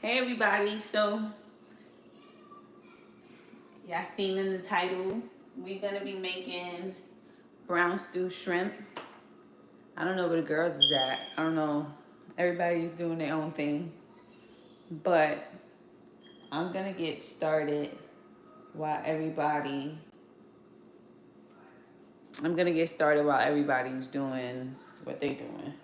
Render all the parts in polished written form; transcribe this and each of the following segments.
Hey everybody, so y'all seen in the title, we're gonna be making brown stew shrimp. I don't know where the girls is at. I don't know. Everybody's doing their own thing. But I'm gonna get started while everybody I'm gonna get started while everybody's doing what they doing.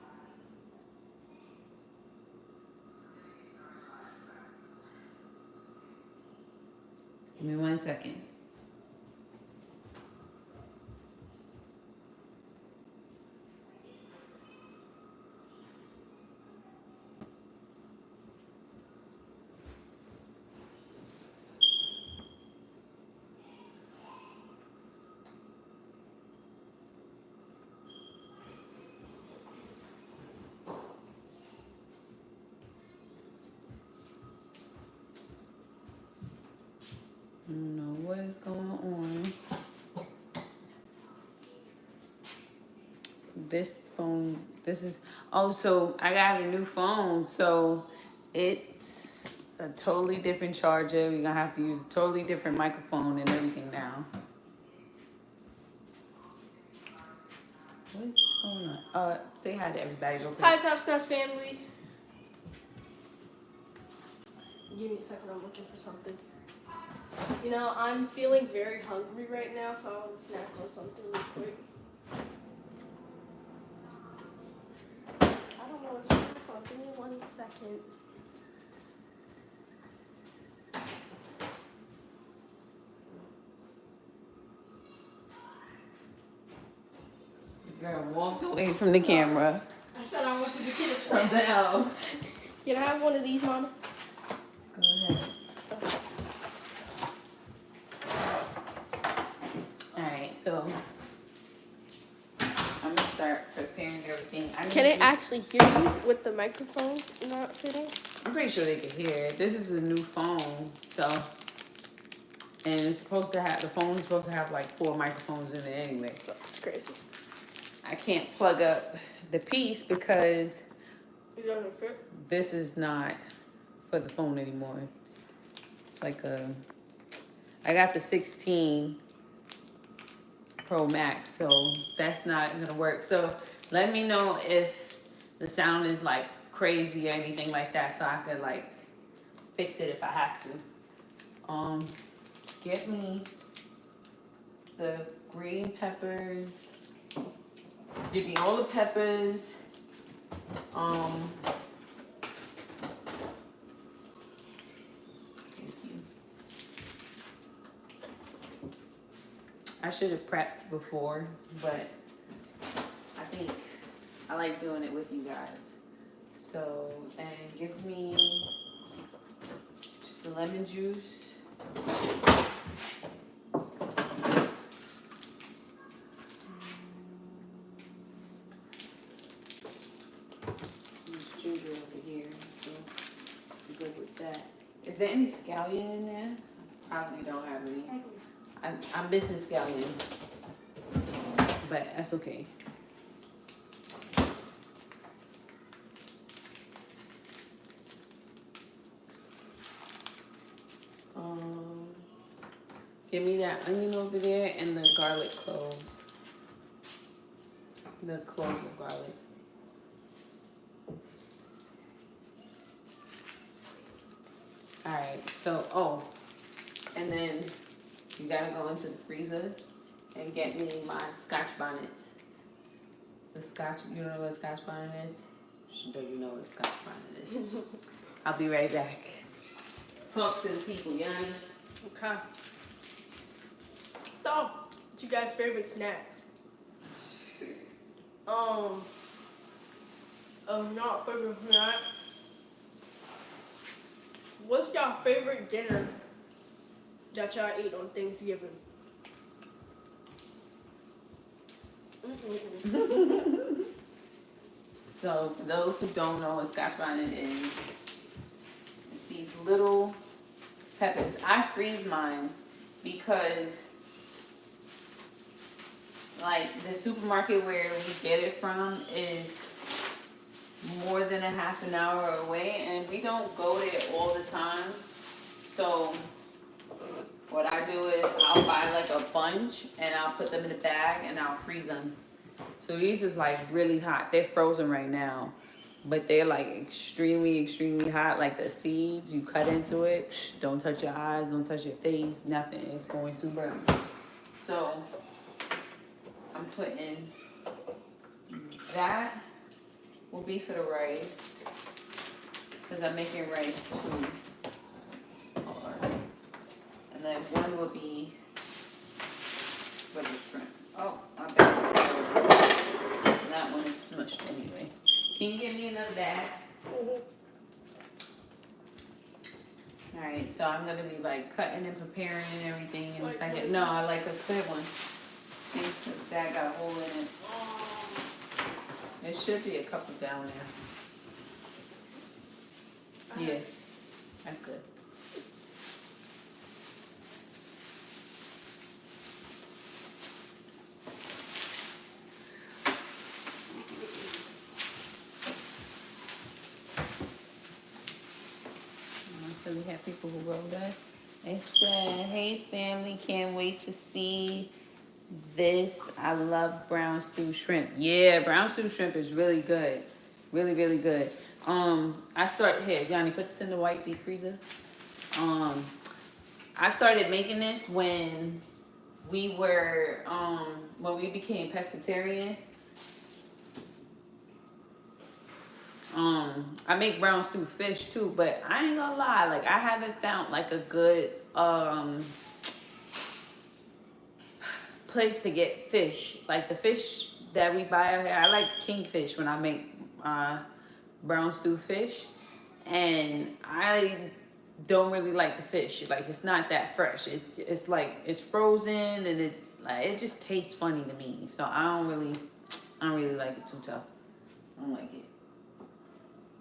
Give me 1 second. I don't know what is going on. This phone, this is, oh, so I got a new phone, so it's a totally different charger. We're gonna have to use a totally different microphone and everything now. What's going on? Say hi to everybody real quick. Hi, Top Snaps family. Give me a second, I'm looking for something. You know, I'm feeling very hungry right now, so I want to snack on something real quick. I don't know what to snack on. Give me 1 second. Girl walked away from the camera. I said I wanted to get a Something else. Can I have one of these, Mama? Go ahead. Alright, so I'm gonna start preparing everything. Can it actually hear you with the microphone not fitting? I'm pretty sure they can hear it. This is a new phone, so, and it's supposed to have, the phone's supposed to have like 4 microphones in it anyway. That's crazy. I can't plug up the piece because It doesn't fit? this is not for the phone anymore. It's like I got the 16 Pro Max, so that's not gonna work. So let me know if the sound is like crazy or anything like that, so I could like fix it if I have to. Get me the green peppers. Give me all the peppers. Thank you. I should have prepped before, but I think I like doing it with you guys. So, and give me the lemon juice. There's ginger over here, so I'm good with that. Is there any scallion in there? Probably don't have any. I'm missing scallion, but that's okay. Give me that onion over there and the garlic cloves. The clove of garlic. Alright, so, and then you gotta go into the freezer and get me my Scotch bonnets. The Scotch, you don't know what a Scotch bonnet is? Does you know what a Scotch bonnet is? I'll be right back. Talk to the people, you know what I mean? Okay. So, what's your guys' favorite snack? Not favorite snack. What's your favorite dinner that y'all eat on Thanksgiving? So, for those who don't know what Scotch bonnet is, it's these little peppers. I freeze mine because, like, the supermarket where we get it from is more than a half an hour away, and we don't go there all the time. So what I do is I'll buy like a bunch and I'll put them in a bag and I'll freeze them. So these is like really hot. They're frozen right now, but they're like extremely, extremely hot. Like the seeds, you cut into it. Don't touch your eyes, don't touch your face, nothing. It's going to burn. So I'm putting that will be for the rice because I'm making rice too. And then one will be for the shrimp. Oh, my bad. That one is smushed anyway. Can you give me another bag? Alright, so I'm gonna be like cutting and preparing and everything in a second. No, I like a clear one. See, the bag got a hole in it. There should be a couple down there. Yeah, that's good. So we have people who wrote us. They said, hey family, can't wait to see this. I love brown stew shrimp. Yeah, brown stew shrimp is really good. Really, really good. I started, here, Yanni, put this in the white deep freezer. I started making this when we were, when we became pescatarians. I make brown stew fish too, but I ain't gonna lie, like I haven't found like a good place to get fish. Like the fish that we buy out here, I like kingfish when I make brown stew fish, and I don't really like the fish. Like it's not that fresh. It's like it's frozen and it just tastes funny to me. So I don't really like it too tough. I don't like it.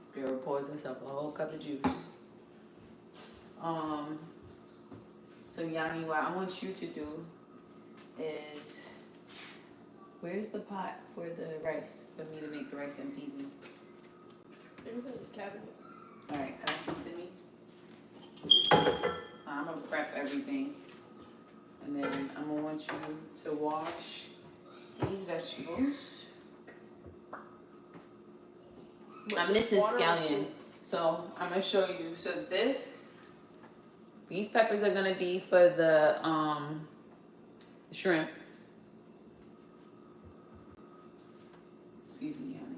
This girl pours herself a whole cup of juice. So Yanni, what I want you to do is, where's the pot for the rice? For me to make the rice and peas in? It was in this cabinet. Alright, pass it to me. So I'm gonna prep everything. And then I'm gonna want you to wash these vegetables. I'm missing scallion. So I'm gonna show you. So these peppers are gonna be for the shrimp. Excuse me, honey.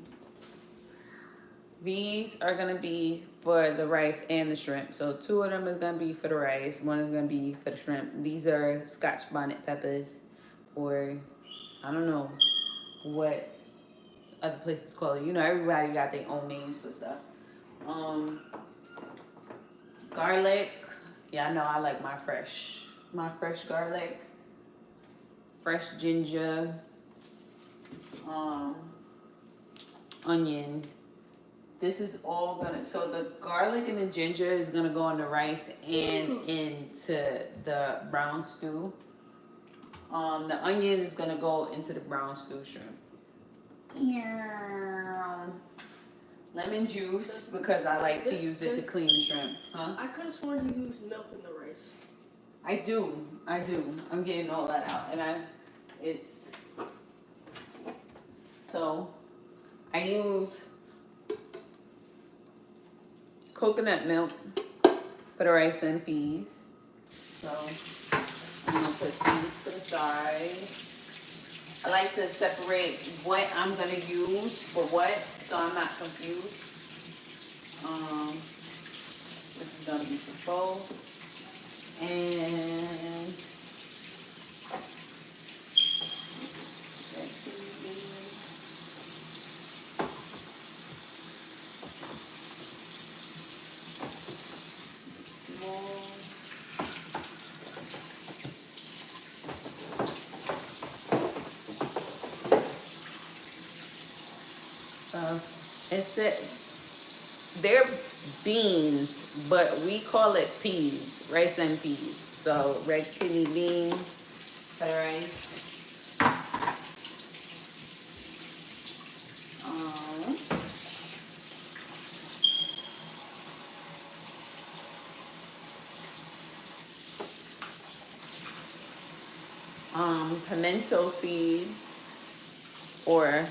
These are gonna be for the rice and the shrimp. So 2 of them is gonna be for the rice, 1 is gonna be for the shrimp. These are Scotch bonnet peppers, or I don't know what other places call it. You know, everybody got their own names for stuff. Garlic. Yeah, I know I like my fresh garlic. Fresh ginger. Onion. This is all gonna, so the garlic and the ginger is gonna go on the rice and into the brown stew. The onion is gonna go into the brown stew shrimp. Lemon juice, because I like to use it to clean the shrimp. Huh? I could have sworn you used milk in the rice. I do. I'm getting all that out, and so I use coconut milk for the rice and peas. So I'm gonna put these to the side. I like to separate what I'm gonna use for what, so I'm not confused. This is gonna be for both. And they're beans, but we call it peas, rice and peas. So red kidney beans for the rice. pimento seeds, or I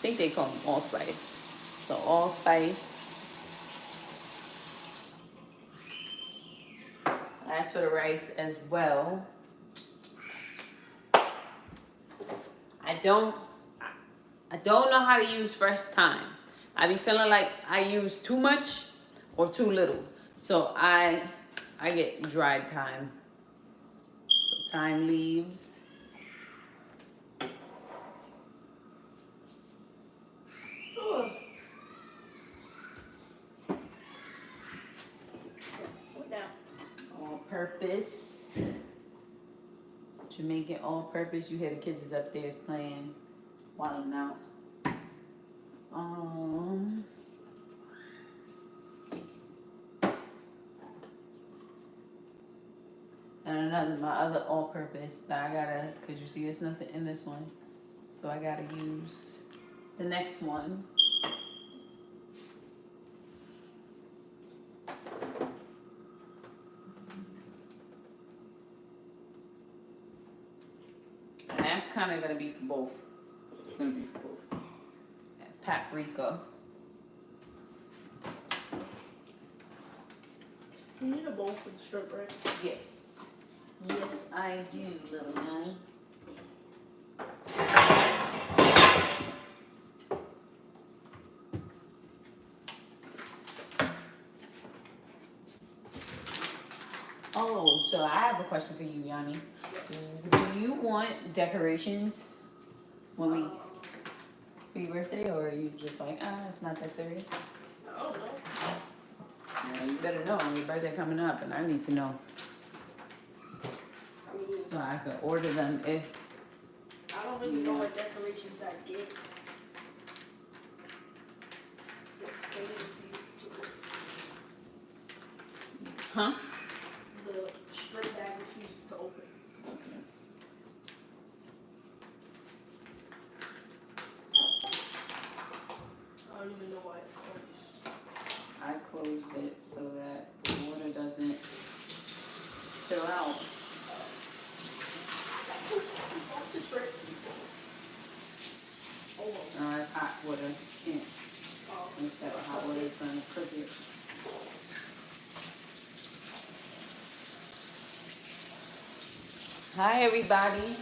think they call them allspice. So allspice. As for the rice as well, I don't know how to use fresh thyme. I be feeling like I use too much or too little. So I get dried thyme. So thyme leaves. Ugh. What now? All purpose. Jamaican all purpose. You hear the kids is upstairs playing while I'm out. And my other all purpose, but I gotta, cause you see there's nothing in this one. So I gotta use the next one. And that's kind of gonna be for both. It's gonna be for both. And paprika. You need a bowl for the shrimp, right? Yes. Yes, I do, little man. Oh, so I have a question for you, Yanni. Do you want decorations when we for your birthday, or are you just like, it's not that serious? I don't know. Yeah, you better know. Your birthday coming up, and I need to know I mean, so I can order them if. I don't really know what decorations I get. The stain refused to. Huh? The shrimp bag refuses to open. I don't even know why it's closed. I closed it so that the water doesn't spill out. Off the shrimp. Almost. No, it's hot water. Can't. Oh, Instead of hot water, it's gonna cook it. Hi, everybody.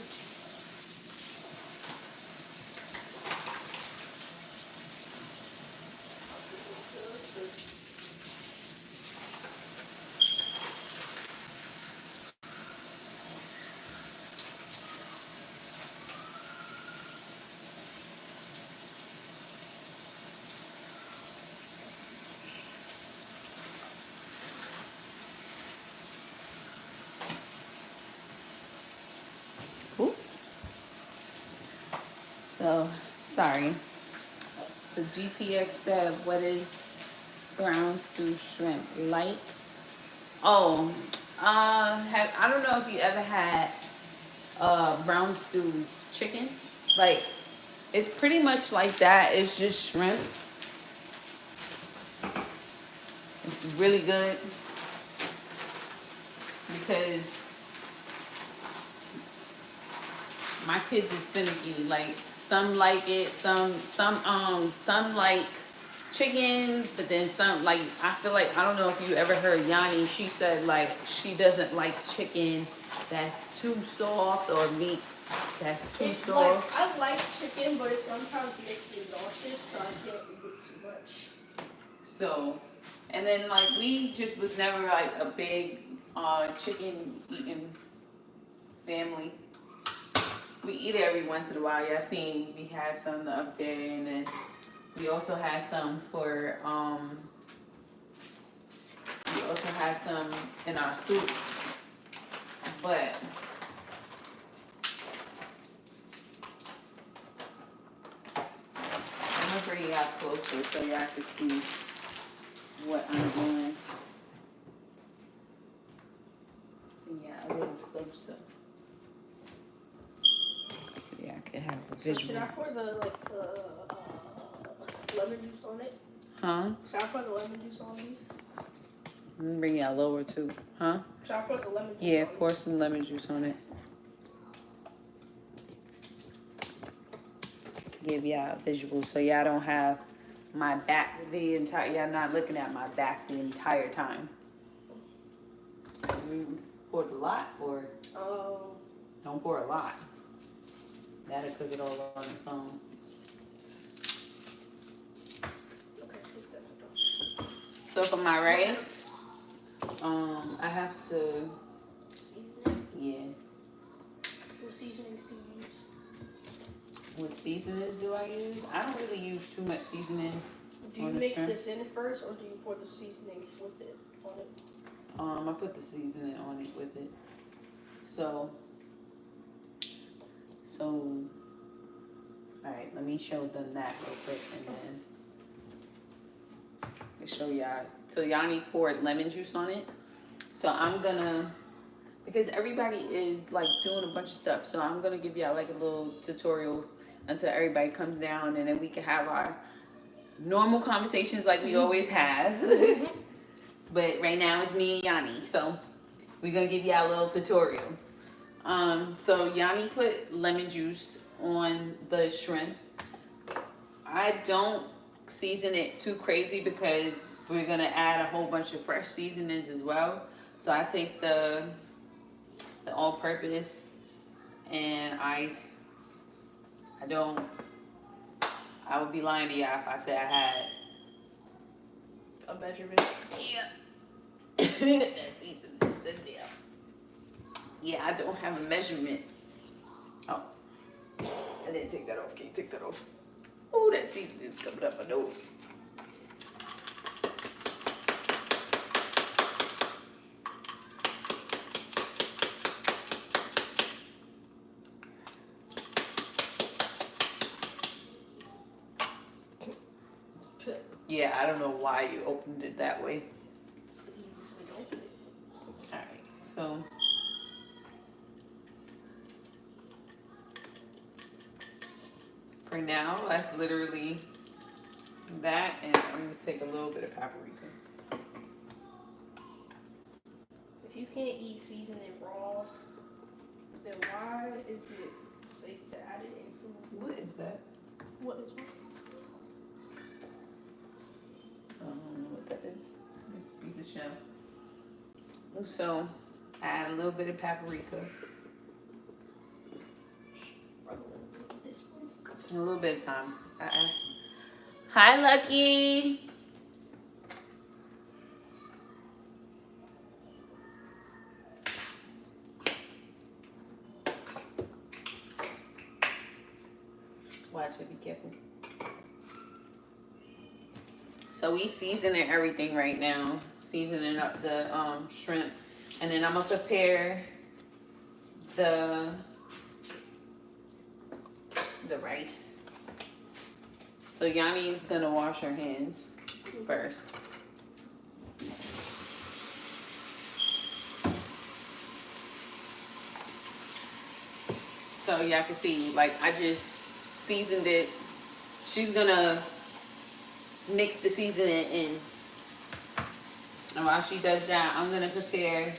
Ooh. So, sorry. So GTX said, what is brown stew shrimp? Light? Oh, I don't know if you ever had brown stew chicken. Like, it's pretty much like that. It's just shrimp. It's really good because my kids is finicky. Like, some like it, some like chicken, but then some, like, I feel like, I don't know if you ever heard Yanni, she said like she doesn't like chicken that's too soft or meat that's too it's soft. like, I like chicken, but it sometimes makes me nauseous, so I can't eat it too much. So, and then like we just was never like a big chicken eating family. We eat it every once in a while. Y'all seen we had some up there, and then we also had some for we also had some in our soup. But I'm gonna bring y'all closer so y'all can see what I'm doing. Yeah, a little closer. So yeah, I can have a So visual. should I pour the lemon juice on it? Huh? Should I pour the lemon juice on these? I'm gonna bring y'all lower too. Huh? Should I pour the lemon juice Yeah, on pour some lemon juice on it. give y'all a visual so y'all don't have my back the entire, y'all not looking at my back the entire time. We poured a lot, or don't pour a lot. That'll cook it all on its own. Okay, that's enough. So for my rice, I have to, Season it. yeah. What seasonings do you use? What seasonings do I use? I don't really use too much seasonings. Do you mix this in first, or do you pour the seasoning with it on it? I put the seasoning on it with it. So, all right, let me show them that real quick, and then I'll show y'all. So Yanni poured lemon juice on it. So I'm gonna, because everybody is like doing a bunch of stuff, so I'm gonna give y'all like a little tutorial until everybody comes down, and then we can have our normal conversations like we always have. But right now it's me and Yanni, so we're gonna give y'all a little tutorial. So Yanni put lemon juice on the shrimp. I don't season it too crazy because we're gonna add a whole bunch of fresh seasonings as well. So I take the all-purpose, and I would be lying to y'all if I said I had a measurement. Yeah. That seasoning's in there. Yeah, I don't have a measurement. Oh, I didn't take that off. Can't take that off. Oh, that seasoning's coming up my nose. Yeah, I don't know why you opened it that way. It's the easiest way to open it. Alright, so for now, that's literally that, and I'm gonna take a little bit of paprika. If you can't eat seasoning raw, then why is it safe to add it in food? What is that? What is what? I don't know what that is. It's a piece of shell. So, add a little bit of paprika. This one. A little bit of time. Hi, Lucky. Watch it. Be careful. So we seasoning everything right now. Seasoning up the shrimp, and then I'm gonna prepare the rice. So Yanni's gonna wash her hands first. So y'all can see, like, I just seasoned it. She's gonna mix the seasoning in. And while she does that, I'm gonna prepare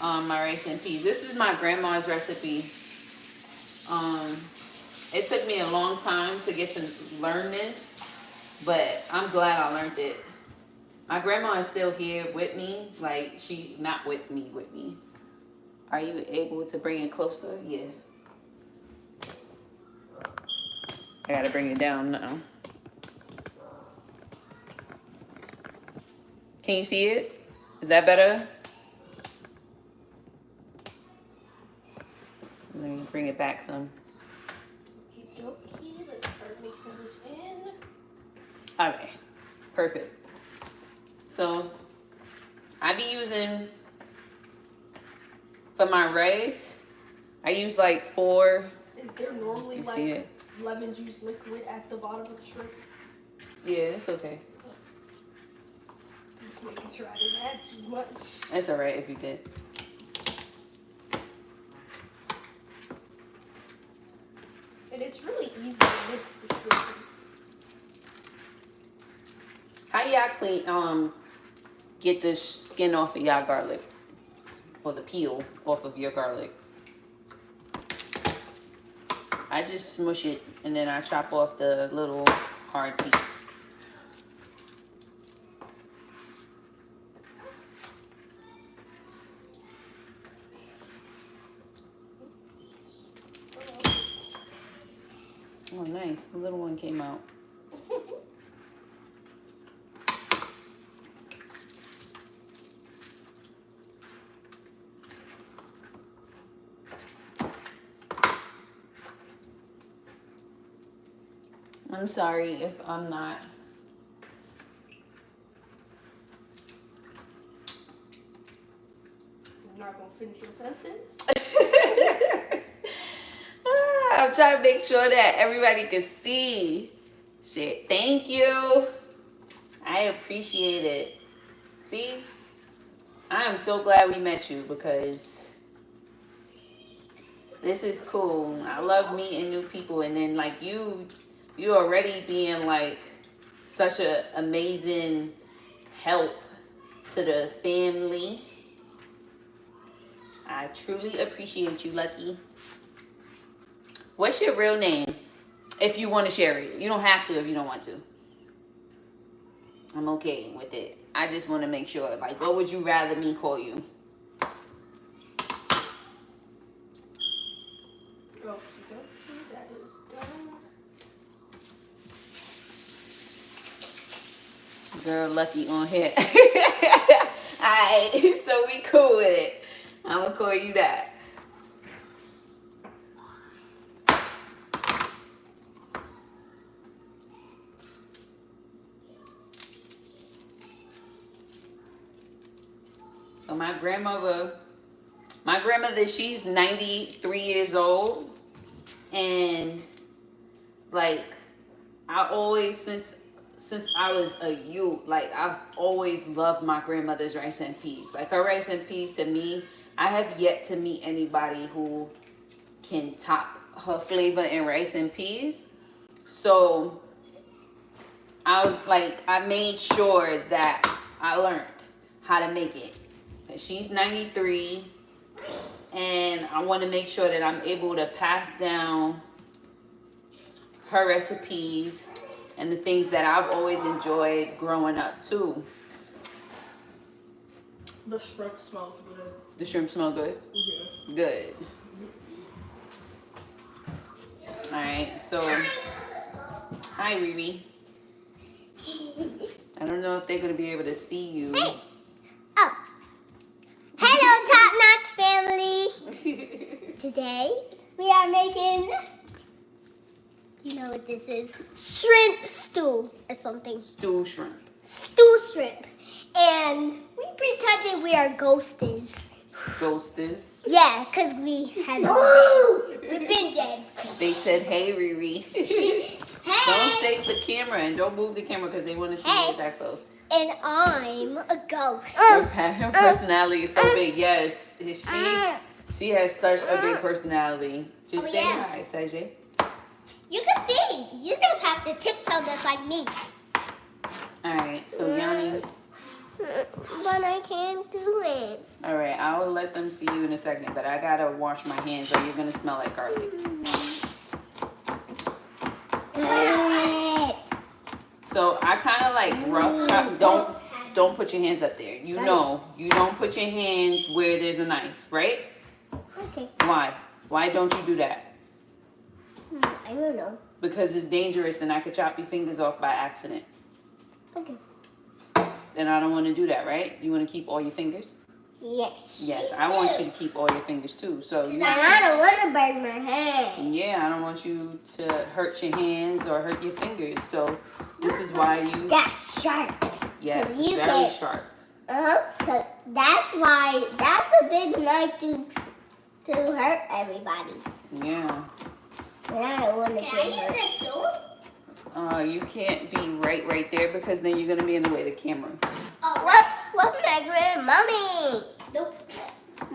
my rice and peas. This is my grandma's recipe. It took me a long time to get to learn this, but I'm glad I learned it. My grandma is still here with me. Like, she, not with me. Are you able to bring it closer? Yeah. I gotta bring it down now. Can you see it? Is that better? Let me bring it back some. Okie, let's start mixing this in. Okay, perfect. So I be using, for my rice, I use like 4. Is there normally You like see it? lemon juice liquid at the bottom of the shrimp? Yeah, it's okay. Just making sure I didn't add too much. It's all right if you did. And it's really easy to mix the shrimp. How do y'all clean, get the skin off of y'all garlic? Or the peel off of your garlic? I just smush it and then I chop off the little hard piece. Oh, nice. The little one came out. I'm sorry if I'm not. You're not gonna finish your sentence? I'm trying to make sure that everybody can see. Shit, thank you. I appreciate it. See, I am so glad we met you because this is cool. I love meeting new people, and then like you already being like such a amazing help to the family. I truly appreciate you, Lucky. What's your real name? If you want to share it. You don't have to if you don't want to. I'm okay with it. I just want to make sure. Like, what would you rather me call you? Oh, that is done. Girl, Lucky on here. Alright, so we cool with it. I'm gonna call you that. So my grandmother, she's 93 years old, and like I always since I was a youth, like I've always loved my grandmother's rice and peas. Like her rice and peas to me, I have yet to meet anybody who can top her flavor in rice and peas. So I was like, I made sure that I learned how to make it. She's 93, and I want to make sure that I'm able to pass down her recipes and the things that I've always enjoyed growing up too. The shrimp smells good. The shrimp smell good? Yeah. Good. Alright, so hi Riri. I don't know if they're gonna be able to see you. Hey. Oh. Hello, Top Notch family. Today we are making, you know what this is? Shrimp stew or something. Stew shrimp. Stew shrimp. And we pretended we are ghosties. Ghosters. Yeah, because we had we've been dead. They said, hey Riri. Hey. Don't shake the camera and don't move the camera because they want to see you that close. And I'm a ghost. Her personality is so big. Yes, she has such a big personality. Just say hi, Tajay. You can see. You just have to tiptoe this like me. All right, so Yanni. But I can't do it. All right, I will let them see you in a second, but I gotta wash my hands or you're gonna smell like garlic. So I kind of like rough chop. Don't put your hands up there. You know, you don't put your hands where there's a knife, right? Okay. Why? Why don't you do that? I don't know. Because it's dangerous and I could chop your fingers off by accident. Okay. And I don't want to do that, right? You want to keep all your fingers? Yes. Yes, I want you to keep all your fingers too. So you I don't want to burn my hand. yeah, I don't want you to hurt your hands or hurt your fingers. So this is why you. That's sharp. Yes, you very can- sharp. Cause that's why that's a big knife to hurt everybody. Yeah. And I don't want to. Can I use this stool? You can't be right there because then you're gonna be in the way of the camera. Oh, what's my grandmommy? Nope.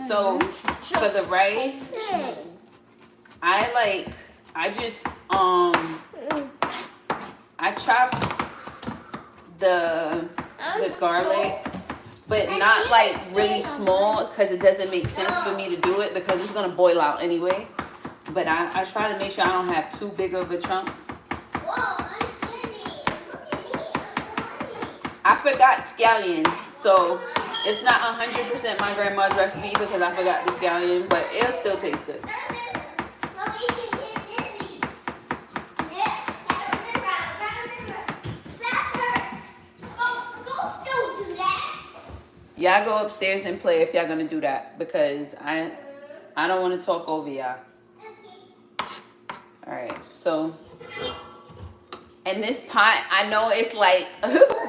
So for the rice, I just I chop the garlic, but not like really small because it doesn't make sense for me to do it because it's gonna boil out anyway. But I try to make sure I don't have too big of a trunk. Whoa, I'm busy. Look at me. I'm running. I forgot scallion, so it's not 100% my grandma's recipe because I forgot the scallion, but it'll still taste good. Mommy can get dizzy. Yeah, faster. Ghosts don't do that. Y'all go upstairs and play if y'all gonna do that because I don't want to talk over y'all. All right, so, and this pot, I know it's like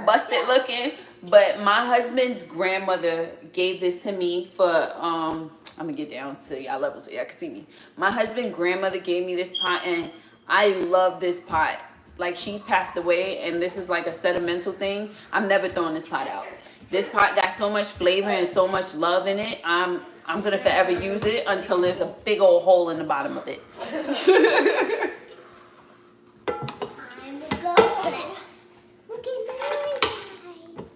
busted looking, but my husband's grandmother gave this to me for, I'm gonna get down to y'all level so y'all can see me. My husband's grandmother gave me this pot and I love this pot. Like she passed away and this is like a sentimental thing. I'm never throwing this pot out. This pot got so much flavor and so much love in it. I'm gonna forever use it until there's a big old hole in the bottom of it. Time to go next. Look at my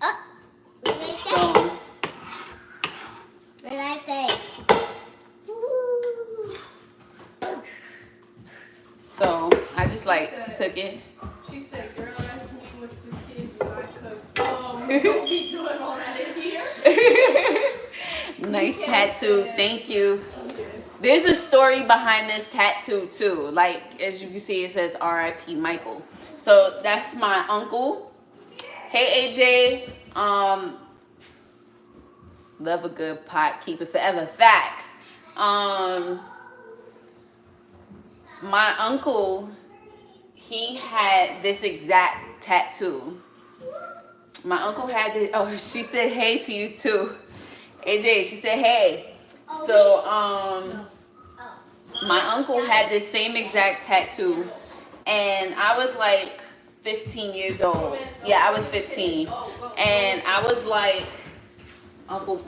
eyes. What did I say? So, What did I say? so I just like took it. She said, girl, that's me with the kids when I cooked. Don't be doing all that in here. Nice tattoo. Thank you. There's a story behind this tattoo too. Like as you can see, it says R.I.P. Michael. So that's my uncle. Hey AJ. Love a good pot. Keep it forever. Facts. My uncle, he had this exact tattoo. My uncle had this. Oh, she said hey to you too. AJ, she said hey. So, my uncle had this same exact tattoo, and I was like 15 years old. Yeah, I was 15, and I was like,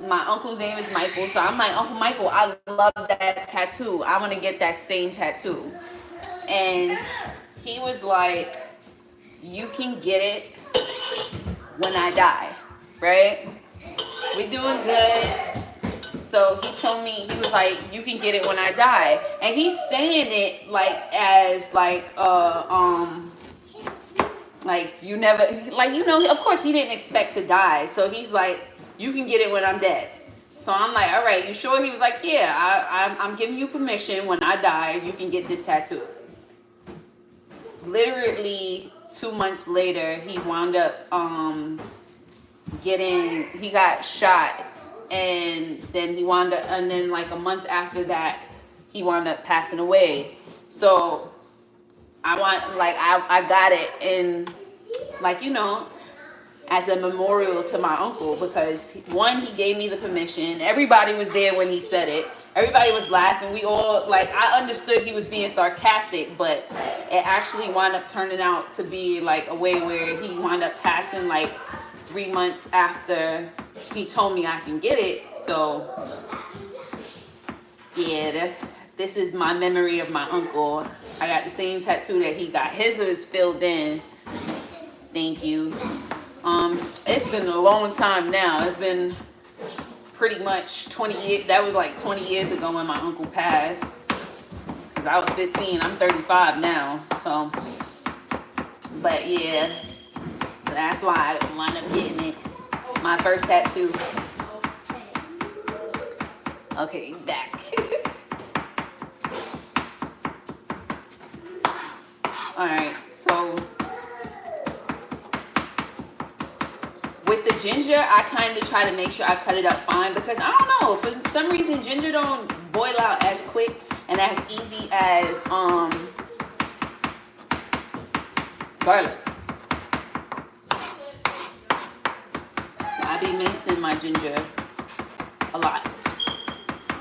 my uncle's name is Michael, so I'm like, Uncle Michael, I love that tattoo. I want to get that same tattoo. And he was like, you can get it when I die, right? We're doing good. So he told me, he was like, you can get it when I die. And he's saying it like as like you never, like, you know, of course he didn't expect to die. So he's like, you can get it when I'm dead. So I'm like, all right, you sure? He was like, yeah, I'm giving you permission. When I die, you can get this tattoo. Literally 2 months later, he wound up he got shot, and then he wound up, and then like a month after that, he wound up passing away. So I got it in, like, you know, as a memorial to my uncle, because one, he gave me the permission. Everybody was there when he said it. Everybody was laughing. We all, like, I understood he was being sarcastic, but it actually wound up turning out to be like a way where he wound up passing like 3 months after he told me I can get it. So yeah, this is my memory of my uncle. I got the same tattoo that he got. His was filled in. Thank you. It's been a long time now. It's been pretty much 20 years. That was like 20 years ago when my uncle passed. Cause I was 15. I'm 35 now. So, but yeah. So that's why I wound up getting it. My first tattoo. Okay, back. Alright, so with the ginger, I kind of try to make sure I cut it up fine, because I don't know, for some reason ginger don't boil out as quick and as easy as garlic. So I be mincing my ginger a lot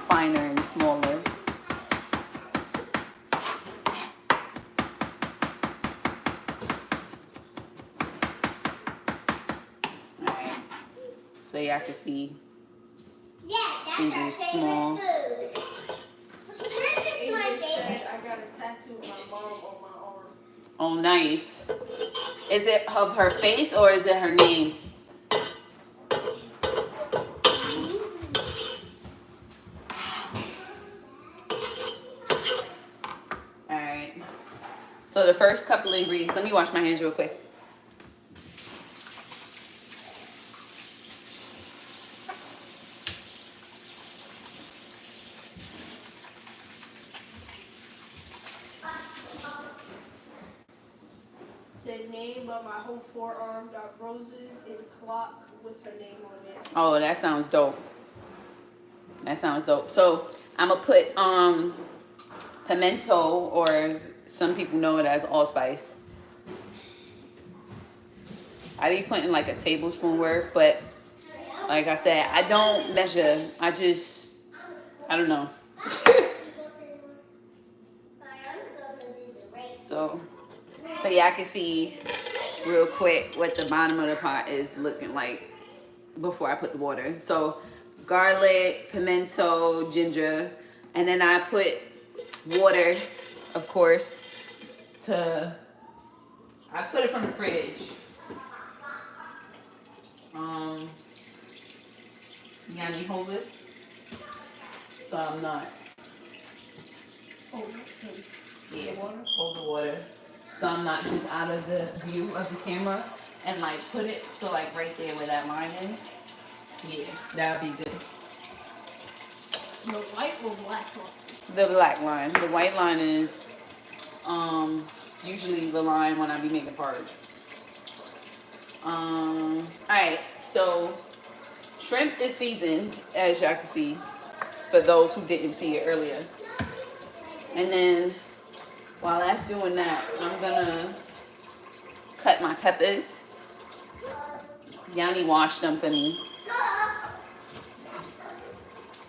finer and smaller. Alright, so y'all can see ginger's small. Shrimp is my favorite. I got a tattoo of my mom on my arm. Oh, nice. Is it of her face or is it her name? So the first couple of ingredients, let me wash my hands real quick. Said name, but my whole forearm got roses and a clock with her name on it. Oh, that sounds dope. That sounds dope. So I'm gonna put pimento, or some people know it as allspice. I be putting like a tablespoon worth, but like I said, I don't measure. I don't know. So yeah, I can see real quick what the bottom of the pot is looking like before I put the water. So garlic, pimento, ginger, and then I put water, of course, I put it from the fridge. You got me hold this? So I'm not. Yeah, hold the water. So I'm not just out of the view of the camera, and like put it so like right there where that line is. Yeah, that would be good. The white or black one? The black line. The white line is usually the line when I be making porridge. Alright, so shrimp is seasoned, as y'all can see, for those who didn't see it earlier. And then while that's doing that, I'm gonna cut my peppers. Yanni washed them for me.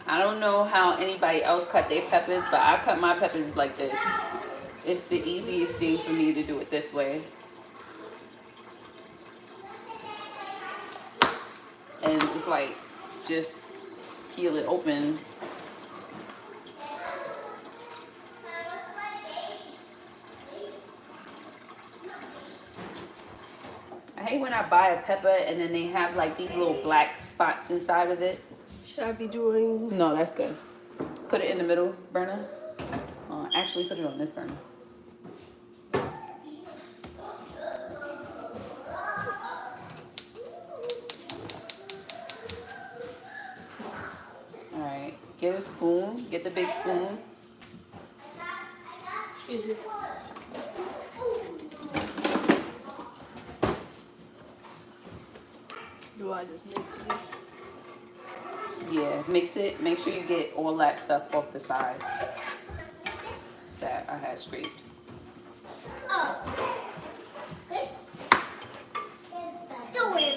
I don't know how anybody else cut their peppers, but I cut my peppers like this. It's the easiest thing for me to do it this way. And it's like, just peel it open. I hate when I buy a pepper and then they have like these little black spots inside of it. Should I be doing? No, that's good. Put it in the middle burner. Actually, put it on this burner. All right, get a spoon. Get the big spoon. Excuse me. Do I just mix this? Yeah, mix it. Make sure you get all that stuff off the side that I had scraped. Don't worry.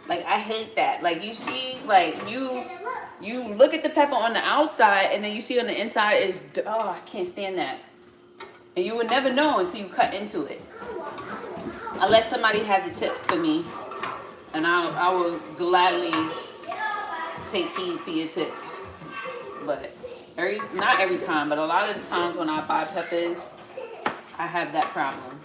Like, I hate that. Like, you see, like, you look at the pepper on the outside and then you see on the inside is, oh, I can't stand that. And you would never know until you cut into it. Unless somebody has a tip for me. And I will gladly take heed to your tip. But not every time, but a lot of the times when I buy peppers, I have that problem.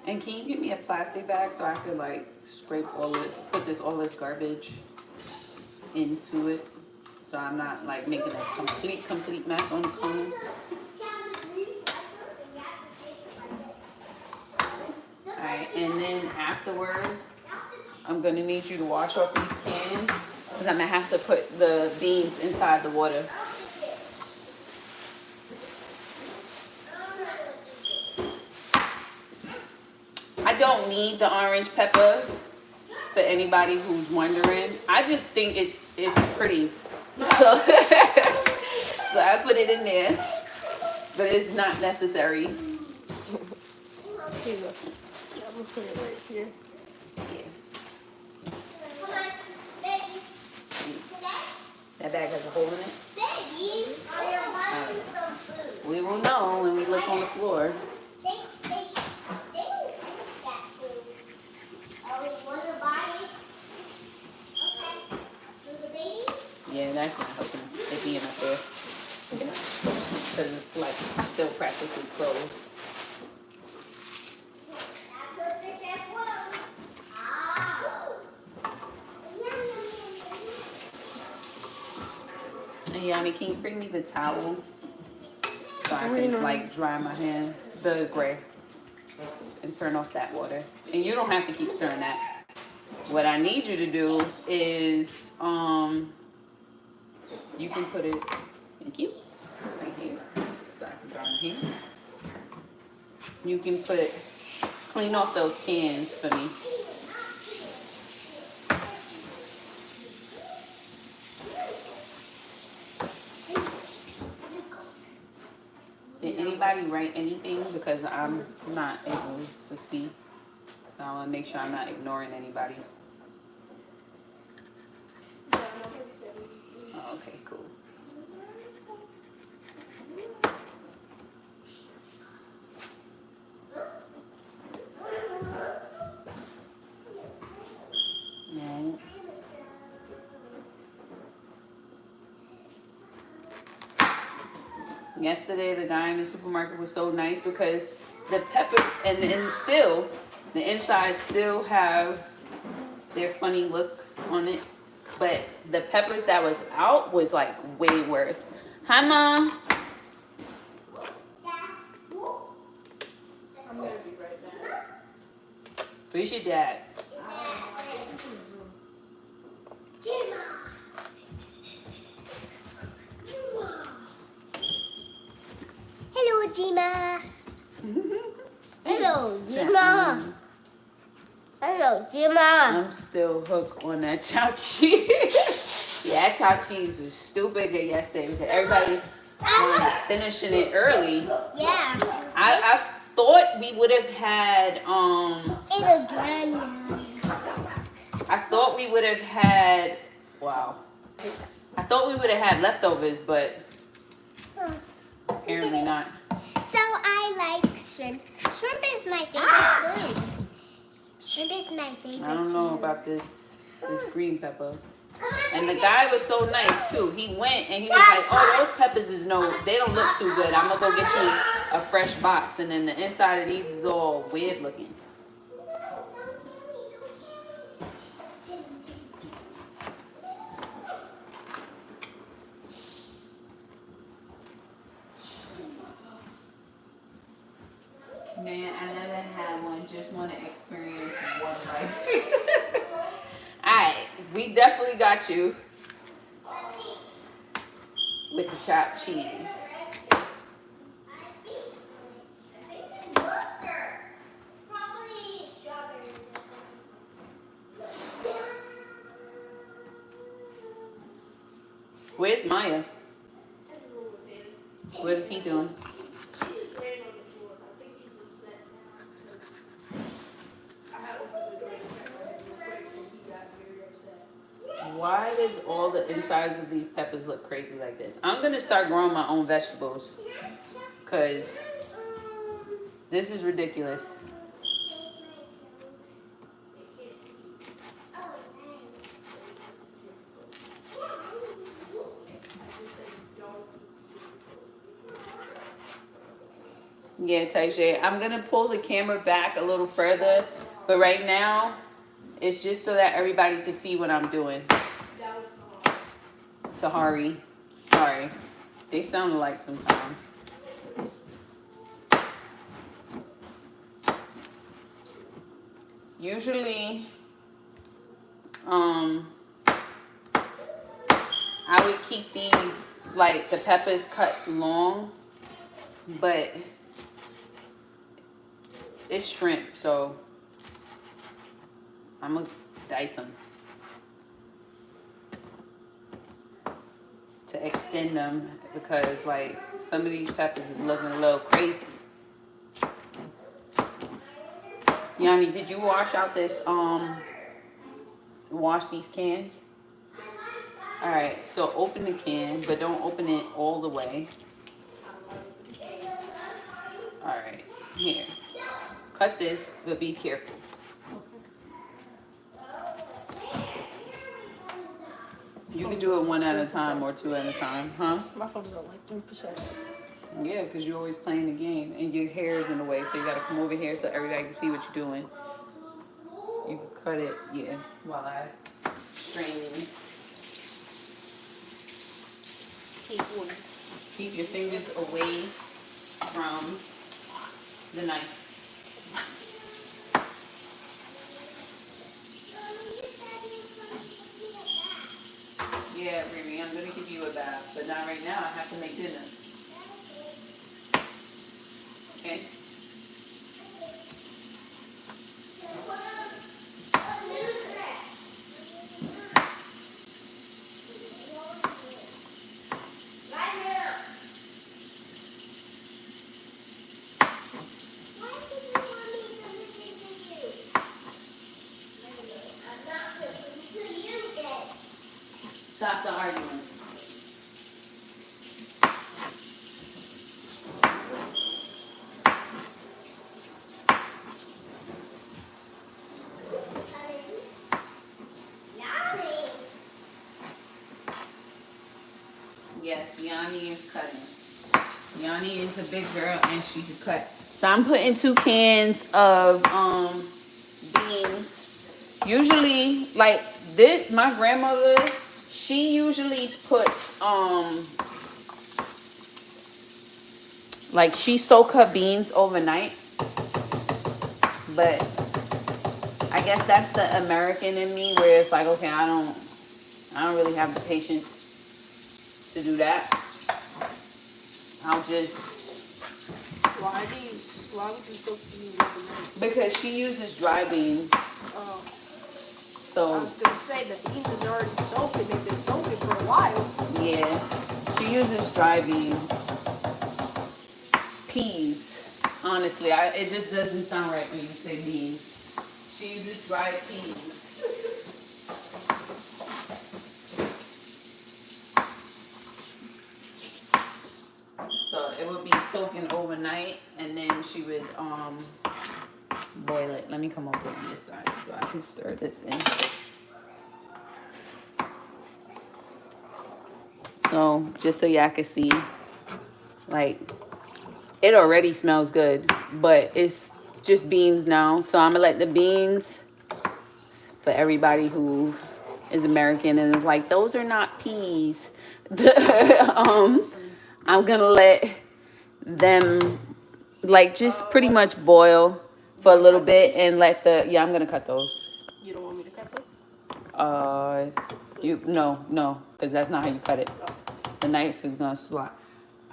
And can you give me a plastic bag so I could like scrape all this garbage into it, so I'm not like making a complete mess on the corner. Alright, and then afterwards, I'm gonna need you to wash off these cans because I'm gonna have to put the beans inside the water. I don't need the orange pepper for anybody who's wondering. I just think it's pretty. So, so I put it in there, but it's not necessary. Here you go. Yeah, I'm gonna put it right here. Yeah. Come on, baby. That bag has a hole in it. Baby, I am buying some food. We will know when we look on the floor. They don't eat that food. Oh, you want to buy it? Okay. Little baby? Yeah, that's not helping. It being up there. because it's like still practically closed. And Yanni, can you bring me the towel so I can like dry my hands? The gray. And turn off that water. And you don't have to keep stirring that. What I need you to do is you can put it, thank you, right here, so I can dry my hands. You can clean off those cans for me. Did anybody write anything? Because I'm not able to see. So I want to make sure I'm not ignoring anybody. Oh, okay, cool. No. Yesterday, the guy in the supermarket was so nice because the pepper and still the inside still have their funny looks on it, but the peppers that was out was like way worse. Hi, Mom. I'm gonna be right back. Where's your dad? Hello, Jima. Hello, Jima. Hello, Jima. I'm still hooked on that chow cheese. Yeah, that chow cheese was stupid good yesterday because everybody finishing it early. Yeah. I thought we would have had It's a grand. I thought we would have had wow. I thought we would have had leftovers, but apparently not. So I like shrimp. Shrimp is my favorite food. Shrimp is my favorite. I don't know about this green pepper. And the guy was so nice too. He went and he was like, "Oh, those peppers they don't look too good. I'm gonna go get you a fresh box." And then the inside of these is all weird looking. Man, I never had one. Just want to experience one life. Alright, we definitely got you with the chopped cheese. Where's Maya? What is he doing? Why does all the insides of these peppers look crazy like this? I'm going to start growing my own vegetables because this is ridiculous. Yeah, Taisha, I'm going to pull the camera back a little further, but right now it's just so that everybody can see what I'm doing. Tahari. Sorry. They sound alike sometimes. Usually, I would keep these, like, the peppers cut long, but it's shrimp, so I'm gonna dice them to extend them because like some of these peppers is looking a little crazy. Yanni, did you wash out this wash these cans? All right, so open the can, but don't open it all the way. All right, here. Cut this, but be careful. You can do it one at a time or two at a time, huh? My phone's on like 3%. Yeah, because you're always playing the game and your hair is in the way, so you gotta come over here so everybody can see what you're doing. You can cut it, yeah, while I strain these. Keep your fingers away from the knife. Yeah, Riri, I'm gonna give you a bath, but not right now. I have to make dinner. Okay? Stop the arguing. Yes, Yanni is cutting. Yanni is a big girl and she can cut. So I'm putting 2 cans of beans. Usually, like this, my grandmother, she usually puts like she soak her beans overnight. But I guess that's the American in me where it's like, okay, I don't really have the patience to do that. I'll just... Why would you soak beans overnight? Because she uses dry beans. Oh. So... I was going to say, the beans are already soaking. They've been soaking for a while. Yeah. She uses dry beans. Peas. Honestly, it just doesn't sound right when you say beans. She uses dried peas. So it would be soaking overnight, and then she would boil it. Let me come over on this side so I can stir this in. So just so y'all can see, like, it already smells good, but it's just beans now. So I'm gonna let the beans, for everybody who is American and is like, those are not peas. I'm gonna let them like just pretty much boil for a little bit and let the, yeah, I'm gonna cut those. You don't want me to cut those? No, because that's not how you cut it. The knife is gonna slide.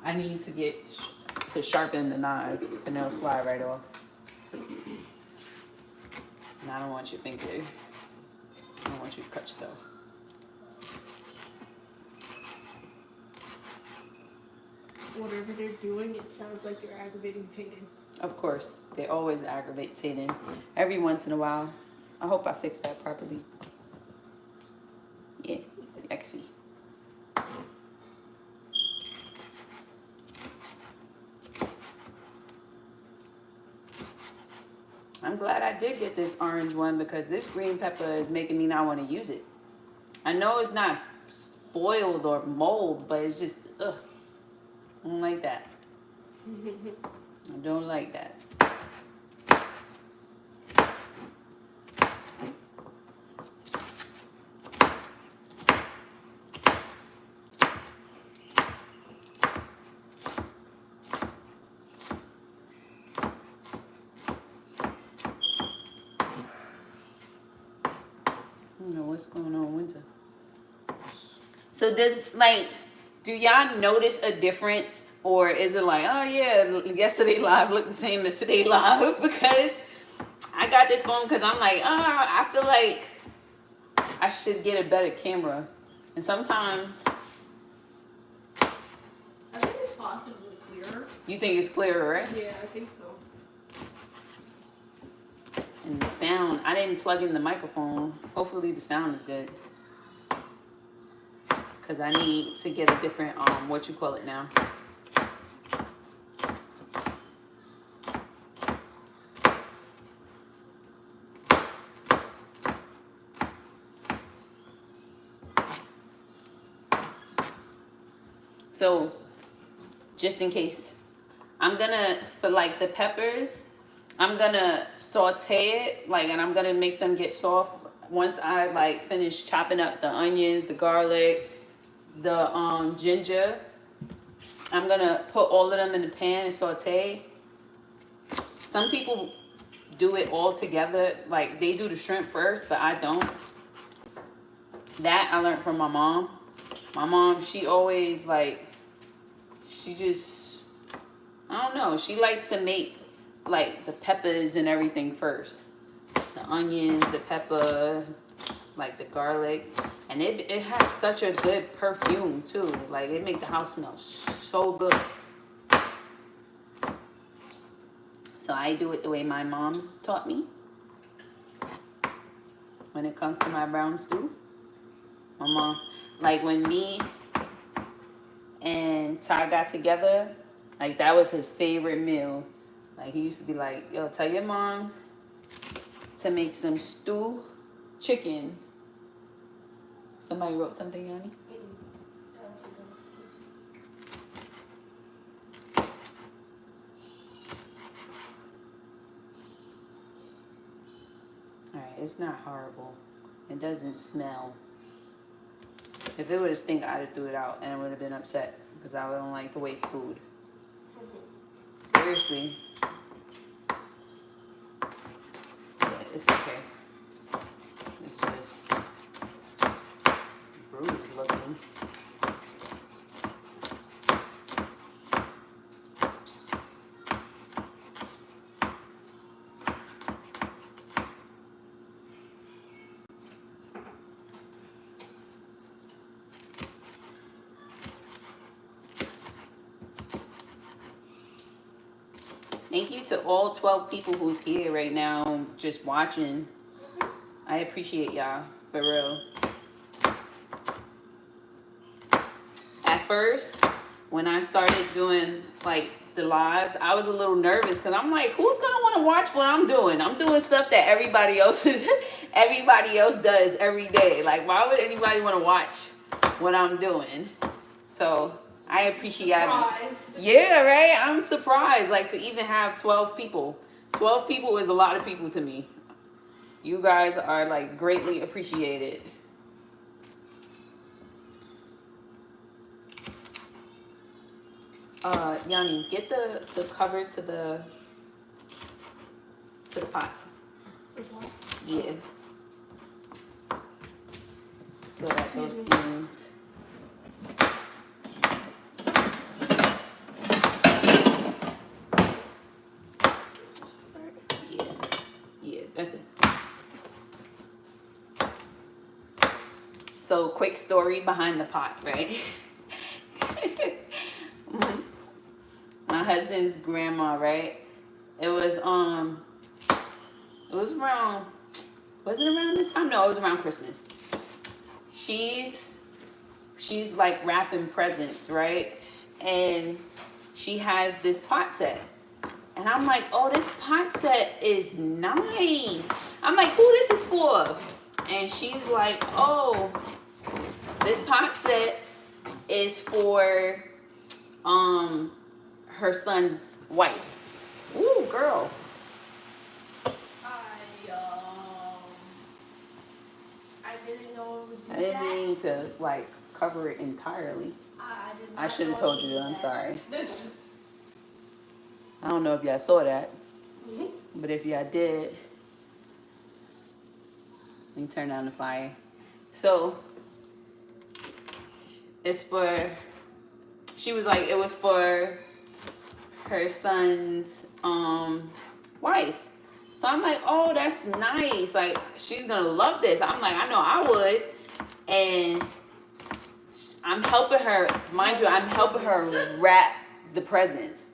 I need to get to sharpen the knives and they'll slide right off. And I don't want your finger. I don't want you to cut yourself. Whatever they're doing, it sounds like they're aggravating Tayden. Of course, they always aggravate Tayden. Every once in a while. I hope I fixed that properly. Yeah, I can see. I'm glad I did get this orange one because this green pepper is making me not want to use it. I know it's not spoiled or mold, but it's just, ugh. I don't like that. I don't like that. I don't know what's going on winter. So do y'all notice a difference, or is it like, oh yeah, yesterday live looked the same as today live? Because I got this phone because I'm like, I feel like I should get a better camera, and sometimes I think it's possibly clearer. you think it's clearer, right? Yeah, I think so. And the sound, I didn't plug in the microphone. Hopefully the sound is good. Because I need to get a different, what you call it now. So just in case. I'm gonna, for like the peppers, I'm gonna saute it, like, and I'm gonna make them get soft once I like finish chopping up the onions, the garlic, the ginger. I'm gonna put all of them in the pan and saute. Some people do it all together, like they do the shrimp first, but I don't. That I learned from my mom. My mom, she always like, she just, I don't know, she likes to make like the peppers and everything first. The onions, the pepper, like the garlic. And it has such a good perfume too. Like it makes the house smell so good. So I do it the way my mom taught me. When it comes to my brown stew. My mom, like when me and Ty got together, like that was his favorite meal. Like he used to be like, yo, tell your mom to make some stew chicken. Somebody wrote something, Yanni? Alright, it's not horrible. It doesn't smell. If it would have stink, I'd have threw it out and I would have been upset because I don't like to waste food. Seriously. Yeah, it's okay. It's just bruised looking. Thank you to all 12 people who's here right now just watching. I appreciate y'all, for real. At first, when I started doing like the lives, I was a little nervous because I'm like, who's gonna want to watch what I'm doing? I'm doing stuff that everybody else does every day. Like, why would anybody want to watch what I'm doing? So I appreciate it. Yeah, right? I'm surprised. Like, to even have 12 people. 12 people is a lot of people to me. You guys are, like, greatly appreciated. Yanni, get the cover to the pot. Yeah. So that those beans. Yeah, that's it. So, quick story behind the pot, right? My husband's grandma, right? It was around, was it around this time? No, it was around Christmas. She's like wrapping presents, right? And she has this pot set. And I'm like, oh, this pot set is nice. I'm like, who this is for? And she's like, oh, this pot set is for her son's wife. Ooh, girl. I didn't know it would do I didn't that. mean to like cover it entirely. I should have told you. I'm sorry. I don't know if y'all saw that, but if y'all did, let me turn down the fire. So it's for, she was like, it was for her son's wife. So I'm like, oh, that's nice. Like, she's gonna love this. I'm like, I know I would. And I'm helping her, mind you, I'm helping her wrap the presents.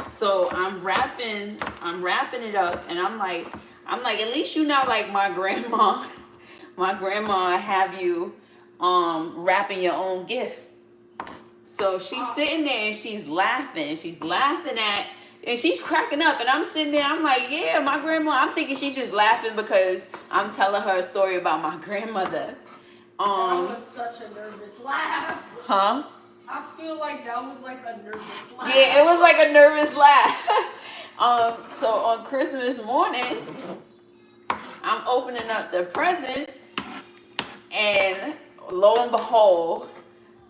So I'm wrapping it up, and I'm like, at least you not like my grandma. My grandma have you wrapping your own gift. So she's sitting there and she's laughing. And she's cracking up, and I'm sitting there. I'm like, yeah, my grandma. I'm thinking she's just laughing because I'm telling her a story about my grandmother. That was such a nervous laugh. Huh? I feel like that was like a nervous laugh. Yeah, it was like a nervous laugh. So on Christmas morning, I'm opening up the presents, and lo and behold,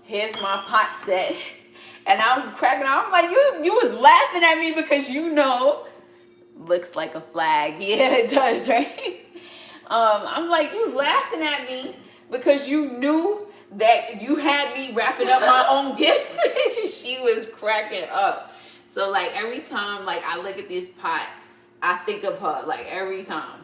here's my pot set. And I'm cracking up. I'm like, you was laughing at me because looks like a flag. Yeah, it does, right? I'm like, you laughing at me because you knew that you had me wrapping up my own gift. She was cracking up. So like every time like I look at this pot, I think of her like every time.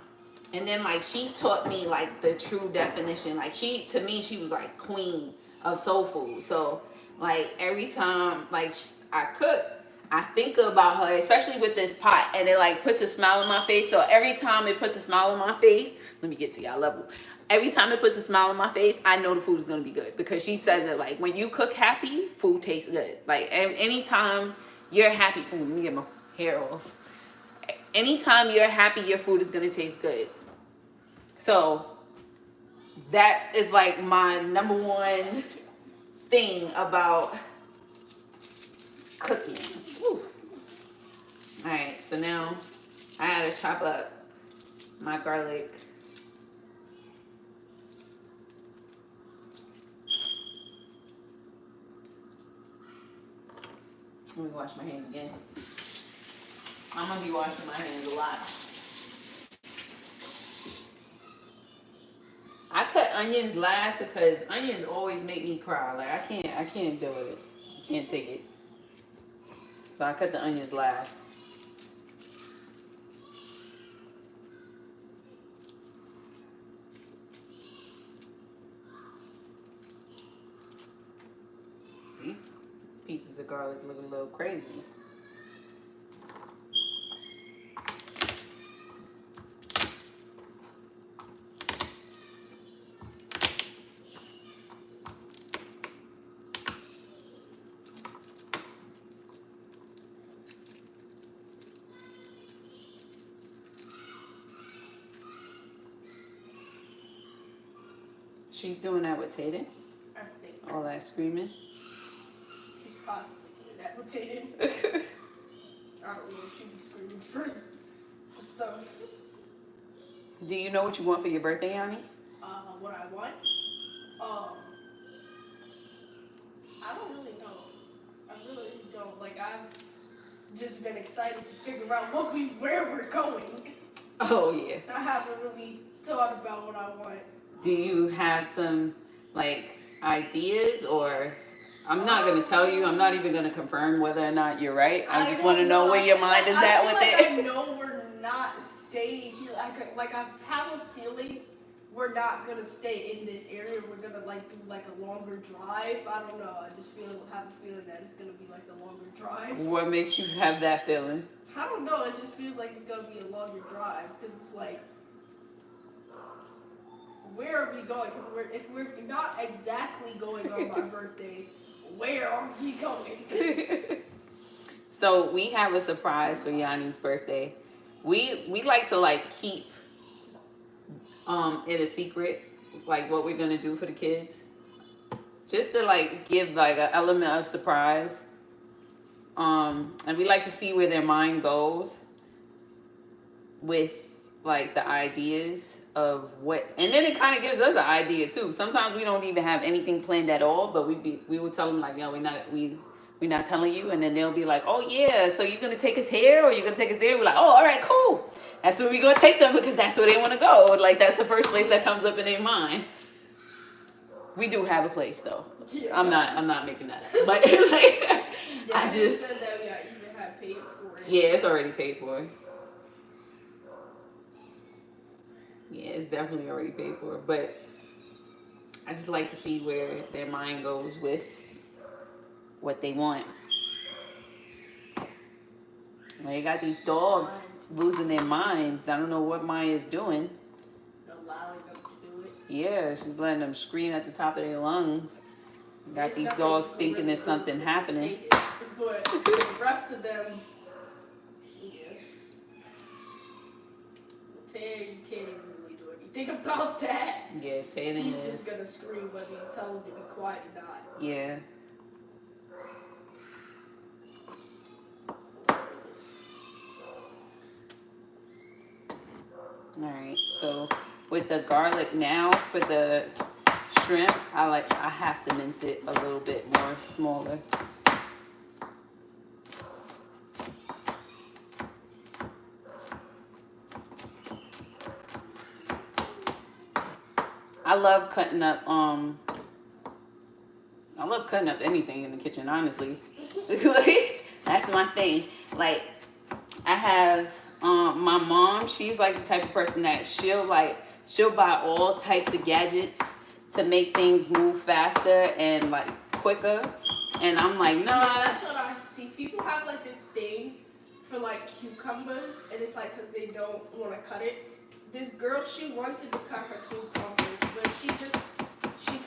And then like she taught me like the true definition. Like to me she was like queen of soul food. So like every time like I cook, I think about her, especially with this pot, and it like puts a smile on my face. So every time it puts a smile on my face, let me get to y'all level. Every time it puts a smile on my face, I know the food is gonna be good because she says it like when you cook happy, food tastes good. Like anytime you're happy, ooh, let me get my hair off. Anytime you're happy, your food is gonna taste good. So that is like my number one thing about cooking. Woo. All right, so now I gotta chop up my garlic. Let me wash my hands again. I'm gonna be washing my hands a lot. I cut onions last because onions always make me cry. Like I can't deal with it. I can't take it. So I cut the onions last. These pieces of garlic look a little crazy. She's doing that with Tatum? I think. All that screaming? She's possibly doing that with Tatum. I don't know if she'd be screaming for stuff. Do you know what you want for your birthday, Yanni? What I want? I don't really know. I really don't. Like, I've just been excited to figure out where we're going. Oh, yeah. I haven't really thought about what I want. Do you have some, like, ideas or... I'm not going to tell you. I'm not even going to confirm whether or not you're right. I just want to know where your mind is at with it. I know we're not staying here. I have a feeling we're not going to stay in this area. We're going to, like, do, like, a longer drive. I don't know. I just have a feeling that it's going to be, like, a longer drive. What makes you have that feeling? I don't know. It just feels like it's going to be a longer drive. Because it's, like, where are we going? Because if we're not exactly going on my birthday... Where are we going? So we have a surprise for Yanni's birthday. We like to like keep it a secret, like what we're gonna do for the kids, just to like give like an element of surprise. And we like to see where their mind goes with like the ideas of what, and then it kind of gives us an idea too. Sometimes we don't even have anything planned at all, but we will tell them like, yo, we're not telling you, and then they'll be like, oh yeah, so you're gonna take us here or you're gonna take us there? We're like, oh, all right, cool. That's where we're gonna take them because that's where they want to go. Like that's the first place that comes up in their mind. We do have a place though. Yeah, I'm not making that up. But like, yeah, I just said that we even had paid for it. Yeah, it's already paid for. Yeah, it's definitely already paid for. But I just like to see where their mind goes with what they want. Well, you got these dogs losing their minds. I don't know what Maya's doing. Allowing them to do it. Yeah, she's letting them scream at the top of their lungs. Got these dogs thinking there's something happening. But the rest of them, yeah. Taylor, you can't even really do anything about that. Yeah, Taylor He's is. just gonna scream whether you tell him to be quiet or not. Yeah. All right. So with the garlic now for the shrimp, I have to mince it a little bit more smaller. I love cutting up anything in the kitchen, honestly. Like, that's my thing. Like, I have my mom, she's like the type of person that she'll buy all types of gadgets to make things move faster and like quicker. And I'm like, nah. Yeah, that's what I see. People have like this thing for like cucumbers, and it's like because they don't want to cut it. This girl, she wanted to cut her cucumbers, but she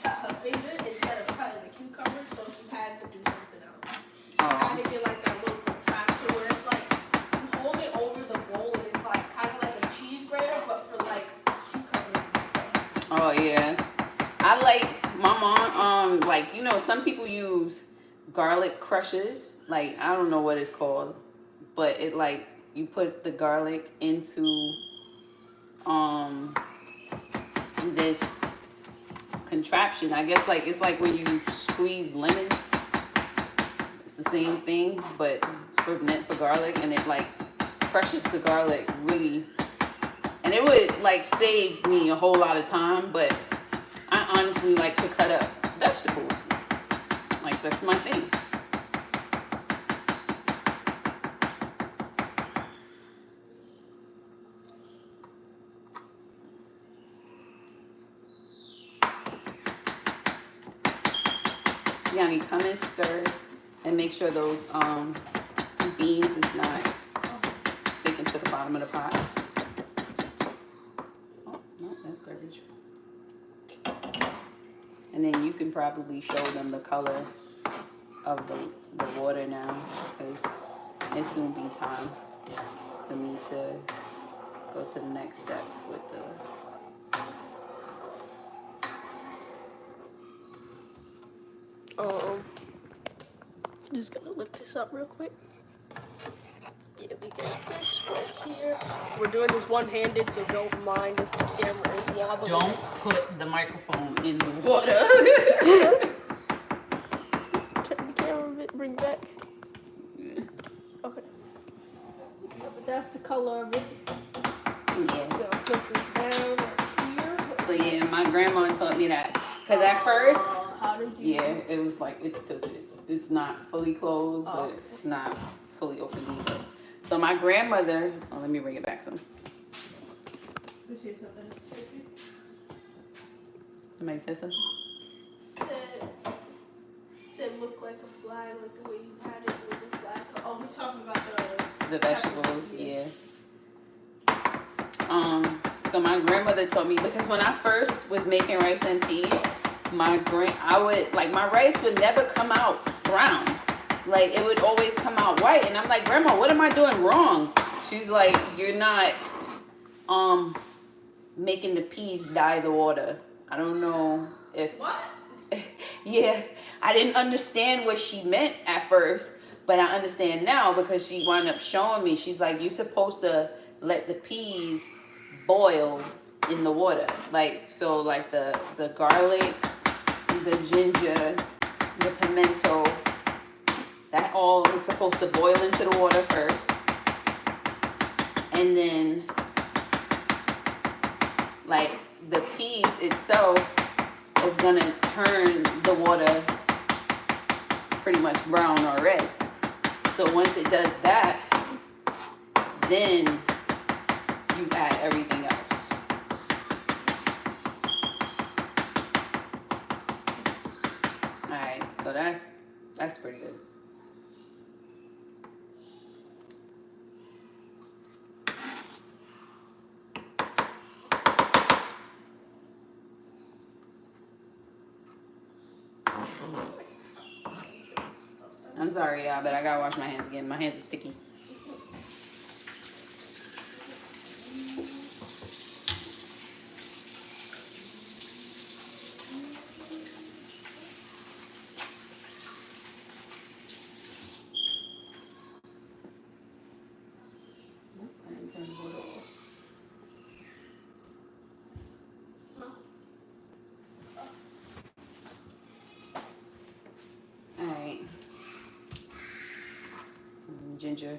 cut her finger instead of cutting the cucumbers, so she had to do something else. She had to get like that little contraption where it's like you hold it over the bowl and it's like kind of like a cheese grater, but for like cucumbers and stuff. Oh yeah, I like my mom. Like, you know, some people use garlic crushes. Like, I don't know what it's called, but it like you put the garlic into this contraption. I guess like it's like when you squeeze lemons. It's the same thing, but it's meant for garlic, and it like crushes the garlic really, and it would like save me a whole lot of time. But I honestly like to cut up vegetables. Like, that's my thing. Yanni, come and stir and make sure those beans is not sticking to the bottom of the pot. Oh, no, that's garbage. And then you can probably show them the color of the water now, because it soon be time for me to go to the next step with the... Just gonna lift this up real quick. Yeah, we got this right here. We're doing this one-handed, so don't mind if the camera is wobbling. Don't put the microphone in the water. Turn the camera a bit, bring back. Yeah. Okay. Yeah, but that's the color of it. Yeah. So I'll put this down right here. So yeah, my grandma taught me that. Because at first, how did you? yeah, it was like, it's tilted. It's not fully closed, but okay. it's not fully open either. So my grandmother, let me bring it back some. Let's see something. Somebody said something? Said look like a fly, like the way you had it was a fly. Oh, we're talking about The vegetables, yeah. So my grandmother told me, because when I first was making rice and peas, my rice would never come out brown. Like, it would always come out white. And I'm like, Grandma, what am I doing wrong? She's like, you're not making the peas dye the water. I don't know if... What? Yeah, I didn't understand what she meant at first, but I understand now because she wound up showing me. She's like, you're supposed to let the peas boil in the water. Like, so like the garlic, the ginger, the pimento, that all is supposed to boil into the water first. And then like the peas itself is gonna turn the water pretty much brown or red. So once it does that, then you add everything else. Alright, so that's pretty good. I'm sorry, y'all, but I gotta wash my hands again. My hands are sticky. I didn't turn the water off. ginger.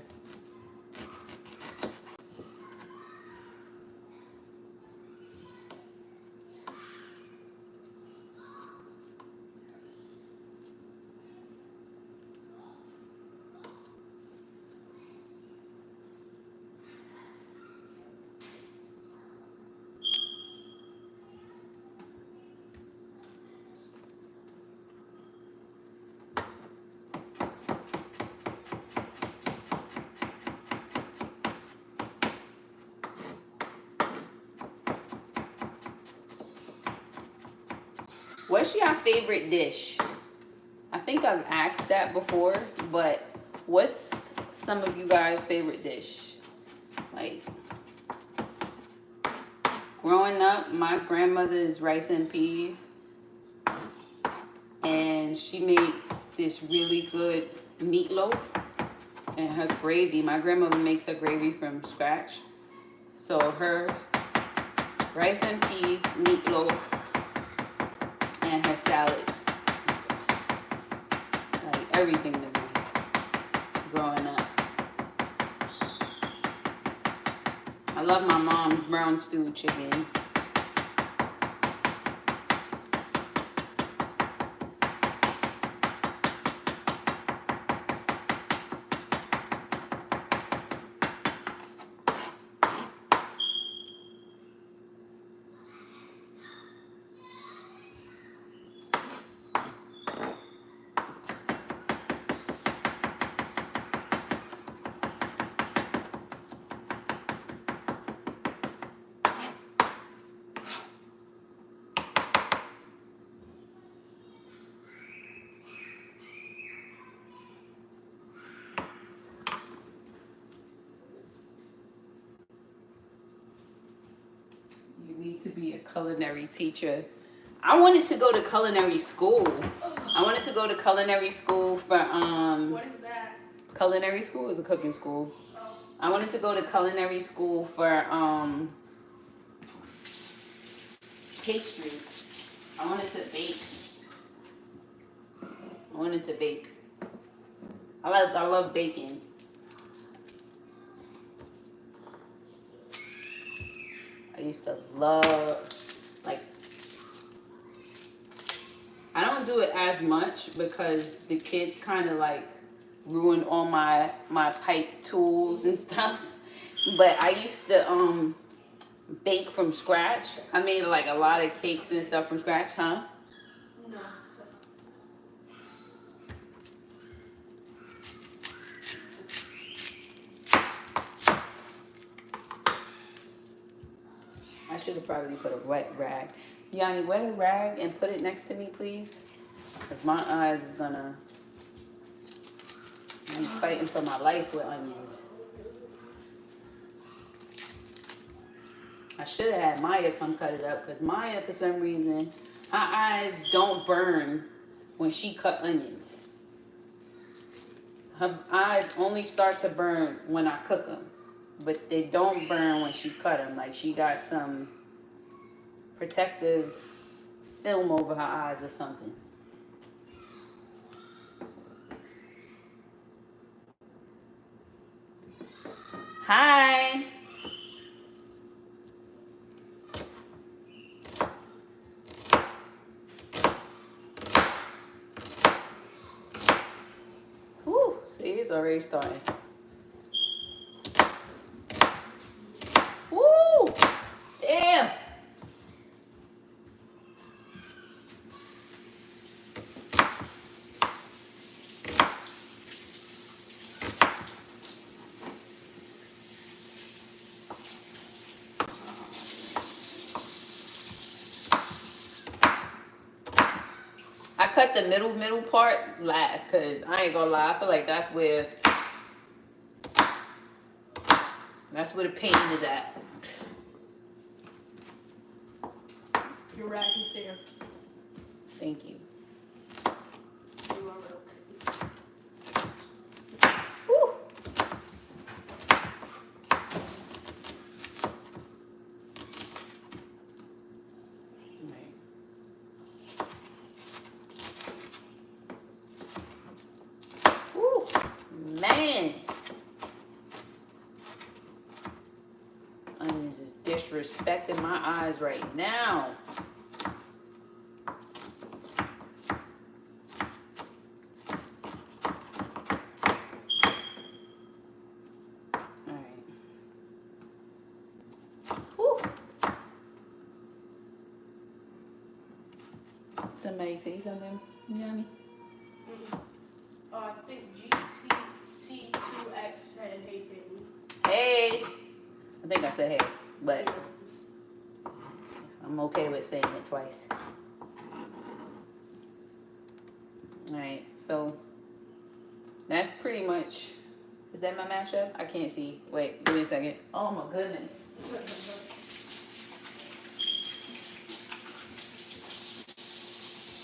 What's your favorite dish? I think I've asked that before, but what's some of you guys' favorite dish? Like, growing up, my grandmother is rice and peas, and she makes this really good meatloaf and her gravy. My grandmother makes her gravy from scratch. So her rice and peas, meatloaf, and her salads. Like everything to me growing up. I love my mom's brown stew chicken. You need to be a culinary teacher. I wanted to go to culinary school. I wanted to go to culinary school for What is that? culinary school is a cooking school. Oh. I wanted to go to culinary school for pastry. I wanted to bake. I love baking. I used to love, like, I don't do it as much because the kids kind of like ruined all my pipe tools and stuff. But I used to bake from scratch. I made like a lot of cakes and stuff from scratch, huh? No. I should have probably put a wet rag. Yanni, wet a rag and put it next to me, please. Because my eyes is gonna be fighting for my life with onions. I should have had Maya come cut it up because Maya, for some reason, her eyes don't burn when she cut onions. Her eyes only start to burn when I cook them, but they don't burn when she cut them. Like she got some protective film over her eyes or something. Hi. Whew, see, it's already starting. Woo! Damn! I cut the middle part last because I ain't gonna lie, I feel like that's where the pain is at. Your rag is there. Thank you. You are welcome. Woo! Woo! Man! respect in my eyes right now. Alright. Whew. Somebody say something, Yanni? I think GT2X said, hey, family. Hey! I think I said hey, but I'm okay with saying it twice. Alright, so that's pretty much. Is that my mashup? I can't see. Wait, give me a second. Oh my goodness.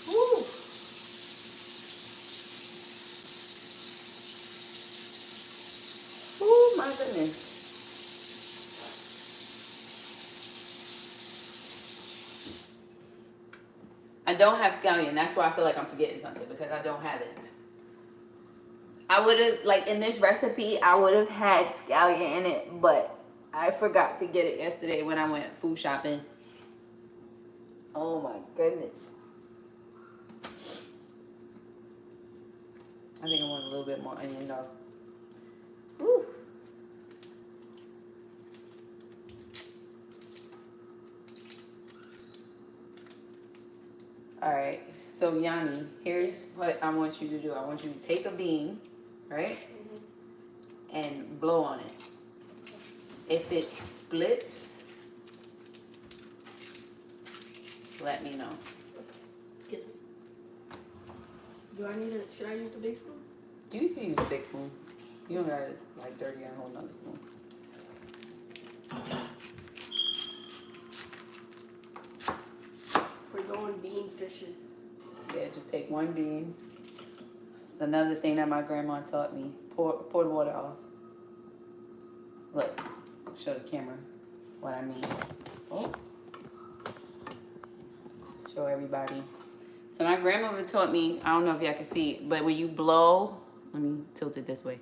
Woo! Oh my goodness. I don't have scallion. That's why I feel like I'm forgetting something, because I don't have it. I would have, like in this recipe, I would have had scallion in it, but I forgot to get it yesterday when I went food shopping. Oh my goodness. I think I want a little bit more onion though. Whew. All right, so Yanni, here's what I want you to do. I want you to take a bean, right, and blow on it. If it splits, let me know. Let's get it. Should I use the big spoon? You can use a big spoon. You don't gotta like dirty and hold another spoon. We're going bean fishing. Yeah, just take one bean. It's another thing that my grandma taught me. Pour the water off. Look, show the camera what I mean. Oh. Show everybody. So my grandmother taught me, I don't know if y'all can see it, but when you blow, let me tilt it this way.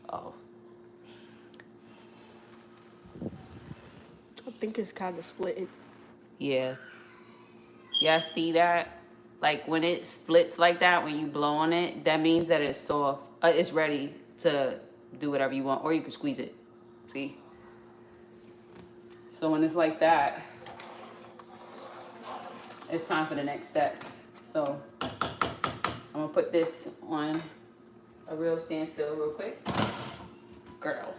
Oh. I think it's kind of splitting. Yeah. Y'all see that? Like when it splits like that, when you blow on it, that means that it's soft. It's ready to do whatever you want, or you can squeeze it. See? So when it's like that, it's time for the next step. So I'm gonna put this on a real standstill real quick. Girl,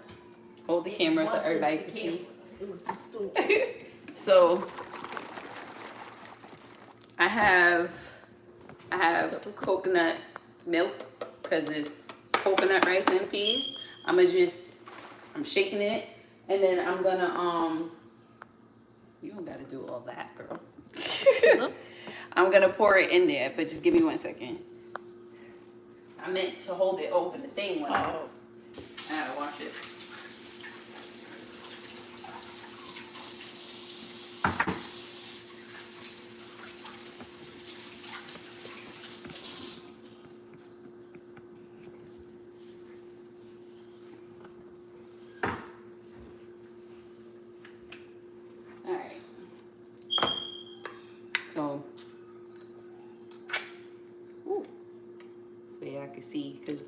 hold the camera so everybody can see. It was the stool. So I have coconut milk because it's coconut rice and peas. I'm shaking it, and then I'm gonna you don't gotta do all that, girl. I'm gonna pour it in there, but just give me 1 second. I meant to hold it over the thing when I gotta wash it. Alright. So, so yeah, I can see, because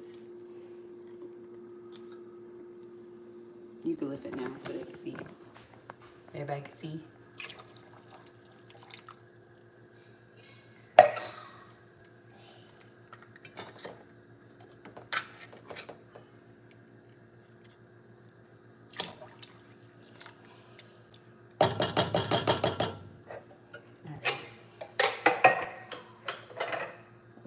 you can lift it now so they can see. Everybody can see.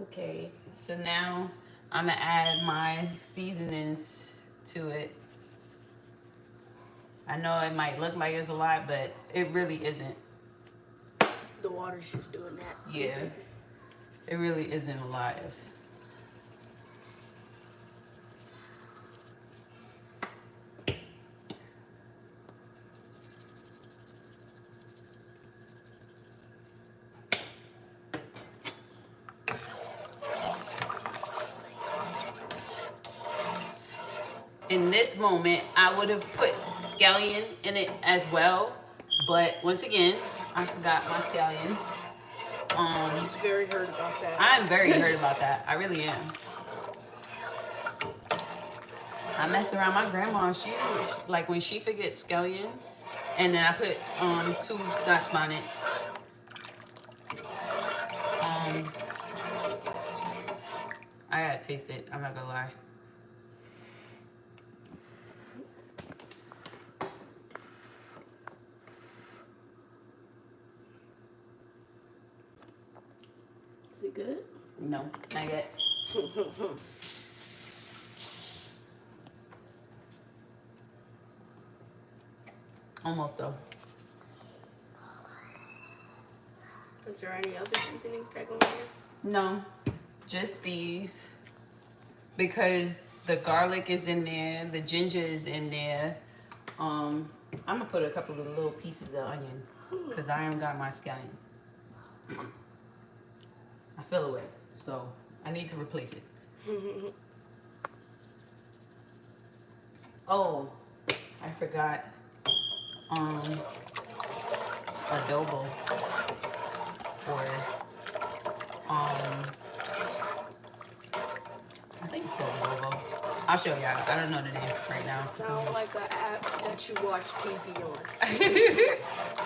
Okay, so now I'm gonna add my seasonings to it. I know it might look like it's a lot, but it really isn't. The water's just doing that. Yeah, it really isn't a lot. in this moment, I would have put scallion in it as well. But once again, I forgot my scallion. He's very hurt about that. I'm very hurt about that. I really am. I mess around my grandma. She like when she forgets scallion, and then I put 2 Scotch bonnets. I gotta taste it. I'm not gonna lie. Is it good? No, not yet. Almost though. Is there any other seasonings that go in there? No, just these. Because the garlic is in there, the ginger is in there. I'm gonna put a couple of little pieces of onion because I ain't got my scallion. I feel away, so I need to replace it. Oh, I forgot adobo or I think it's called adobo. I'll show y'all. I don't know the name right now. Sound like an app that you watch TV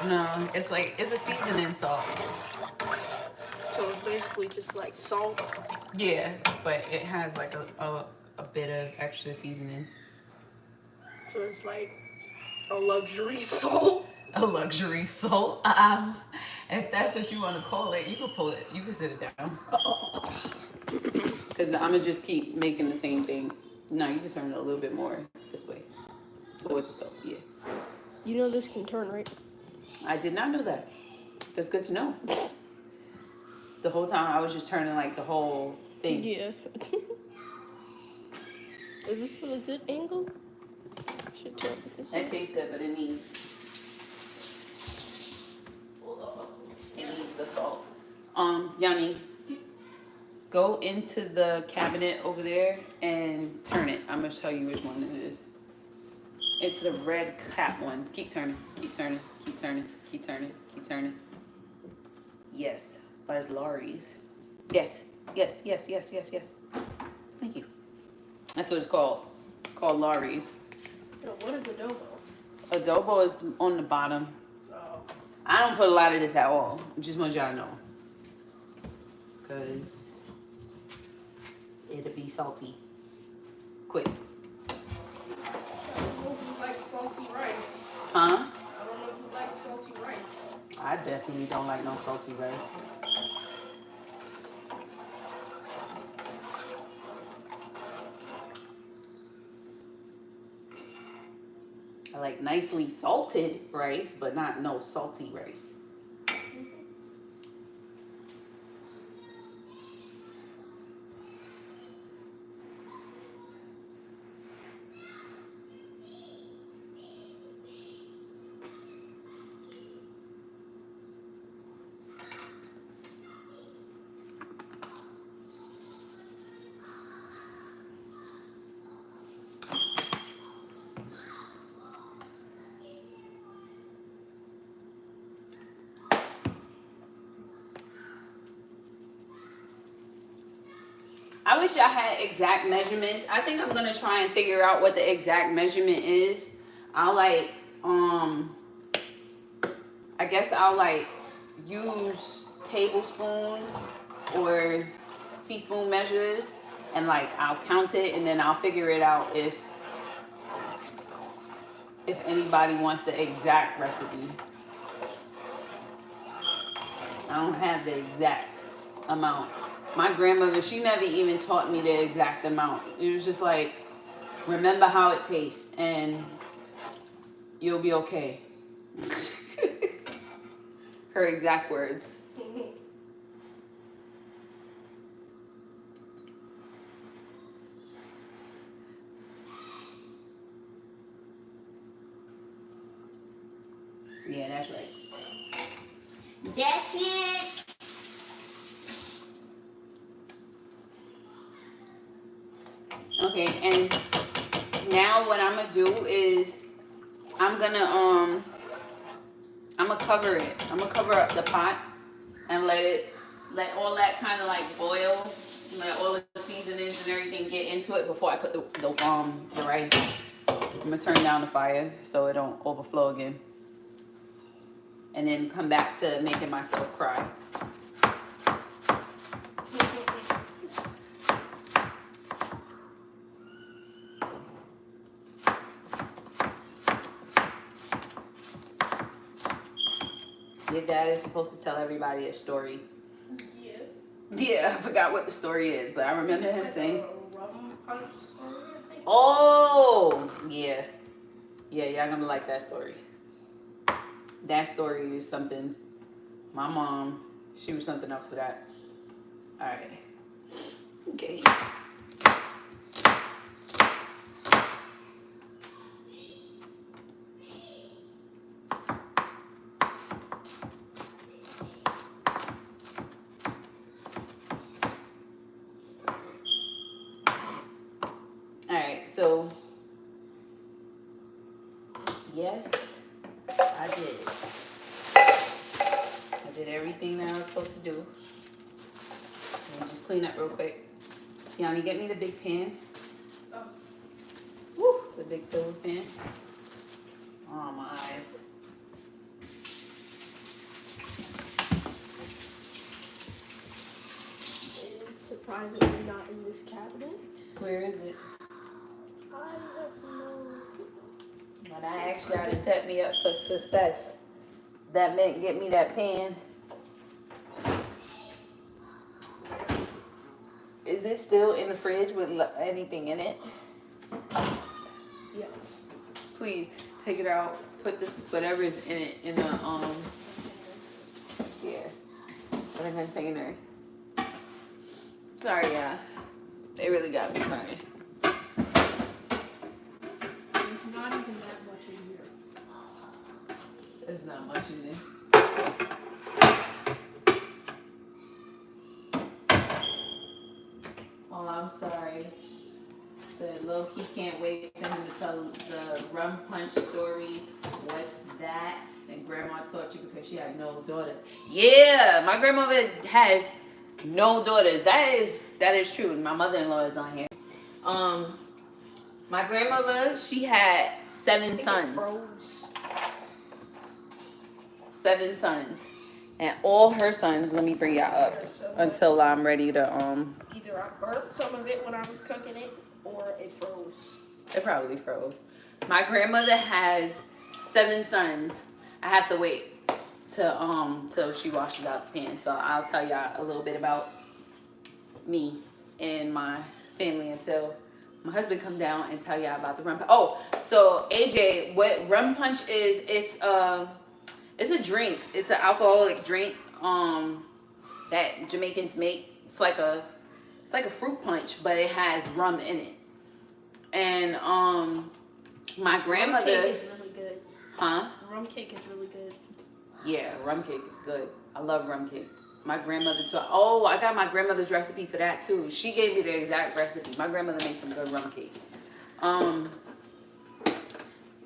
on. No, it's like it's a seasoning salt. So it's basically just like salt. Yeah, but it has like a bit of extra seasonings. So it's like a luxury salt. A luxury salt. If that's what you want to call it, you can pull it. You can sit it down. Because I'm gonna just keep making the same thing. No, you can turn it a little bit more this way towards the stove. Yeah. You know this can turn, right? I did not know that. That's good to know. The whole time I was just turning like the whole thing. Yeah. Is this a good angle? Should turn it this way. That tastes good, but it needs the salt. Yanni, go into the cabinet over there and turn it. I'm gonna tell you which one it is. It's the red cap one. Keep turning, keep turning, keep turning, keep turning, keep turning. Yes, there's Laurie's. Yes, yes, yes, yes, yes, yes. Thank you. That's what it's called. Called Laurie's. What is adobo? Adobo is on the bottom. Oh. I don't put a lot of this at all. Just want y'all to know. Because it'll be salty. Quick. I don't know who likes salty rice. Huh? I don't know who likes salty rice. I definitely don't like no salty rice. I like nicely salted rice, but not no salty rice. I wish I had exact measurements. I think I'm gonna try and figure out what the exact measurement is. I'll like, I guess I'll like use tablespoons or teaspoon measures and like I'll count it and then I'll figure it out if anybody wants the exact recipe. I don't have the exact amount. My grandmother, she never even taught me the exact amount. It was just like, remember how it tastes and you'll be okay. Her exact words. Yeah, that's right. That's it. Okay, and now gonna do is I'm gonna cover it. I'm gonna cover up the pot and let all that kind of like boil, let all the seasonings and everything get into it before I put the rice. I'm gonna turn down the fire so it don't overflow again, and then come back to making myself cry. Your dad is supposed to tell everybody a story. Yeah. Yeah, I forgot what the story is, but I remember him saying. Rum punch story, I think. Oh, yeah. Yeah, y'all gonna like that story. That story is something. My mom, she was something else for that. All right. Okay. Alright, so yes, I did. I did everything that I was supposed to do. Let me just clean up real quick. Yanni, get me the big pan. Oh. Woo, the big silver pan. Oh, my eyes. It is surprisingly not in this cabinet. Where is it? I have no. When I asked y'all to set me up for success, that meant get me that pan. Is it still in the fridge with anything in it? Yes. Please take it out. Put this whatever is in it in a yeah, put it in a container. Sorry, yeah, they really got me crying. There's not even that much in here. There's not much in there. Oh, I'm sorry. Said Loki can't wait for him to tell the rum punch story. What's that? And grandma taught you because she had no daughters. Yeah, my grandmother has no daughters. That is true. My mother-in-law is on here. My grandmother, she had 7 sons. 7 sons. And all her sons, let me bring y'all up until I'm ready to Either I burnt some of it when I was cooking it, or it froze. It probably froze. My grandmother has 7 sons. I have to wait till she washes out the pan. So I'll tell y'all a little bit about me and my family until my husband come down and tell y'all about the rum punch. Oh, so AJ, what rum punch is? It's a drink. It's an alcoholic drink that Jamaicans make. It's like a fruit punch, but it has rum in it. And my grandmother. Rum cake is really good. Huh? Rum cake is really good. Yeah, rum cake is good. I love rum cake. My grandmother too. Oh, I got my grandmother's recipe for that too. She gave me the exact recipe. My grandmother makes some good rum cake.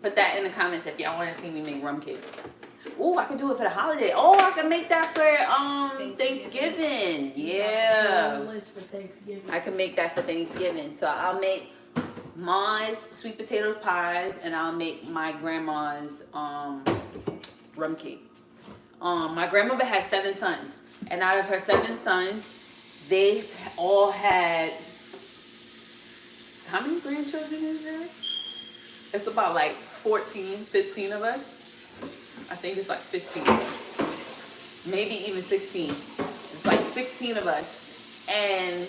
Put that in the comments if y'all want to see me make rum cake. Oh, I could do it for the holiday. Oh, I can make that for Thanksgiving. Yeah. For Thanksgiving. I can make that for Thanksgiving. So I'll make Ma's sweet potato pies and I'll make my grandma's rum cake. My grandmother has 7 sons. And out of her 7 sons, they all had, how many grandchildren is there? It's about like 14, 15 of us. I think it's like 15. Maybe even 16. It's like 16 of us. And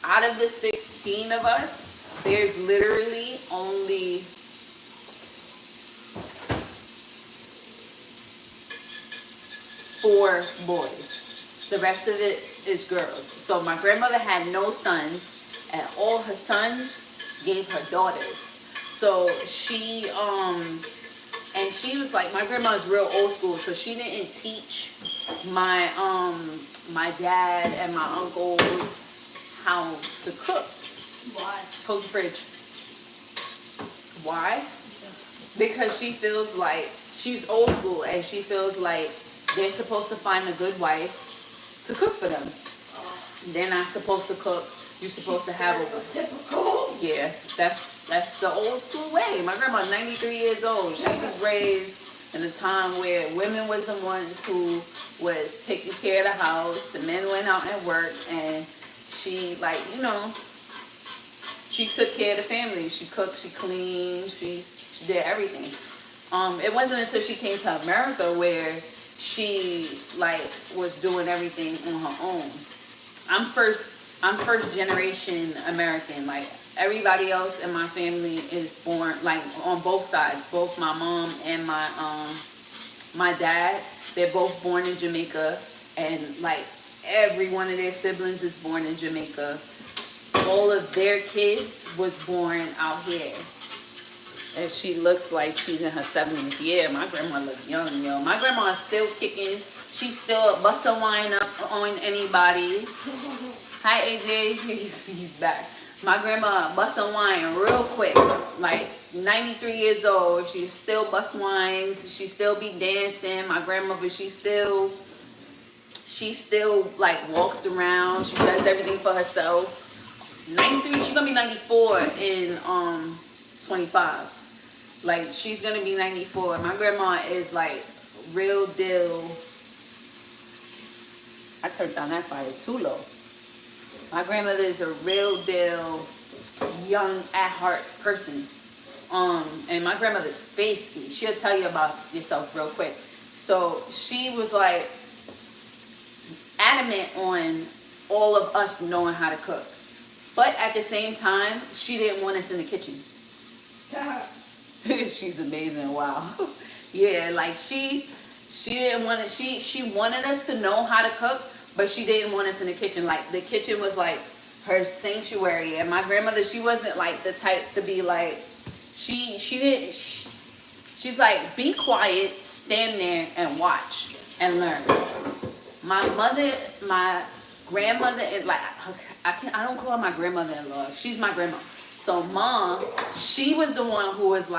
out of the 16 of us, there's literally only 4 boys. The rest of it is girls. So my grandmother had no sons, and all her sons gave her daughters. So she and she was like, my grandma's real old school, so she didn't teach my my dad and my uncles how to cook. Why? Close the fridge. Why? Because she feels like she's old school and she feels like they're supposed to find a good wife to cook for them. They're not supposed to cook. You're supposed to have a typical. yeah. That's the old school way. My grandma's 93 years old. She was raised in a time where women was the ones who was taking care of the house. The men went out and worked, and she she took care of the family. She cooked, she cleaned, she did everything. It wasn't until she came to America where she was doing everything on her own. I'm first generation American. Like everybody else in my family is born on both sides. Both my mom and my dad, they're both born in Jamaica, and every one of their siblings is born in Jamaica. All of their kids was born out here. And she looks like she's in her 70s. Yeah, my grandma looks young, yo. My grandma is still kicking. She's still busting wine up on anybody. Hi, AJ. He's back. My grandma busting wine real quick. 93 years old. She's still bust wines. She still be dancing. My grandmother, she still walks around. She does everything for herself. 93, she's gonna be 94 in 25. She's gonna be 94. My grandma is real deal. I turned down that fire, it's too low. My grandmother is a real deal young at heart person. And my grandmother's feisty. She'll tell you about yourself real quick. So she was adamant on all of us knowing how to cook. But at the same time, she didn't want us in the kitchen. She's amazing. Wow. Yeah, she didn't want it. She wanted us to know how to cook, but she didn't want us in the kitchen. The kitchen was her sanctuary. And my grandmother, she wasn't the type to be she's be quiet, stand there and watch and learn. My grandmother is I don't call her my grandmother-in-law. She's my grandma. So mom, she was the one who was all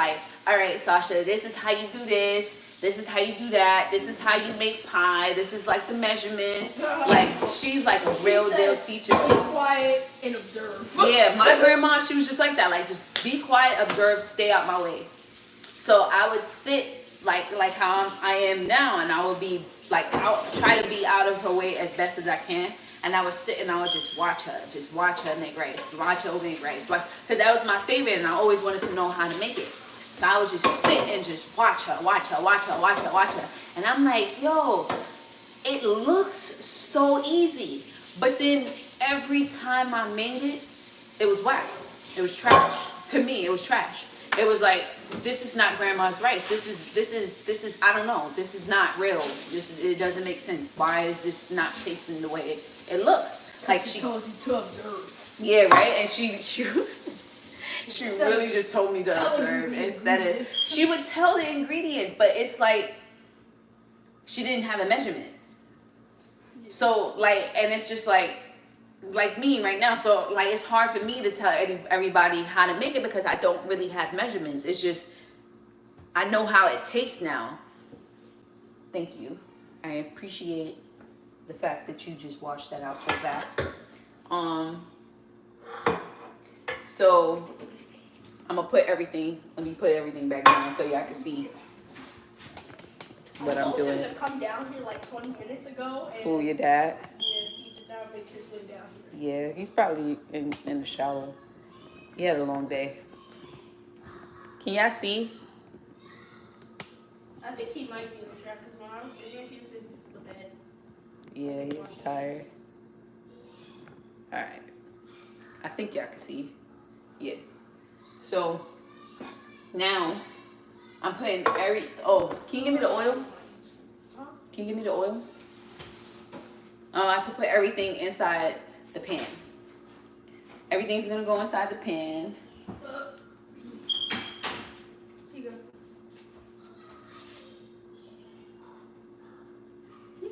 right, Sasha, this is how you do this. This is how you do that. This is how you make pie. This is the measurements. She's a real deal teacher. Be quiet and observe. Yeah, my grandma, she was just like that. Just be quiet, observe, stay out my way. So I would sit like how I am now, and I would be I'll try to be out of her way as best as I can. And I would sit and I would just watch her make rice, watch her make rice. Because that was my favorite, and I always wanted to know how to make it. So I would just sit and just watch her. And I'm yo, it looks so easy. But then every time I made it, it was whack. It was trash. To me, it was trash. It was this is not grandma's rice. This is I don't know. This is not real. It doesn't make sense. Why is this not tasting the way it looks? She told you to observe. Yeah, right. And she really just told me to observe instead of she would tell the ingredients, but it's she didn't have a measurement. So and it's just me right now. So it's hard for me to tell everybody how to make it because I don't really have measurements. It's just I know how it tastes now. Thank you. I appreciate the fact that you just washed that out so fast. So I'm gonna put everything. Let me put everything back down so y'all can see what I'm doing. I told him to come down here 20 minutes ago. And Who, your dad? Yeah, he did not make his way down here. Yeah, he's probably in the shower. He had a long day. Can y'all see? I think he might be in the shower because when I was in there, he was in the bed. Yeah, he was tired. All right. I think y'all can see. Yeah. So now I'm putting oh, can you give me the oil? Huh? Can you give me the oil? I have to put everything inside the pan. Everything's gonna go inside the pan. Here you go.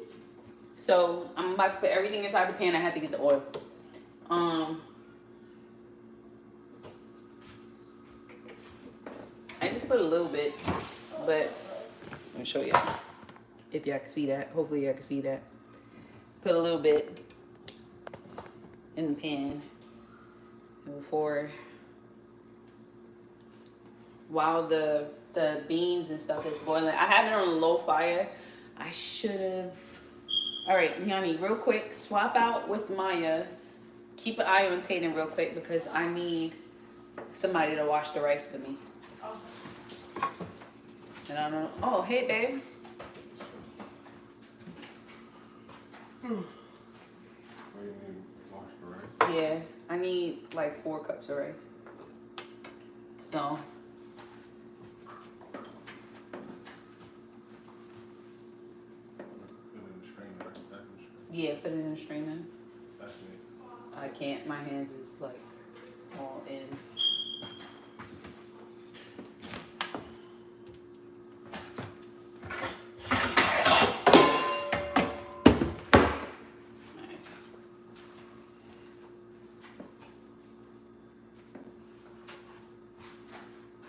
So I'm about to put everything inside the pan. I had to get the oil. show y'all if y'all can see that. Hopefully y'all can see that. Put a little bit in the pan before, while the beans and stuff is boiling. I have it on a low fire. I should have. All right, Yanni, real quick, swap out with Maya. Keep an eye on Tatum real quick because I need somebody to wash the rice for me. And I don't know. Oh, hey, babe. Yeah, I need like 4 cups of rice. So. Yeah, put it in a strainer. I can't. My hands is like all in.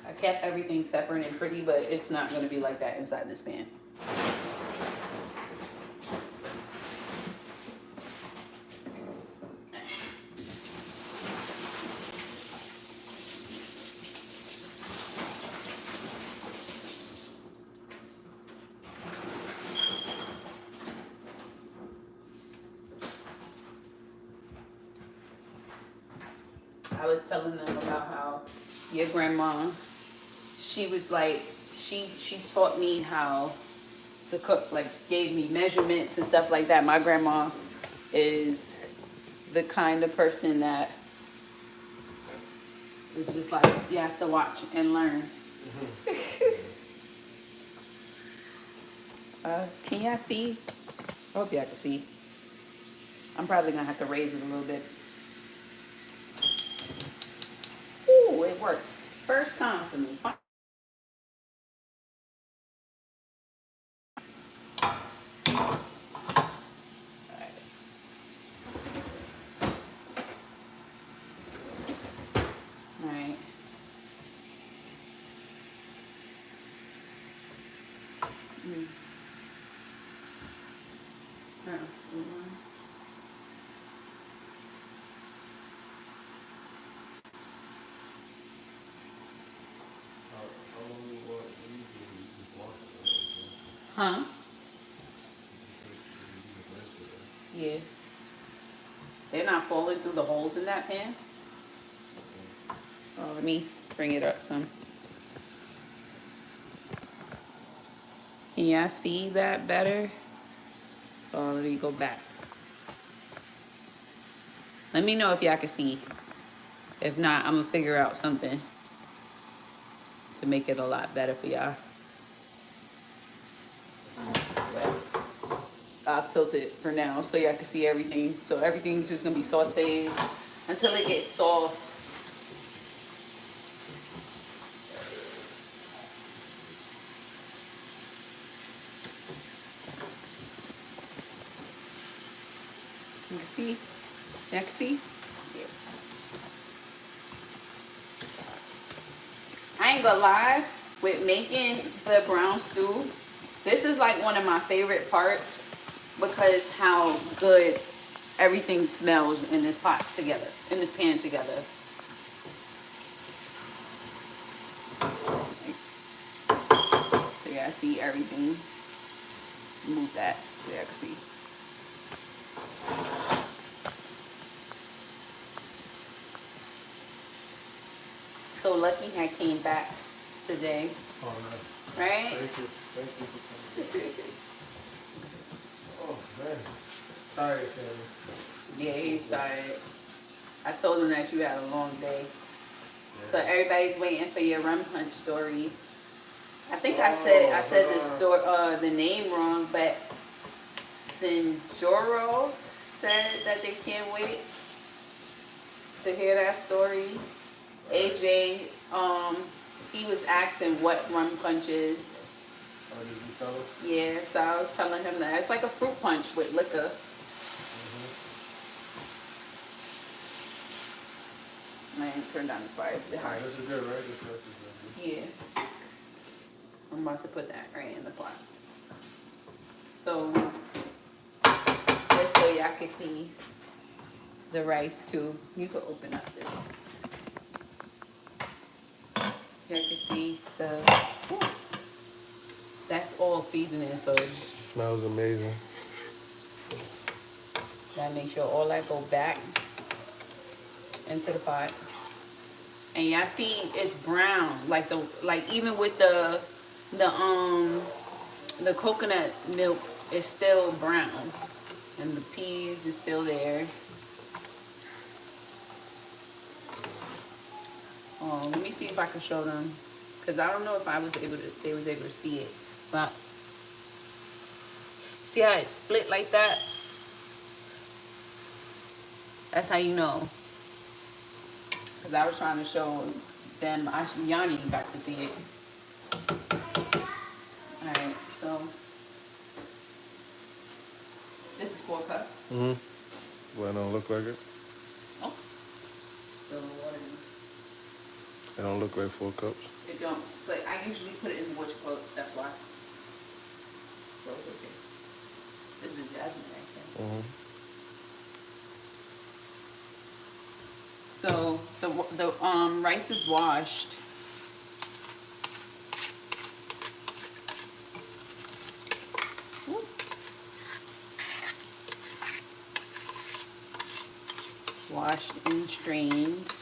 I kept everything separate and pretty, but it's not going to be like that inside this pan. I was telling them about how your grandma, she was like, she taught me how to cook, like gave me measurements and stuff like that. My grandma is the kind of person that is just like, you have to watch and learn. Can y'all see? I hope y'all can see. I'm probably gonna have to raise it a little bit. Ooh, it worked. First time for me. Alright. Huh? Yeah. They're not falling through the holes in that pan? Oh, let me bring it up some. Can y'all see that better? Oh, let me go back. Let me know if y'all can see. If not, I'm gonna figure out something to make it a lot better for y'all. I'll tilt it for now so y'all can see everything. So everything's just gonna be sauteed until it gets soft. You can see? Y'all can see? Yeah. I ain't gonna lie, with making the brown stew, this is like one of my favorite parts because how good everything smells in this pot together, in this pan together. So y'all see everything. Move that so y'all can see. So Lucky had came back today. Oh, nice. Right? Thank you. Thank you. Oh, man. Tired, Sammy. Yeah, he's tired. I told him that you had a long day. Yeah. So everybody's waiting for your rum punch story. I think I said the name wrong, but Sinjoro said that they can't wait to hear that story. AJ, he was asking what rum punch is. Oh, did you tell us? Yeah, so I was telling him that it's like a fruit punch with liquor. Man, turn down this fire. It's a bit hot. This is good, right? This is good. Yeah. I'm about to put that right in the pot. So, just so y'all can see the rice too. You can open up this. Y'all can see that's all seasoning, so Smells amazing. gotta make sure all that go back into the pot. And y'all see it's brown, like even with the coconut milk is still brown, and the peas is still there. Oh, let me see if I can show them, cause I don't know if they was able to see it, but see how it's split like that? That's how you know. Cause I was trying to show them, Yanni got to see it. All right, so this is 4 cups. Well, it don't look like it. Oh, so what is It don't look like 4 cups. it? Don't, but I usually put it in the wash clothes. That's why. So it's okay. This is jasmine right there. So the rice is washed. Woo. Washed and strained.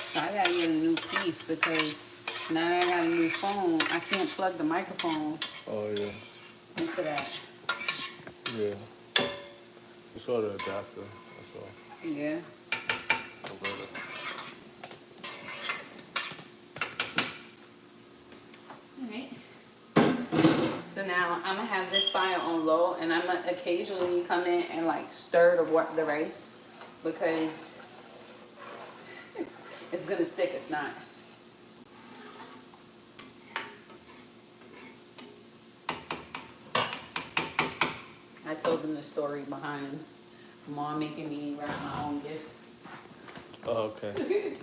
So I gotta get a new piece because now that I got a new phone, I can't plug the microphone Oh, yeah. into that. Yeah. It's all the adapter. That's all. Yeah. Alright. So now I'm gonna have this fire on low, and I'm gonna occasionally come in and like stir the rice because it's gonna stick if not. I told them the story behind Mom making me wrap my own gift. Oh, okay.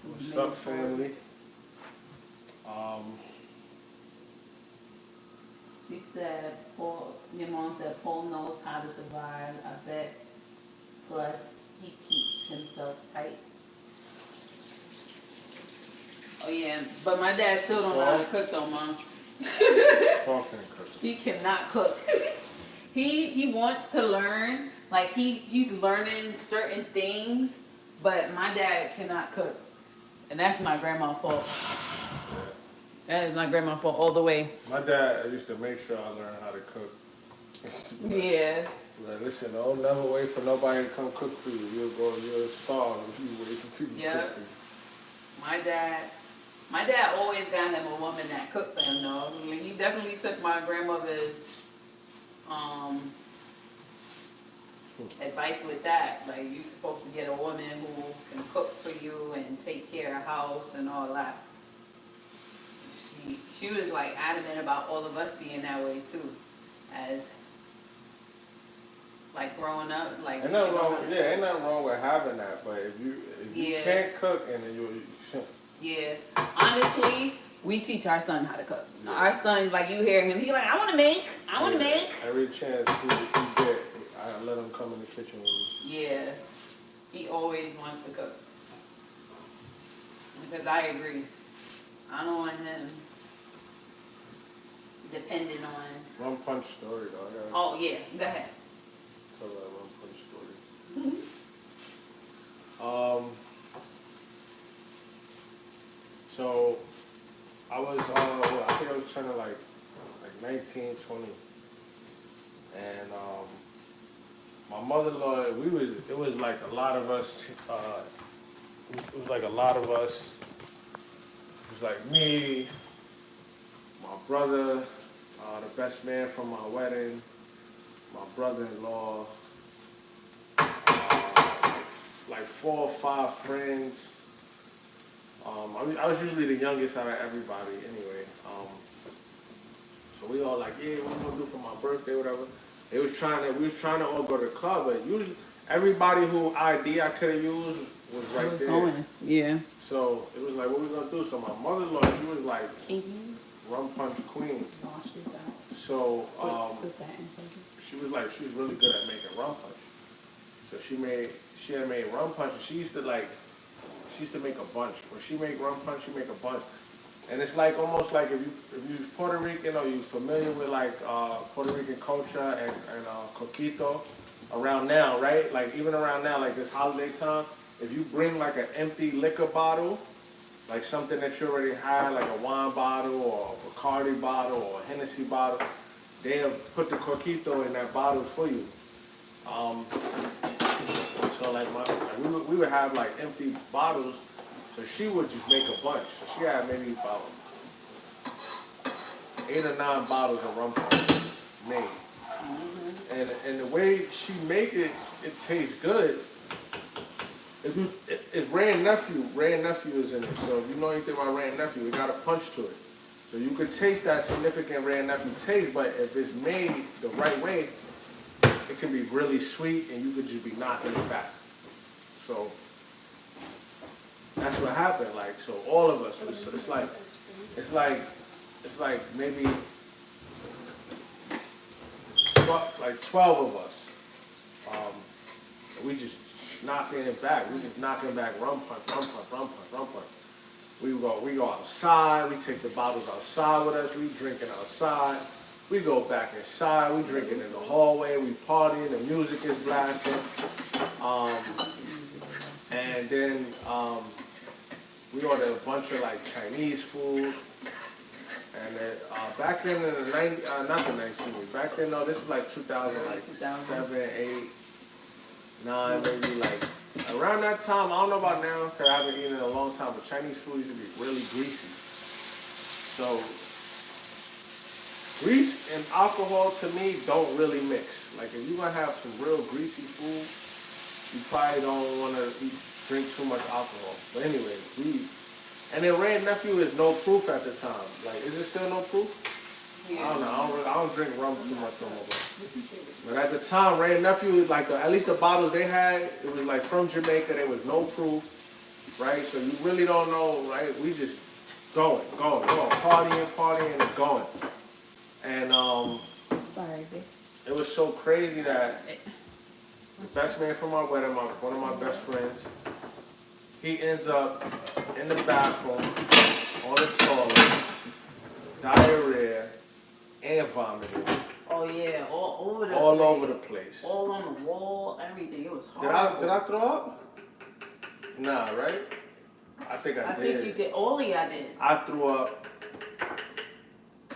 What's up, family? She said, your mom said, Paul knows how to survive, I bet. Plus, he keeps himself tight. Oh, yeah, but my dad still don't know how to cook, though, Mom. Paul can't cook. He cannot cook. He wants to learn. Like, he's learning certain things, but my dad cannot cook. And that's my grandma's fault. That is my grandma's fault all the way. My dad used to make sure I learned how to cook. Yeah. Like, listen, don't never wait for nobody to come cook for you. You'll starve if you wait for people to cook for you. My dad always got him a woman that cooked for him, though. I mean, he definitely took my grandmother's advice with that. Like, you're supposed to get a woman who can cook for you and take care of house and all that. She was like adamant about all of us being that way too, as like growing up. Like ain't nothing wrong. Yeah, ain't nothing wrong with having that. But if you can't cook and then you shouldn't. Yeah, honestly, we teach our son how to cook. Our son, like you hear him, he like, I want to make. Every chance he get, I let him come in the kitchen with me. Yeah, he always wants to cook. Because I agree. I don't want him depending on. One punch story though. Oh yeah, go ahead. Tell that one punch story. So I was I think I was turning like 19, 20, and my mother-in-law, it was like a lot of us, it was like a lot of us. It was like me, my brother, the best man from my wedding, my brother-in-law, like 4 or 5 friends. I was usually the youngest out of everybody anyway. So we all like, yeah, what we gonna do for my birthday, whatever. We was trying to all go to the club, but usually everybody who ID I could have used was right there. Going. Yeah. So it was like, what we gonna do? So my mother-in-law, she was like rum punch queen. Wash this out. So Put that in something. she was really good at making rum punch. So she had made rum punch, and she used to make a bunch. When she made rum punch, she make a bunch. And it's like almost like if you Puerto Rican or you familiar with like Puerto Rican culture and coquito around now, right? Like even around now, like this holiday time, if you bring like an empty liquor bottle, like something that you already had, like a wine bottle or a Bacardi bottle or a Hennessy bottle, they'll put the coquito in that bottle for you. So like we would have like empty bottles. So she would just make a bunch. So she had maybe about 8 or 9 bottles of rum punch made. And the way she make it, it tastes good. It's Rand Nephew. Rand Nephew is in it. So if you know anything about Rand Nephew, it got a punch to it. So you could taste that significant Rand Nephew taste, but if it's made the right way, it can be really sweet and you could just be knocking it back. So that's what happened. Like, so all of us, it's like maybe like 12 of us. We just knocking it back. We just knocking back rum punch. We go outside. We take the bottles outside with us. We drinking outside. We go back inside. We drinking in the hallway. We partying. The music is blasting. And then we ordered a bunch of like Chinese food. And then back then in the 90s, not the 19th, back then, no, this is like 2007, 8, 9, maybe like around that time. I don't know about now because I haven't eaten in a long time, but Chinese food used to be really greasy. So grease and alcohol to me don't really mix. Like if you're going to have some real greasy food, you probably don't want to drink too much alcohol. But anyway, and then Red Nephew is no proof at the time. Like, is it still no proof? Yeah. I don't know. I don't drink rum too much no more. But at the time, Red Nephew, like at least the bottles they had, it was like from Jamaica. There was no proof, right? So you really don't know, right? We just going, partying, and going. And sorry, babe. It was so crazy that the best man from our wedding, one of my best friends, he ends up in the bathroom, on the toilet, diarrhea, and vomiting. Oh yeah, all over the place. All on the wall, everything. It was horrible. Did I throw up? Nah, right? I think I did. I think you did. Only I did. I threw up.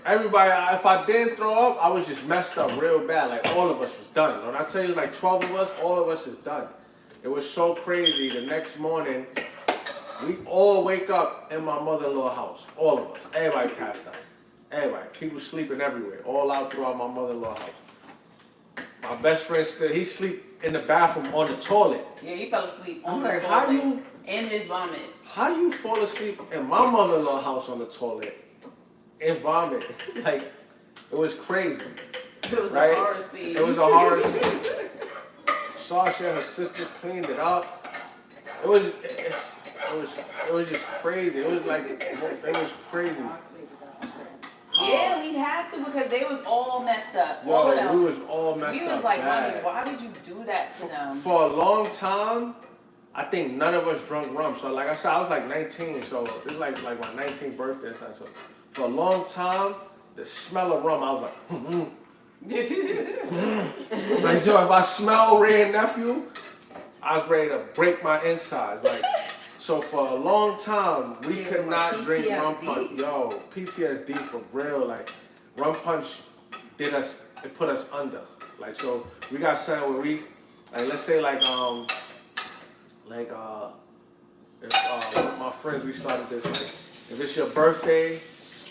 Everybody, if I didn't throw up, I was just messed up real bad. Like all of us was done. When I tell you like 12 of us, all of us is done. It was so crazy. The next morning, we all wake up in my mother-in-law's house. All of us. Everybody passed out. Everybody. People sleeping everywhere. All out throughout my mother-in-law's house. My best friend he sleep in the bathroom on the toilet. Yeah, he fell asleep on I'm the like, toilet. how you? And his vomit. How you fall asleep in my mother-in-law's house on the toilet and vomit? Like, it was crazy. It was right? a horror scene. It was a horror scene. Sasha and her sister cleaned it up. It was just crazy. It was crazy. Yeah, we had to because they was all messed up. Yo, all of them. we was all messed up. We was like, bad. Mommy, why would you do that to them? For a long time, I think none of us drunk rum. So like I said, I was like 19, so this is like my 19th birthday or something. So for a long time, the smell of rum, I was like, Like, yo, if I smell Red Nephew, I was ready to break my insides. Like, so for a long time, we could not drink rum punch. Yo, PTSD for real. Like, rum punch it put us under. Like, so we got something where Like let's say like if my friends we started this like if it's your birthday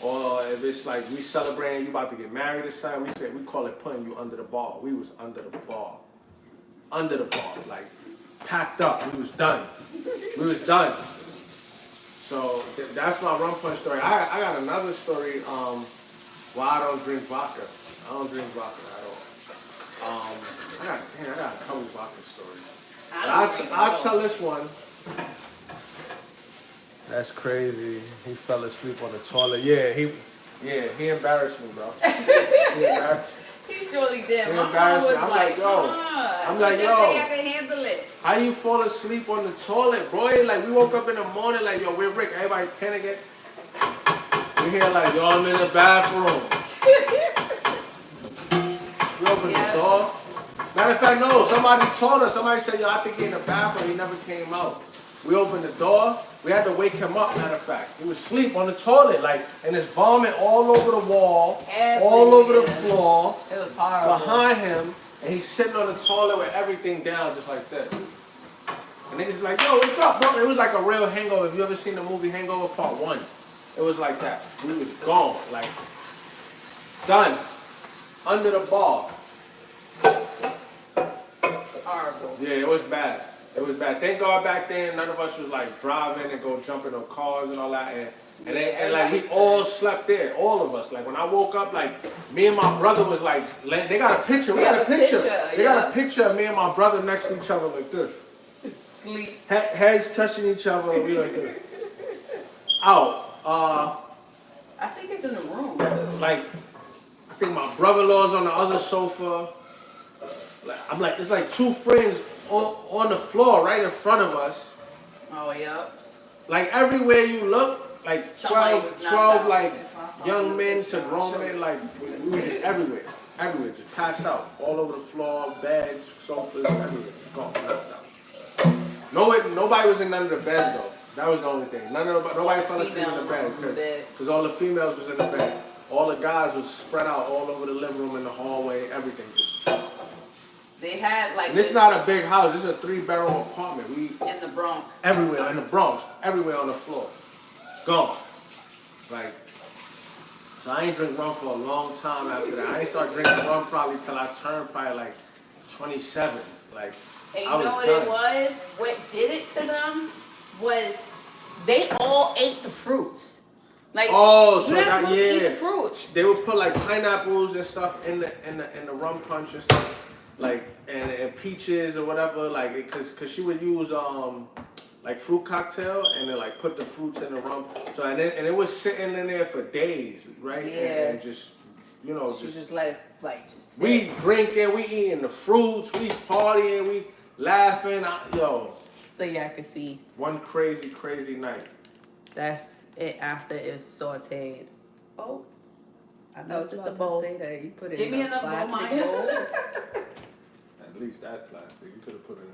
or if it's like we celebrating you about to get married or something, we call it putting you under the ball. We was under the ball. Under the ball, like packed up. We was done. We was done. So that's my rum punch story. I got another story. Why I don't drink vodka. I don't drink vodka at all. I got a couple vodka stories. I'll tell this one. That's crazy. He fell asleep on the toilet. Yeah, he embarrassed me, bro. He embarrassed me. He surely did. He My mom embarrassed was me. I'm like, like, yo. I'm like, just yo. say I can handle it. How you fall asleep on the toilet, boy? Like, we woke up in the morning, like, yo, we're Rick. Everybody panicking. We hear, like, yo, I'm in the bathroom. We opened the door. Matter of fact, no, somebody told us. Somebody said, yo, I think he's in the bathroom. He never came out. We opened the door. We had to wake him up, matter of fact. He was asleep on the toilet, like, and his vomit all over the wall, all over the floor. It was horrible. Behind him, and he's sitting on the toilet with everything down just like this. And niggas like, yo, wake up, bro. It was like a real hangover. If you ever seen the movie Hangover Part 1, it was like that. We was gone, like, done. Under the bar. Horrible. Yeah, it was bad. It was bad. Thank God back then none of us was like driving and go jumping on cars and all that. And like we all slept there, all of us. Like when I woke up, like me and my brother was like, they got a picture. We got a picture. They got a picture of me and my brother next to each other like this. Sleep. Heads touching each other. We like this. Out. I think it's in the room too. Like I think my brother-in-law's on the other sofa. Like, I'm like, it's like two friends on the floor right in front of us. Oh, yeah. Like everywhere you look, like 12 like young men to grown men, like we were just everywhere, just passed out, all over the floor, beds, sofas, everywhere, gone, knocked out. Nobody was in none of the beds though. That was the only thing. Nobody fell asleep in the bed because all the females was in the bed. All the guys was spread out all over the living room, in the hallway, everything just. They had like. And it's not a big house. This is a 3-bedroom apartment. We in the Bronx. Everywhere in the Bronx, everywhere on the floor, gone. Like, so I ain't drink rum for a long time after that. I ain't start drinking rum probably till I turned probably like 27. Like, And you I was know what done. it was? What did it to them was they all ate the fruits. Like, oh, so you're not that, supposed yeah, to eat the fruits. they would put like pineapples and stuff in the rum punch and stuff. Like and peaches or whatever, like cause she would use like fruit cocktail and then like put the fruits in the rum. So and it was sitting in there for days, right? Yeah. And just She just let it just sit. we drinking, we eating the fruits, we partying, we laughing. So yeah, I could see One crazy night. that's it after it's sauteed. Oh, I I was melted about the to bowl. say that you put it Give in me a another bowl, plastic Maya. bowl. At least that plastic. You could have put it in.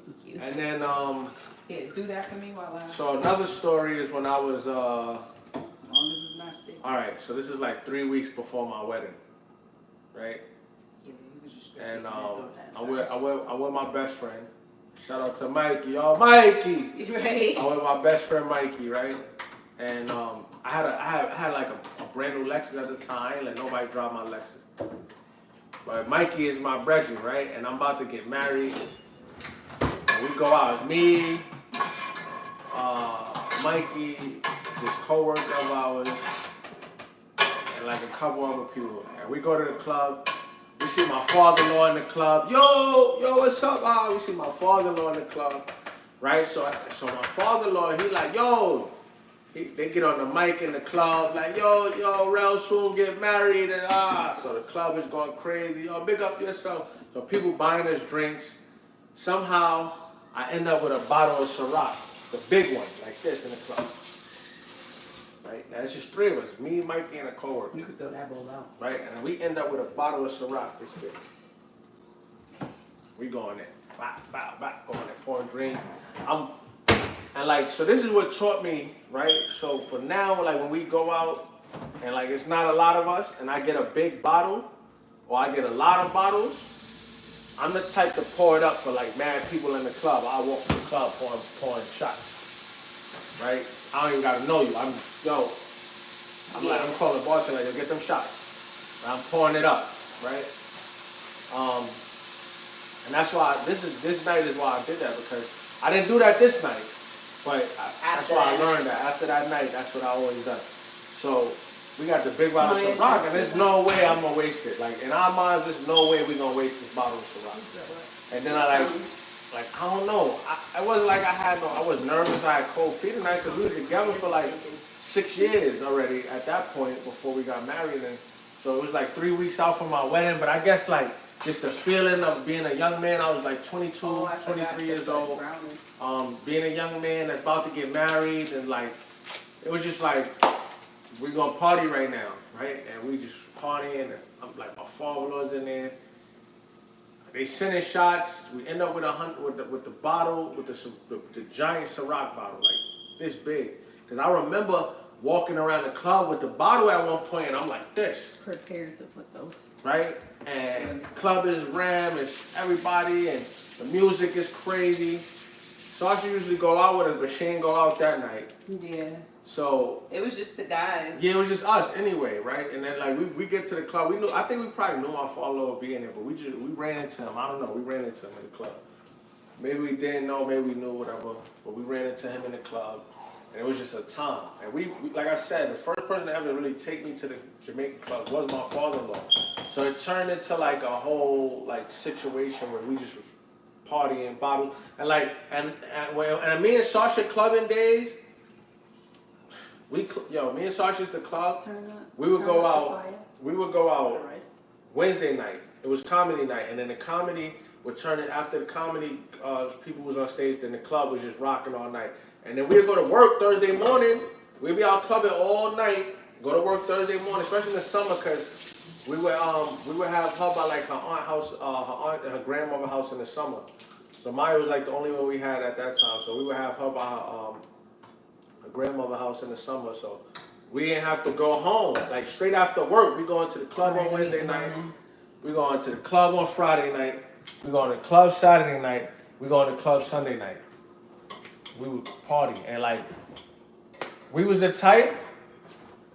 Thank you. And then Here, do that for me while I. so another story is when I was As long as it's not sticky. all right, so this is like 3 weeks before my wedding, right? Yeah, you can just And throw that I'm with first. my best friend. Shout out to Mikey, y'all, Mikey. Right. I'm with my best friend Mikey, right? And I had like a brand new Lexus at the time. I ain't let nobody drive my Lexus. But Mikey is my brethren, right? And I'm about to get married. And we go out. It's me, Mikey, this co-worker of ours, and like a couple other people. And we go to the club. We see my father-in-law in the club. Yo, what's up? We see my father-in-law in the club, right? So my father-in-law, he like, yo, they get on the mic in the club, like, yo, Rel soon get married, and so the club is going crazy. Yo, big up yourself. So people buying us drinks. Somehow, I end up with a bottle of Ciroc, the big one, like this in the club. Right? Now it's just 3 of us, me, Mikey, and a coworker. You could throw that bowl out. Right? And we end up with a bottle of Ciroc this big. We going in. Going in, pouring drinks. And like, so this is what taught me, right? So for now, like when we go out and like it's not a lot of us and I get a big bottle, or I get a lot of bottles, I'm the type to pour it up for like mad people in the club. I walk to the club pouring shots, right? I don't even gotta know you. I'm like, I'm calling the bartender, like, yo, get them shots. And I'm pouring it up, right? And that's why this night is why I did that, because I didn't do that this night, but that's why I learned that. After that night, that's what I always done. So we got the big bottle of Ciroc, and there's no way I'm gonna waste it. Like in our minds, there's no way we're gonna waste this bottle of Ciroc. And then I I don't know. I wasn't like I was nervous. I had cold feet tonight because we were together for like 6 years already at that point before we got married, and so it was like 3 weeks out from my wedding. But I guess like just the feeling of being a young man. I was like 22, 23 years old. Being a young man that's about to get married, and like it was just like we're gonna party right now, right? And we just partying. And I'm like my father-in-law's in there. They sending shots. We end up with with the bottle, with the giant Ciroc bottle, like this big. Because I remember walking around the club with the bottle at one point, and I'm like this. Prepared to put those. Right? And the club is ram, it's everybody, and the music is crazy. So I should usually go out with us, but she didn't go out that night. Yeah. So it was just the guys. Yeah, it was just us anyway, right? And then like we get to the club, I think we probably knew our father would be in there, but we ran into him. I don't know, we ran into him in the club. Maybe we didn't know, maybe we knew, whatever. But we ran into him in the club, and it was just a time. And we like I said, the first person to ever really take me to the Jamaican club was my father-in-law. So it turned into like a whole like situation where we just was partying, bottle, and like and me and Sasha clubbing days. Me and Sasha's the club. We would go out Wednesday night. It was comedy night, and then the comedy would turn it after the comedy. People was on stage, then the club was just rocking all night, and then we'd go to work Thursday morning. We'd be out clubbing all night. Go to work Thursday morning, especially in the summer, because we would have her by like her aunt house, her aunt and her grandmother house in the summer. So Maya was like the only one we had at that time. So we would have her by her grandmother house in the summer, so we didn't have to go home. Like straight after work, we going to the club on Wednesday night. We going to the club on Friday night. We going to the club Saturday night. We going to the club Sunday night. We would party, and like we was the type.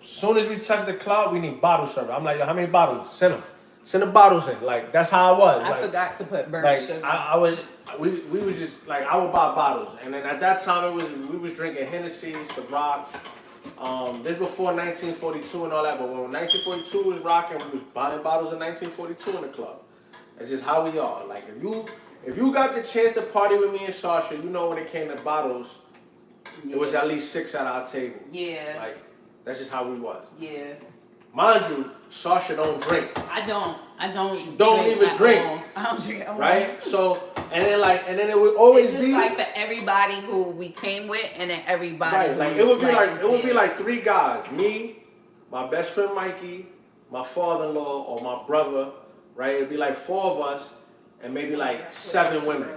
As soon as we touch the club, we need bottle service. I'm like, yo, how many bottles? Send them. Send the bottles in. Like that's how I was. I forgot to put burnt sugar. We was just like I would buy bottles, and then at that time we was drinking Hennessy, Ciroc. This before 1942 and all that, but when 1942 was rocking, we was buying bottles in 1942 in the club. That's just how we are. Like if you got the chance to party with me and Sasha, you know when it came to bottles, it was at least 6 at our table. Yeah. Like that's just how we was. Yeah. Mind you, Sasha don't drink. I don't. She don't even drink. I don't drink at all. Right? So and then it would always it's just like for everybody who we came with, and then everybody. Right, like it would be like 3 guys: me, my best friend Mikey, my father-in-law, or my brother. Right? It'd be like 4 of us, and maybe like 7 women.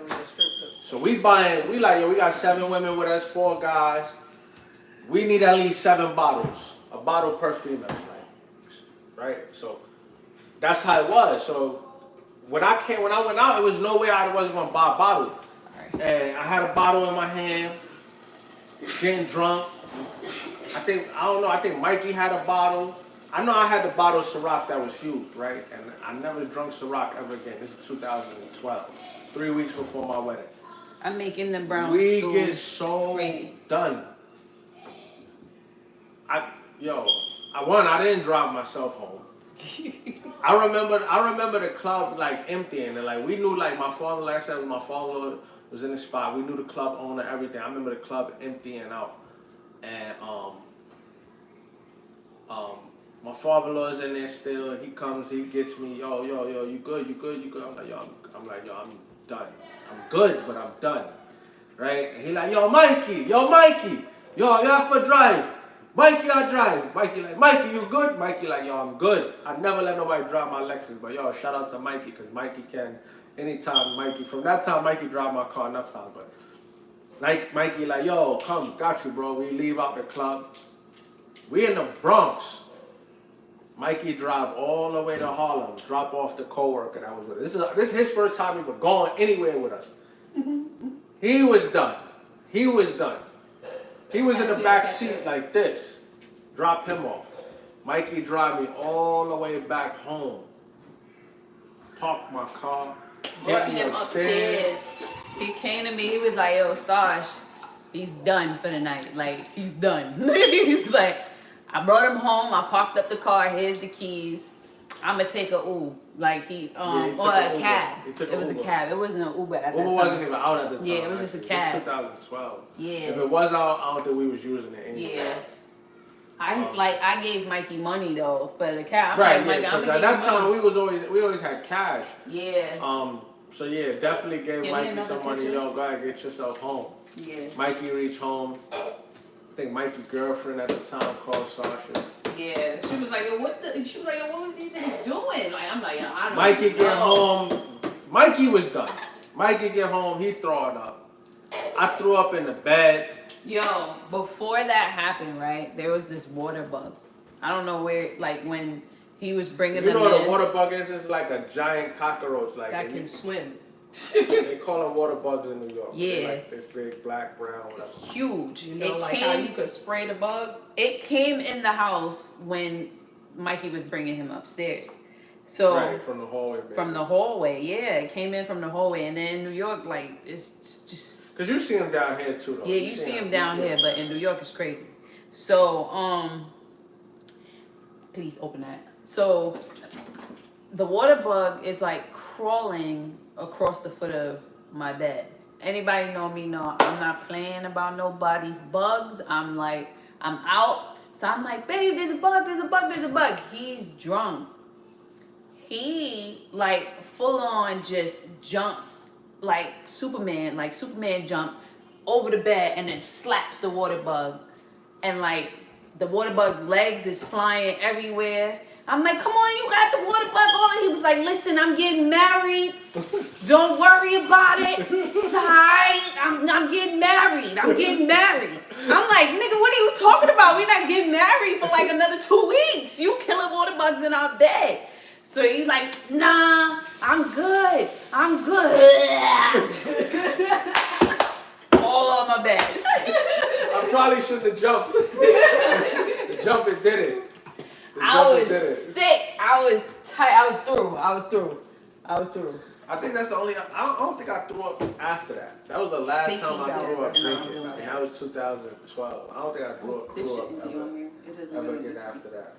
So we like, yo, we got 7 women with us, 4 guys. We need at least 7 bottles, a bottle per female. Right? So that's how it was. So when I went out, it was no way I wasn't gonna buy a bottle. And I had a bottle in my hand, getting drunk. I think Mikey had a bottle. I know I had the bottle of Ciroc that was huge, right? And I never drunk Ciroc ever again. This is 2012, 3 weeks before my wedding. I'm making the brown We get so done. I didn't drive myself home. I remember the club like emptying, and like we knew like my father-in-law was in the spot. We knew the club owner, everything. I remember the club emptying out, and my father-in-law's in there still. He comes, he gets me, yo, you good? I'm like, yo, I'm done. I'm good, but I'm done, right? And he like, yo, Mikey, you have to drive. Mikey, I drive. Mikey like, Mikey, you good? Mikey like, yo, I'm good. I never let nobody drive my Lexus, but yo, shout out to Mikey, because Mikey can anytime. From that time, Mikey drive my car enough times, but like Mikey like, yo, come, got you, bro. We leave out the club. We in the Bronx. Mikey drive all the way to Harlem, drop off the coworker that was with us. This is his first time even going anywhere with us. He was done. He was done. He was in the back seat like this. Drop him off. Mikey drive me all the way back home. Park my car. Brought Get me him upstairs. He came to me. He was like, "Yo, Sash, he's done for the night. Like, he's done." He's like, I brought him home. I parked up the car. Here's the keys. I'ma take a Uber. Like he or a cab. It was a cab. It wasn't an Uber at that time. Uber wasn't even out at the time. Yeah, it was just a cab. It was 2012. Yeah. If it was out, I don't think we was using it anymore. Yeah. I gave Mikey money though for the cab. Right, Like, yeah. Mikey, Because at that time we always had cash. Yeah. So yeah, definitely gave Give me Mikey another some money. picture. Yo, go ahead, get yourself home. Yeah. Mikey reached home. I think Mikey's girlfriend at the time called Sasha. Yeah. She was like, she was like, what was these niggas doing? Like, I'm like, I don't Mikey know. get home. Mikey was done. Mikey get home. He throw it up. I threw up in the bed. Yo, before that happened, right? There was this water bug. I don't know where, like when he was bringing You them know what in. a water bug is? It's like a giant cockroach. Like That can swim. they call them water bugs in New York. Yeah. They're like this big, black, brown, whatever. Huge. You know, it like how you could spray the bug. It came in the house when Mikey was bringing him upstairs. So Right, from the hallway. Baby. from the hallway, yeah, it came in from the hallway, and then in New York, like it's just. Cause you see him down here too, though. Yeah, you see him down here, but in New York it's crazy. So, please open that. So, the water bug is like crawling across the foot of my bed. Anybody know me know I'm not playing about nobody's bugs. I'm out. So I'm like, babe, there's a bug, there's a bug, there's a bug. He's drunk. He like full on just jumps like Superman jump over the bed and then slaps the water bug. And like the water bug's legs is flying everywhere. I'm like, come on, you got the water bug on. He was like, listen, I'm getting married. Don't worry about it. It's all right. I'm getting married. I'm getting married. I'm like, nigga, what are you talking about? We're not getting married for like another 2 weeks. You killing water bugs in our bed. So he's like, nah, I'm good. I'm good. All on my bed. I probably shouldn't have jumped. The jumping did it. I was sick. I was tight. I was through. I think that's the only. I don't think I threw up after that. That was the last Take time these I out. threw up No, drinking, no, no. and that was 2012. I don't think I threw up This shouldn't be on ever, here. It doesn't ever really again look after that.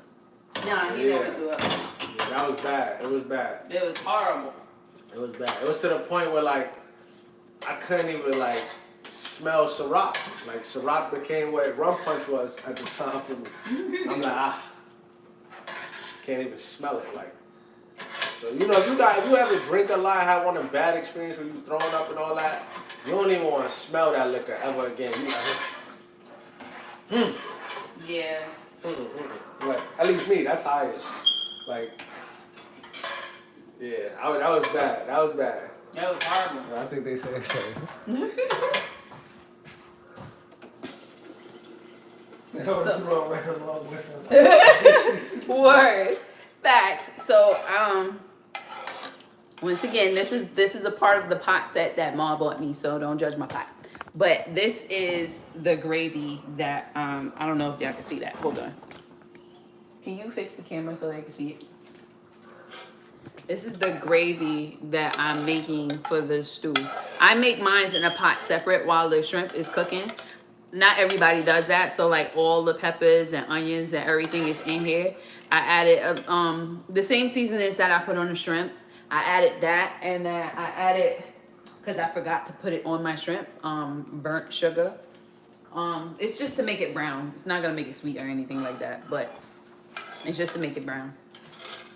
Nah, he Yeah. never threw up. Yeah, that was bad. It was bad. It was horrible. It was bad. It was to the point where like I couldn't even like smell Ciroc. Like Ciroc became what rum punch was at the time for me. I'm like can't even smell it. Like so, you know, if you ever drink a lot, have one of them bad experiences where you throwing up and all that, you don't even want to smell that liquor ever again. You like, Yeah. Like, at least me, that's highest. Like, yeah, that was bad. That was bad. That was horrible. I think they said so. Word. Facts. So, once again, this is a part of the pot set that Ma bought me, so don't judge my pot. But this is the gravy that I don't know if y'all can see that. Hold on. Can you fix the camera so they can see it? This is the gravy that I'm making for the stew. I make mine in a pot separate while the shrimp is cooking. Not everybody does that, so like all the peppers and onions and everything is in here. I added the same seasonings that I put on the shrimp. I added that, and then I added, because I forgot to put it on my shrimp, burnt sugar. It's just to make it brown. It's not gonna make it sweet or anything like that, but it's just to make it brown.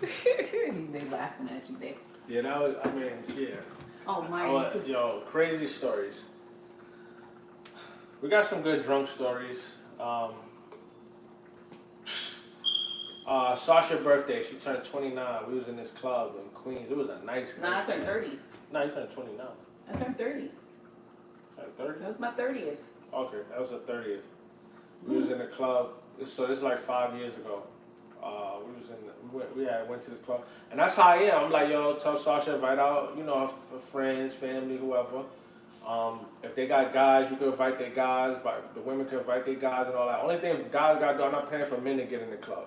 They laughing at you there. Yeah, that was, I mean, yeah. Oh my. Yo, crazy stories. We got some good drunk stories. Sasha's birthday, she turned 29. We was in this club in Queens. It was a nice Nah, I turned 30. No, you turned 29. I turned 30. Turned 30? That was my 30th. Okay, that was the 30th. We was in the club. So this is like 5 years ago. Went to this club, and that's how I am. I'm like, yo, tell Sasha invite out, her friends, family, whoever. If they got guys, you can invite their guys, but the women can invite their guys and all that. Only thing guys got to do, I'm not paying for men to get in the club.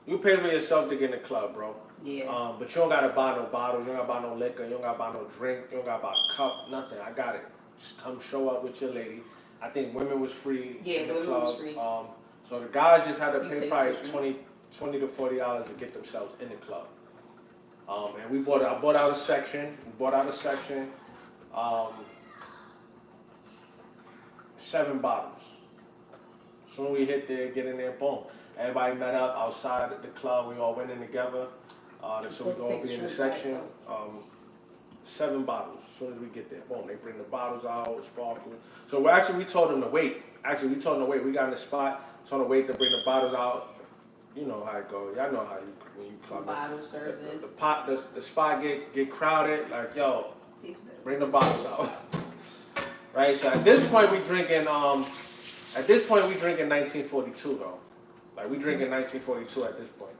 You pay for yourself to get in the club, bro. Yeah. But you don't gotta buy no bottles, you don't gotta buy no liquor, you don't gotta buy no drink, you don't gotta buy a cup, nothing. I got it. Just come show up with your lady. I think women was free in the club. Was free. So the guys just had to pay probably $20 to $40 to get themselves in the club. And I bought out a section. 7 bottles. Soon we hit there, get in there, boom. Everybody met up outside at the club. We all went in together. So we all be in the section. 7 bottles. As soon as we get there, boom, they bring the bottles out, sparkle. So we told them to wait. We told them to wait. We got in the spot, told them to wait to bring the bottles out. You know how it goes. Y'all know when you club bottle service. The spot get crowded. Like, yo, bring the bottles out. Right. So at this point we drinking 1942 though. Like we drinking 1942 at this point.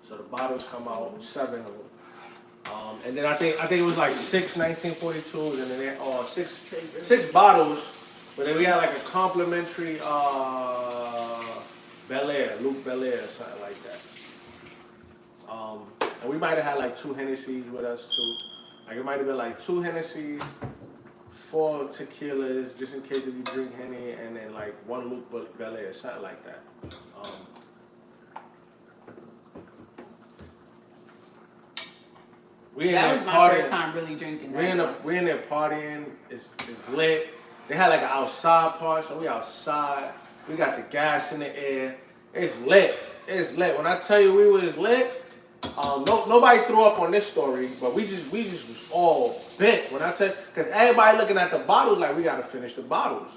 So the bottles come out, 7 of them. And then I think it was like 6 1942s, and then they all 6 bottles. But then we had like a complimentary Luke Belair, or something like that. And we might have had like 2 Hennessy's with us too. Like it might have been like 2 Hennessy's, 4 tequilas, just in case if you drink Henny, and then like 1 Luke Belair, something like that. That was my first time really drinking. We in there partying. It's lit. They had like an outside part, so we outside. We got the gas in the air. It's lit. It's lit. When I tell you we was lit, nobody threw up on this story, but we just was all bent. When I tell you, because everybody looking at the bottles like we gotta finish the bottles.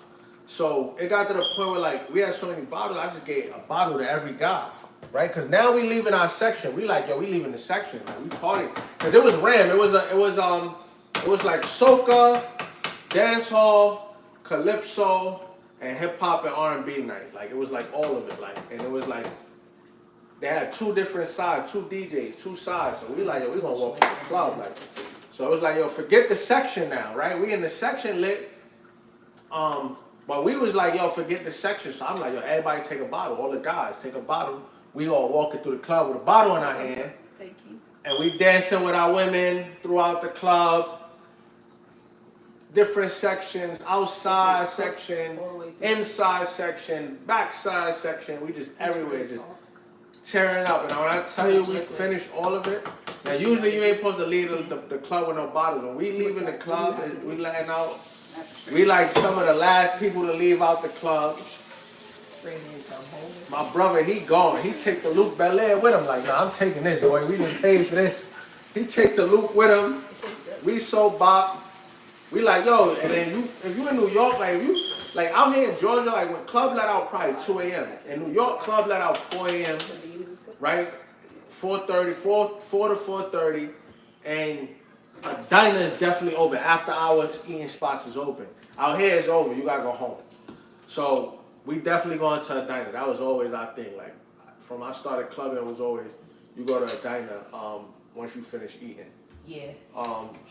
So it got to the point where like we had so many bottles, I just gave a bottle to every guy, right? Because now we leaving our section. We like, yo, we leaving the section. Like we party. Because it was Ram. It was like soca, dance hall, calypso, and hip hop and R&B night. Like it was like all of it. Like, and it was like they had 2 different sides, 2 DJs, 2 sides. So we like, yo, we gonna walk to the club. Like, so it was like, yo, forget the section now, right? We in the section lit. But we was like, yo, forget the section. So I'm like, yo, everybody take a bottle. All the guys take a bottle. We all walking through the club with a bottle in our hand. Thank you. And we dancing with our women throughout the club. Different sections, outside section, inside section, backside section. We just everywhere, just tearing up. And when I tell you we finished all of it, now usually you ain't supposed to leave the club with no bottles. When we leaving the club, we letting out. We like some of the last people to leave out the club. My brother, he gone. He take the Luke Belair with him. Like, nah, I'm taking this, boy. We didn't pay for this. He take the Luke with him. We so bop. We like, yo, and then if you in New York, like if you like out here in Georgia, like when club let out probably 2 a.m. In New York, club let out 4 a.m. Right? 4:30, 4 to 4:30, and a diner is definitely open. After hours eating spots is open. Out here it's over. You gotta go home. So we definitely going to a diner. That was always our thing. Like from I started clubbing, it was always you go to a diner once you finish eating. Yeah.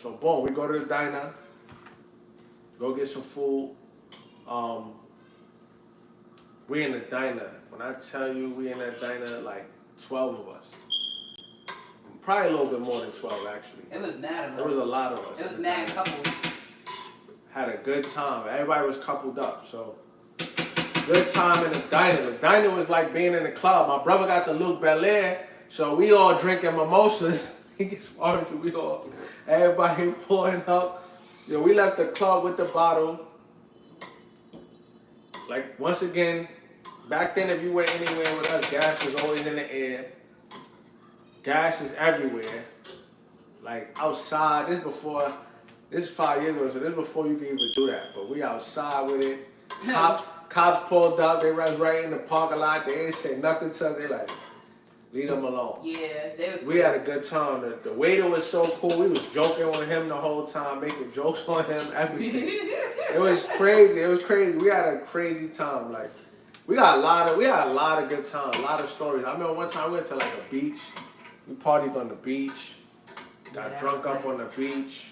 So boom, we go to the diner, go get some food. We in the diner. When I tell you we in that diner, like 12 of us. Probably a little bit more than 12 actually. It was mad of us. It was a lot of us. It was mad couples. Had a good time. Everybody was coupled up, so good time in the diner. The diner was like being in the club. My brother got the Luke Belair, so we all drinking mimosas. He gets orange, we all, everybody pouring up. Yo, we left the club with the bottle. Like once again, back then if you went anywhere with us, gas was always in the air. Gas is everywhere. Like outside, this is 5 years ago, so this is before you can even do that. But we outside with it. Cops pulled up, they ran right in the parking lot. They ain't say nothing to us. They like, leave them alone. Yeah, they was. We had a good time. The waiter was so cool. We was joking with him the whole time, making jokes on him, everything. It was crazy. We had a crazy time. Like, We had a lot of good times, a lot of stories. I remember one time we went to like a beach. We partied on the beach. Got Yeah, drunk that's up on the beach.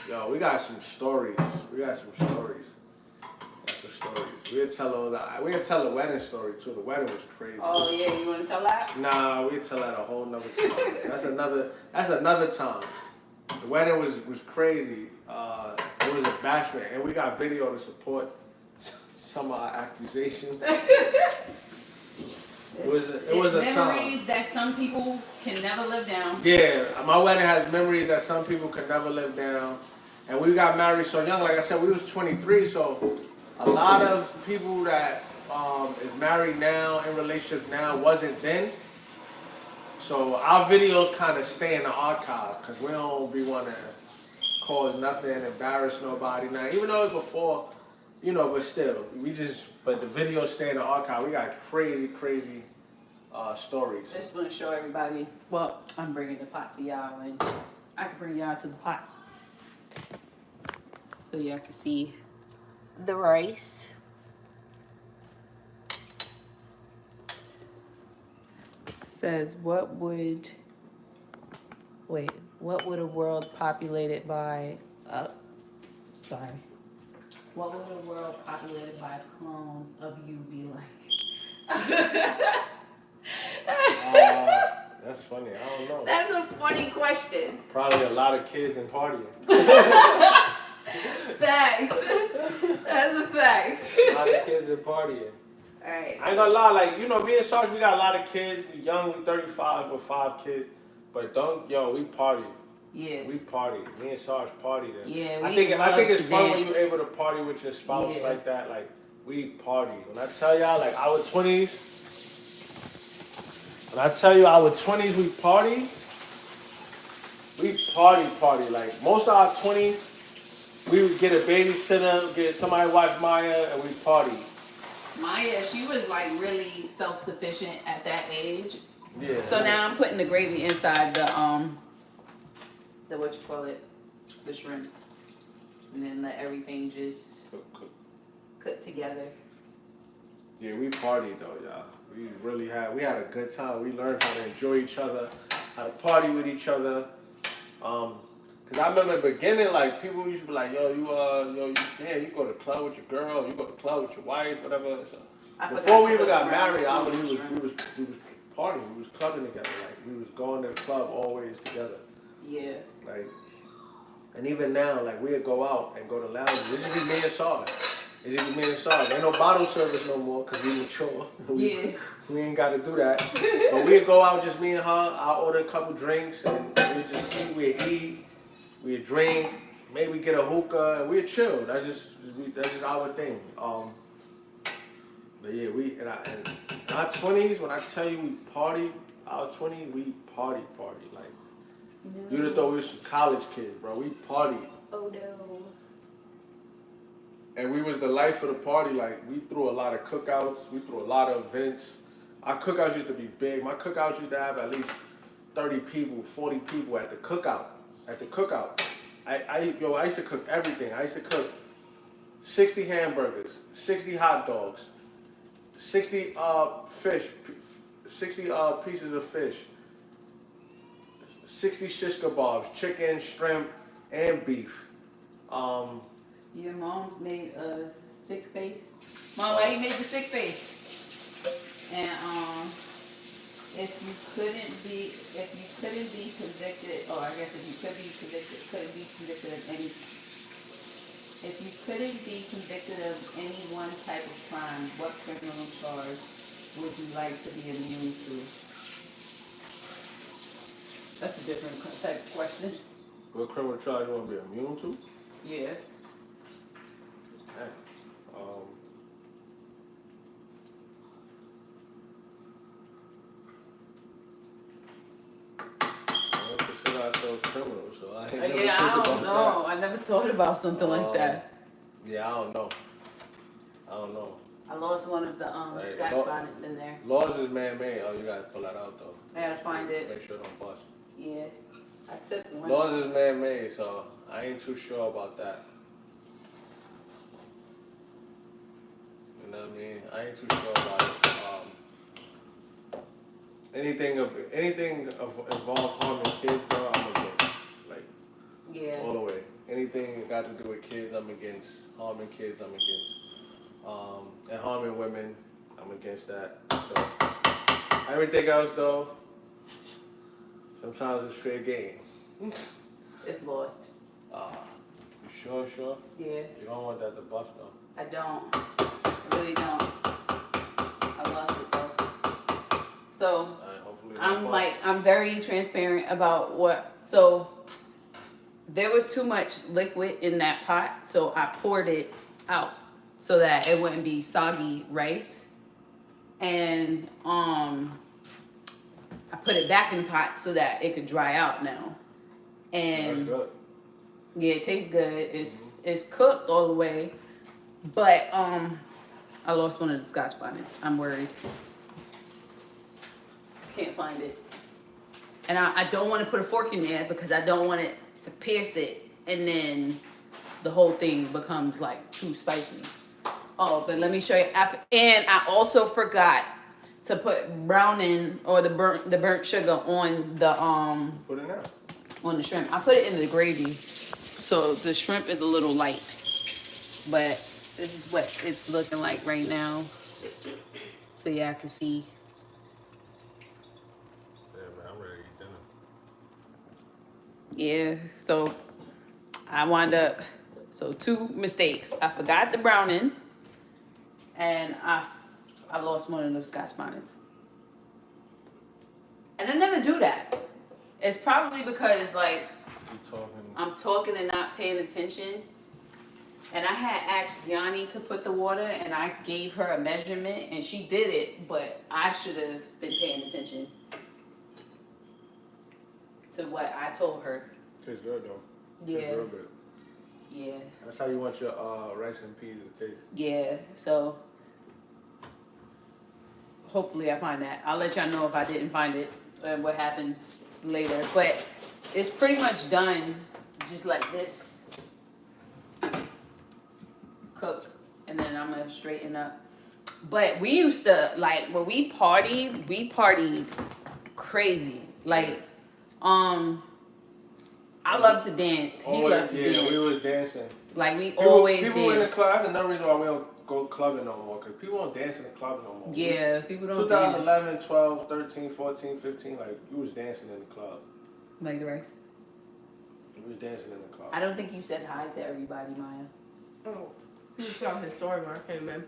Yo, we got some stories. Got some stories. We'll tell all that. We'll tell the wedding story too. The wedding was crazy. Oh yeah, you want to tell that? Nah, we'll tell that a whole nother time. That's another time. The wedding was crazy. It was a bashment, and we got video to support some of our accusations. It was a memories time. that some people can never live down. Yeah, my wedding has memories that some people can never live down. And we got married so young. Like I said, we was 23, so a lot of people that is married now, in relationships now, wasn't then. So our videos kind of stay in the archive because we don't be want to cause nothing, embarrass nobody. Now, even though it's before, but still, but the videos stay in the archive. We got crazy stories. I just want to show everybody. Well, I'm bringing the pot to y'all, and I can bring y'all to the pot so y'all can see the rice. Says, what would a world populated by what would a world populated by clones of you be like? That's funny. I don't know. That's a funny question. Probably a lot of kids and partying. Facts. That's a fact. A lot of kids and partying. Alright. I ain't gonna lie, like, me and Sarge, we got a lot of kids. We young, we 35 with 5 kids. But we party. Yeah. We party. Me and Sarge party. Yeah, I think it's fun when you're able to party with your spouse Yeah. like that. Like, we party. When I tell y'all, like, our 20s, we party. We party. Like, most of our 20s, we would get a babysitter, get somebody to watch Maya, and we party. Maya, she was like really self-sufficient at that age. Yeah. So now I'm putting the gravy inside the the shrimp, and then let everything just cook together. Yeah, we partied though, y'all. We had a good time. We learned how to enjoy each other, how to party with each other. Cause I remember in the beginning, like, people used to be like, you go to the club with your girl, you go to the club with your wife, whatever. So before we even got married, we was partying, we was clubbing together, like, we was going to the club always together. Yeah. Like, and even now, like, we'd go out and go to lounges. It just be me and Sarge. Ain't no bottle service no more because we mature. Yeah. We ain't got to do that. But we'd go out, just me and her. I'll order a couple drinks and we'd just eat, we'd drink, maybe get a hookah, and we'd chill. That's just our thing. But yeah, in our 20s, when I tell you we party, our 20s, we party. Like, you'd have thought we were some college kids, bro. We partied. Oh no. And we was the life of the party. Like, we threw a lot of cookouts. We threw a lot of events. Our cookouts used to be big. My cookouts used to have at least 30 people, 40 people at the cookout. I used to cook everything. I used to cook 60 hamburgers, 60 hot dogs, 60 fish, 60 pieces of fish, 60 shish kebabs, chicken, shrimp, and beef. Your mom made a sick face. Mom, why you made the sick face? And if you couldn't be convicted, or I guess if you couldn't be convicted of any one type of crime, what criminal charge would you like to be immune to? That's a different type of question. What criminal charge you want to be immune to? Yeah. Criminals, so I don't know. I never thought about something like that. Yeah, I don't know. I lost one of the scotch bonnets in there. Laws is man-made. Oh, you gotta pull that out though. I gotta find it. Make sure it don't bust. Yeah, I took one. Laws is man-made, so I ain't too sure about that. And I mean, I ain't too sure about it. Anything involve harming kids, though, I'm against. Like, Yeah. all the way. Anything that got to do with kids, I'm against. Harming kids, I'm against. And harming women, I'm against that. So, everything else, though, sometimes it's fair game. It's lost. You sure? Yeah. You don't want that to bust, though. I don't. I really don't. I lost it though. So I'm very transparent about what. So there was too much liquid in that pot, so I poured it out so that it wouldn't be soggy rice, and I put it back in the pot so that it could dry out now. And that's good. yeah, it tastes good. It's cooked all the way, but I lost one of the Scotch bonnets. I'm worried. Can't find it, and I don't want to put a fork in there because I don't want it to pierce it, and then the whole thing becomes like too spicy. Oh, but let me show you. And I also forgot to put browning or the burnt sugar on the Put it now. on the shrimp. I put it in the gravy, so the shrimp is a little light. But this is what it's looking like right now. So yeah, I can see. Yeah, man, I'm ready to eat dinner. Yeah, so I wound up, so 2 mistakes. I forgot the browning, and I lost one of those Scotch bonnets. And I never do that. It's probably because like I'm talking and not paying attention. And I had asked Yanni to put the water, and I gave her a measurement, and she did it, but I should have been paying attention to what I told her. Tastes good, though. Yeah. Tastes real good. Yeah. That's how you want your rice and peas to taste. Yeah. So hopefully I find that. I'll let y'all know if I didn't find it and what happens later. But it's pretty much done, just like this. Cook, and then I'm gonna straighten up. But we used to, like, when we partied crazy. Like, I love to dance. He loved to dance. Yeah, we was dancing. Like, we People always in the dance. club. That's another reason why we don't go clubbing no more, because people don't dance in the club no more. Yeah, people don't dance. 2011, 12, 13, 14, 15, like, you was dancing in the club. Like the rest. We was dancing in the club. I don't think you said hi to everybody, Maya. Oh, he was telling his story when I came in.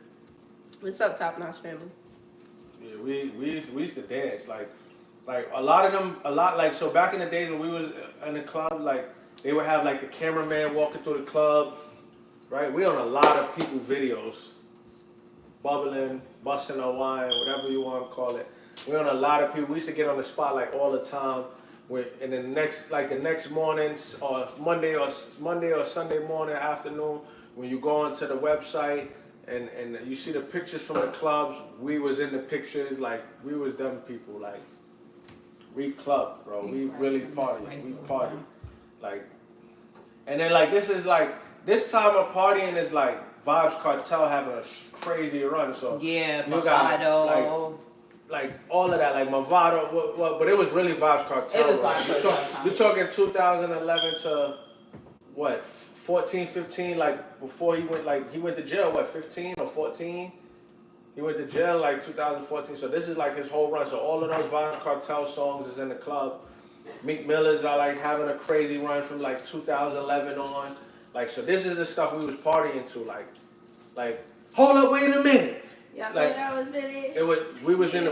What's up, Top Notch family? Yeah, we used to dance, like a lot of them, like, so back in the days when we was in the club, like, they would have like the cameraman walking through the club, right? We on a lot of people videos, bubbling, busting our wine, whatever you want to call it. We on a lot of people. We used to get on the spot like all the time. And the next mornings or Monday or Sunday morning, afternoon, when you go onto the website and you see the pictures from the clubs, we was in the pictures, like, we was them people, like, we clubbed, bro. We really party. We party. Like, and then, like, this time of partying is like Vibes Cartel having a crazy run. So yeah, you got like all of that, like Movado, but it was really Vibes Cartel. It was Vibes Cartel. You're talking 2011 to what, 14, 15, like before he went to jail, what, 15 or 14? He went to jail like 2014. So this is like his whole run. So all of those Vibes Cartel songs is in the club. Meek Millers are like having a crazy run from like 2011 on. Like, so this is the stuff we was partying to. Like, hold up, wait a minute. Yeah, Like, that was finished. We was in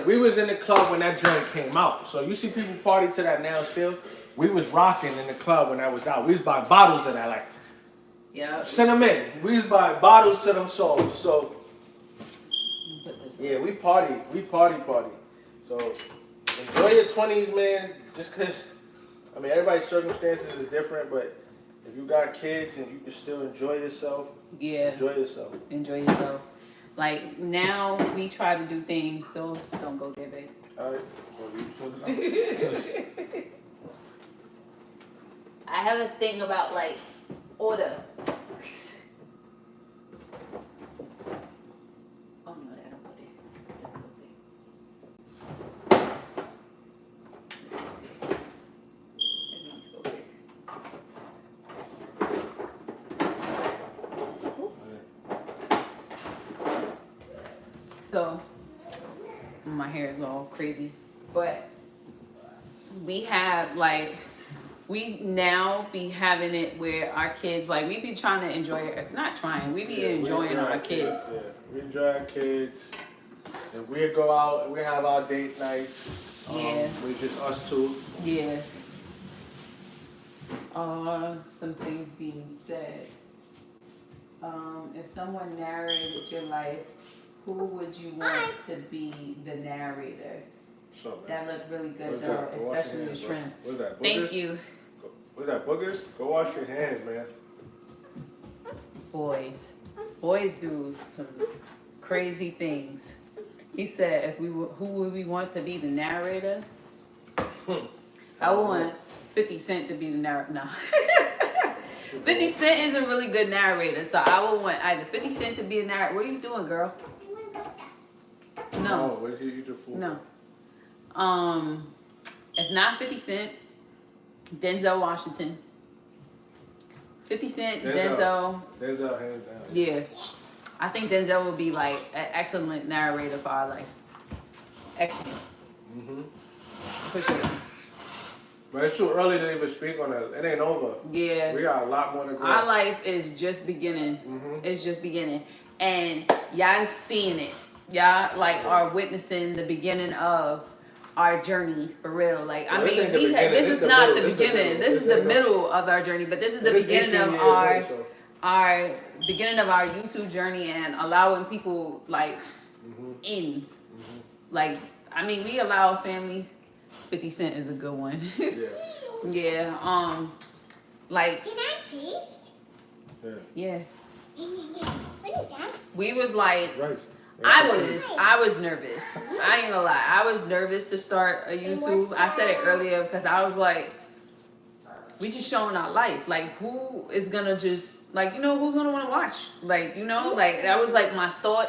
the club when that joint came out. So you see people party to that now still. We was rocking in the club when that was out. We was buying bottles of that. Like, yeah, send them in. We was buying bottles to them songs. So yeah, we party. So enjoy your 20s, man. Just cause, I mean, everybody's circumstances is different, but if you got kids and you can still enjoy yourself, yeah, enjoy yourself. Enjoy yourself. Like, now we try to do things. Those don't go there, babe. All right. Well, you I have a thing about, like, order. Oh, So my hair is all crazy, but we have like we now be having it where our kids like we be trying to enjoy it. Not trying, we be enjoying our kids. Yeah, we enjoy our kids, and we go out and we have our date nights. Yeah. We just us two. Yeah. Some things being said. If someone narrated your life, who would you want to be the narrator? So, man. That looked really good, What's though, that? Go wash your especially the hands, bro. shrimp. What's that? Thank Boogers? you. What's that? Boogers? Go wash your hands, man. Boys. Boys do some crazy things. He said, if we were, who would we want to be the narrator? I want 50 Cent to be the narrator. No. 50 Cent is a really good narrator, so I would want either 50 Cent to be a narrator. What are you doing, girl? No. Oh, where did you eat your food? No. If not 50 Cent, Denzel Washington. 50 Cent, Denzel. Denzel, hands down. Yeah. I think Denzel would be like an excellent narrator for our life. Excellent. Mm-hmm. For sure. But it's too early to even speak on that. It ain't over. Yeah. We got a lot more to go. Our life is just beginning. Mhm. It's just beginning. And y'all seeing it. Y'all like are witnessing the beginning of our journey for real. Like I Well, this mean, ain't the beginning. this This is the not middle. the This the beginning. middle. This is This the the middle of our journey, but this is the This beginning 18 of years our in, so. our beginning of our YouTube journey and allowing people like in. Like I mean, we allow family. 50 Cent is a good one. Yeah. Yeah. Like Can I taste? Yeah. yeah. What is that? We was like Right. I was nervous. I ain't gonna lie. I was nervous to start a YouTube. I said it earlier because I was like, we just showing our life. Like, who is gonna just like, you know, who's gonna want to watch? Like, you know, like that was like my thought,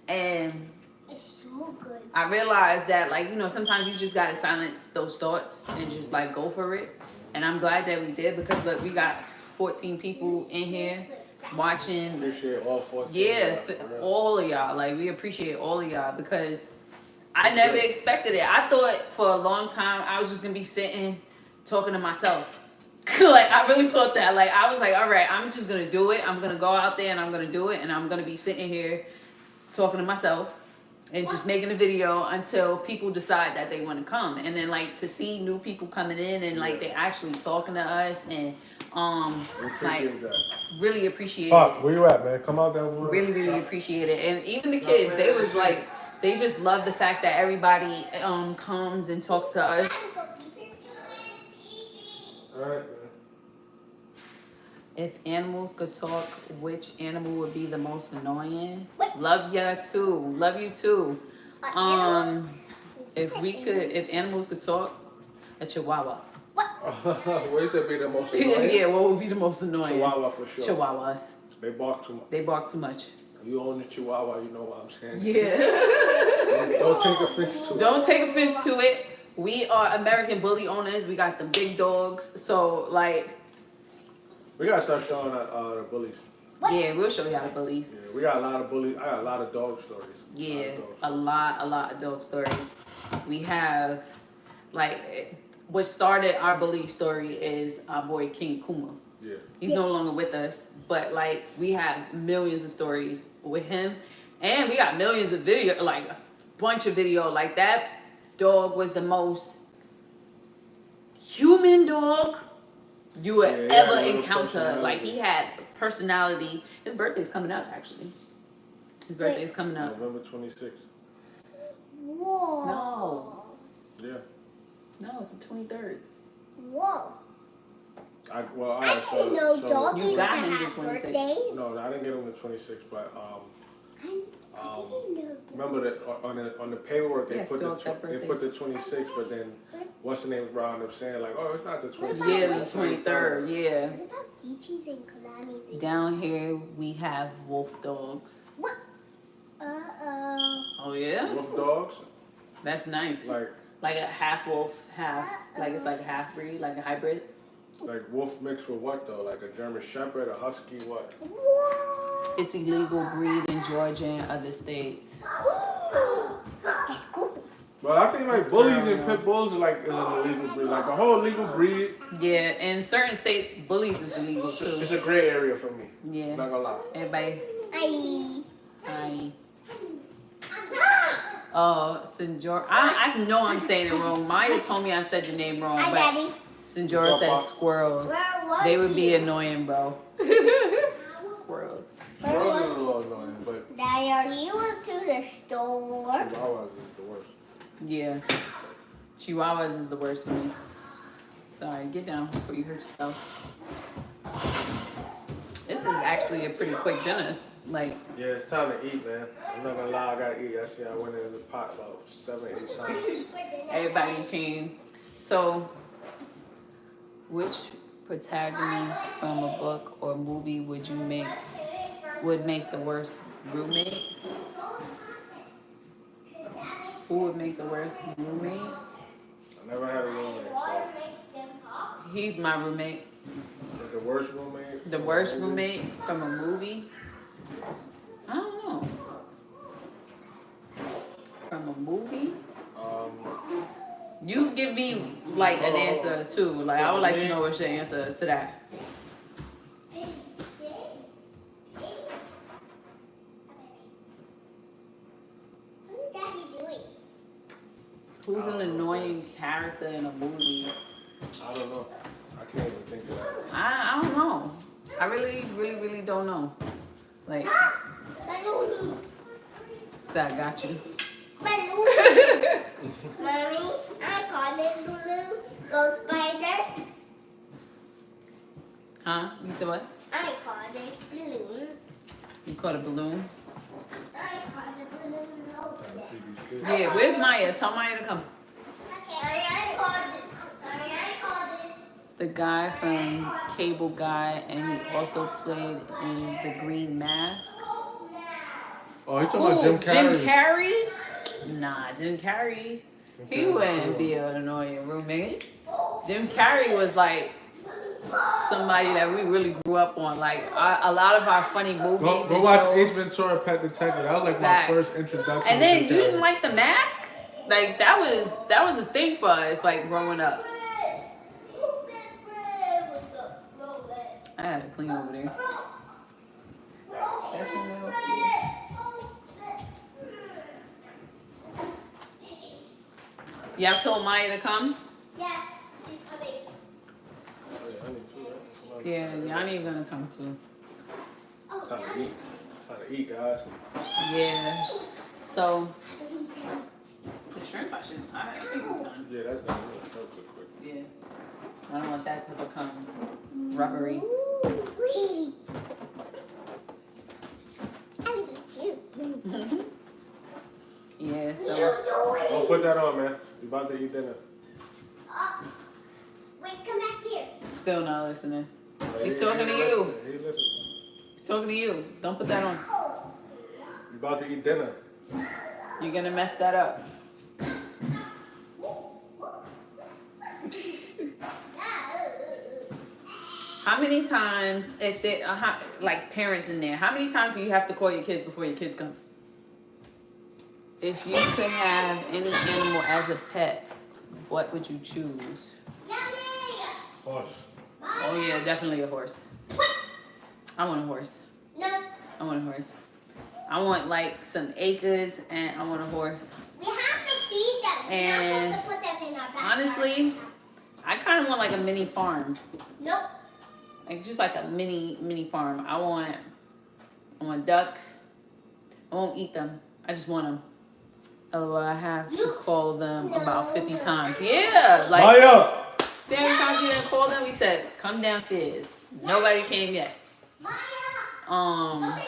and It's so good. I realized that like, you know, sometimes you just gotta silence those thoughts and just like go for it. And I'm glad that we did because look, we got 14 people in here watching. Appreciate all 14. Yeah, all of y'all. Like, we appreciate all of y'all because I never expected it. I thought for a long time I was just gonna be sitting talking to myself. Like, I really thought that. Like, I was like, all right, I'm just gonna do it. I'm gonna go out there and I'm gonna do it. And I'm gonna be sitting here talking to myself and just making a video until people decide that they want to come. And then, like, to see new people coming in and, like, they actually talking to us and, We like, appreciate that. really appreciate Pop, it. where you at, man? Come out there. Really, really appreciate it. And even the kids, they was like, they just love the fact that everybody comes and talks to us. All right, man. If animals could talk, which animal would be the most annoying? Love ya too. Love you too. If animals could talk, a chihuahua. What you said be the most annoying? Yeah, what would be the most annoying? Chihuahua for sure. Chihuahuas. They bark too much. They bark too much. You own the Chihuahua, you know what I'm saying? Yeah. Don't take offense to it. Don't take offense to it. We are American bully owners. We got the big dogs. So, like, We gotta start showing the bullies. yeah, we'll show y'all the bullies. Yeah, we got a lot of bullies. I got a lot of dog stories. Yeah, A lot of dogs. a lot of dog stories. We have, like, what started our bully story is our boy King Kuma. Yeah. He's no longer with us, but like we have millions of stories with him, and we got millions of video, like a bunch of video. Like that dog was the most human dog you would Yeah, ever he had a little encounter. personality. Like he had personality. His birthday's coming up, actually. His birthday's coming up. November 26th. Whoa. No. Yeah. No, it's the 23rd. Whoa. I didn't know doggies You could got him the have 26th. birthdays. No, I didn't get him the 26th, but I didn't know. remember that on the paperwork they Yes, put dogs have the 26th, but then what's the name brought up saying like, oh, it's not the 26th. Yeah, it was the 23rd. Yeah. What about Geechees and Kalani's? And Down here we have wolf dogs. What? Uh-oh. Oh yeah, Wolf dogs, that's nice. like a half wolf, half like it's like a half breed, like a hybrid. wolf mixed with what though? Like a German Shepherd, a Husky, what? What? It's illegal breed in Georgia and other states. But I think like This bullies girl, and yo. pit bulls is like is an illegal breed, like a whole legal breed. Yeah, in certain states, bullies is illegal too. It's a gray area for me. Yeah. Not gonna lie. Everybody. Hi. Hi. Sinjora. I know I'm saying it wrong. Maya told me I said your name wrong, Hi, but Daddy. Sinjora says squirrels. Where was They would be he? annoying, bro. Squirrels. Squirrels is a little annoying, but Daddy, are you went to the store? Chihuahuas is the worst. Yeah. Chihuahuas is the worst for me. Sorry, get down before you hurt yourself. This is actually a pretty quick dinner. Like, Yeah, it's time to eat, man. I'm not gonna lie, I gotta eat. Yesterday I went into the pot about 7, 8 times. everybody came. So, which protagonist from a book or movie would make the worst roommate? Who would make the worst roommate? I never had a roommate, so He's my roommate. the worst roommate. The worst roommate from a movie? I don't know. From a movie? You give me like an answer too. Like I would like to know what's your answer to that. What is Daddy doing? Who's an annoying character in a movie? I don't know. I can't even think of that. I don't know. I really don't know. Like, Balloon. so I got you. Balloon. Mommy, I call it balloon. Go spider. Huh? You said what? I call it balloon. You caught a balloon? I call it balloon. Time to feed these kids. Yeah, where's Maya? Tell Maya to come. Okay. I called it. I called it. The guy from Cable Guy, and he also played in The Green Mask. Oh, you talking about Jim Carrey? Jim Carrey? Nah, Jim Carrey. He wouldn't be an annoying roommate. Jim Carrey was like somebody that we really grew up on. Like a lot of our funny movies Go and watch shows. Ace Ventura: Pet Detective. That was like Facts. my first introduction. And then to you Jim didn't Carrey. like The Mask? Like that was a thing for us, like growing up. I had to clean over there. That's in there. Y'all told Maya to come? Yes, she's coming. Oh, yeah, I need to, right? Come on. Yeah, Yanni gonna come too. Oh, Time to eat. Time to eat, guys. Yeah. So the shrimp I think it's done. Yeah, that's not really quick. Yeah. I don't want that to become rubbery. Wee. I will eat you. Yeah, so Don't put that on, man. You about to eat dinner. Wait, come back here. still not listening. He's He talking to ain't you. listening. He listening. He's talking to you. Don't put that on. You about to eat dinner. You're gonna mess that up. How many times, if they like parents in there, how many times do you have to call your kids before your kids come? If you could have any animal as a pet, what would you choose? Horse. Oh yeah, definitely a horse. I want a horse. No, I want a horse. I want like some acres, and I want a horse. we have to feed them. We're And not supposed to put them in our backyard. honestly, I kind of want like a mini farm. Nope. Like just like a mini farm. I want ducks. I won't eat them. I just want them. Otherwise, I have to call them about 50 times. Yeah, like Maya! see how many times we didn't call them? We said, come downstairs. Nobody came yet. Maya, I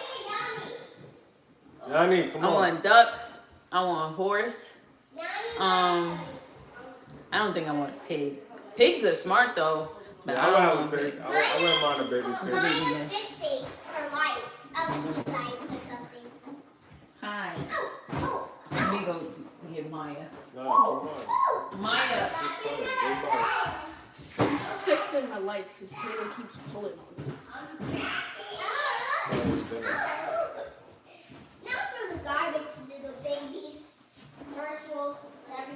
Yanni, come on. want ducks. I want a horse. Yanni, I don't think I want a pig. Pigs are smart though. But Yeah, I I would don't have want a a pig. pig. I wouldn't mind a baby pig. Maya's fixing her lights. LED lights or something. Hi. Oh, Let me go get Maya. No, come on. Maya. Just fun. Go by. He's fixing my lights because Taylor keeps pulling on me. Not for the garbage, little babies. First rolls, every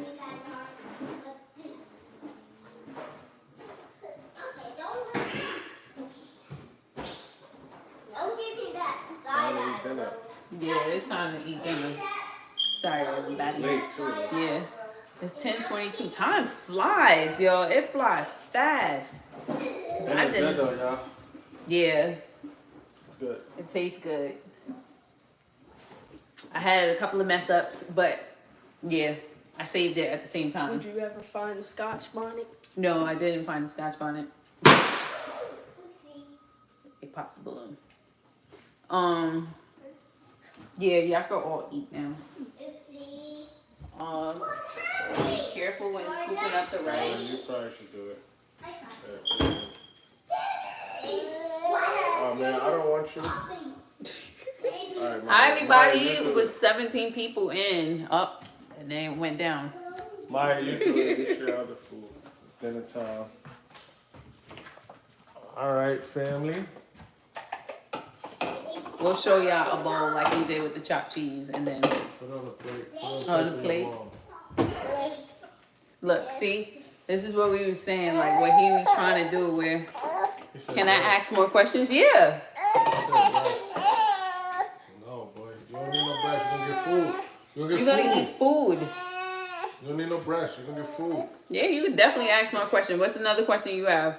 eat dinner. Yeah, it's time to eat dinner. Sorry, everybody. Late too. Yeah. It's 10:22. Time flies, yo. It flies fast. Dinner's good though, y'all. Yeah, It's good. it tastes good. I had a couple of mess ups, but yeah, I saved it at the same time. Did you ever find a Scotch bonnet? No, I didn't find the Scotch bonnet. It popped the balloon. Yeah, y'all can all eat now. Be careful when scooping up the rice. You probably should do it. Oh man, I don't want you. Alright, Hi, everybody. Maya, It was 17 people in, up, and then it went down. Maya, you do it. You share other food. Dinner time. Alright, family. We'll show y'all a bowl like we did with the chopped cheese, and then Put on the plate. on the plate. Look, see, this is what we were saying, like what he was trying to do. Where can I ask more questions? Yeah. No, boy. You don't need no breast. You're gonna get food. You're gonna eat food. You don't need no breast. You're gonna get food. Yeah, you could definitely ask more questions. What's another question you have?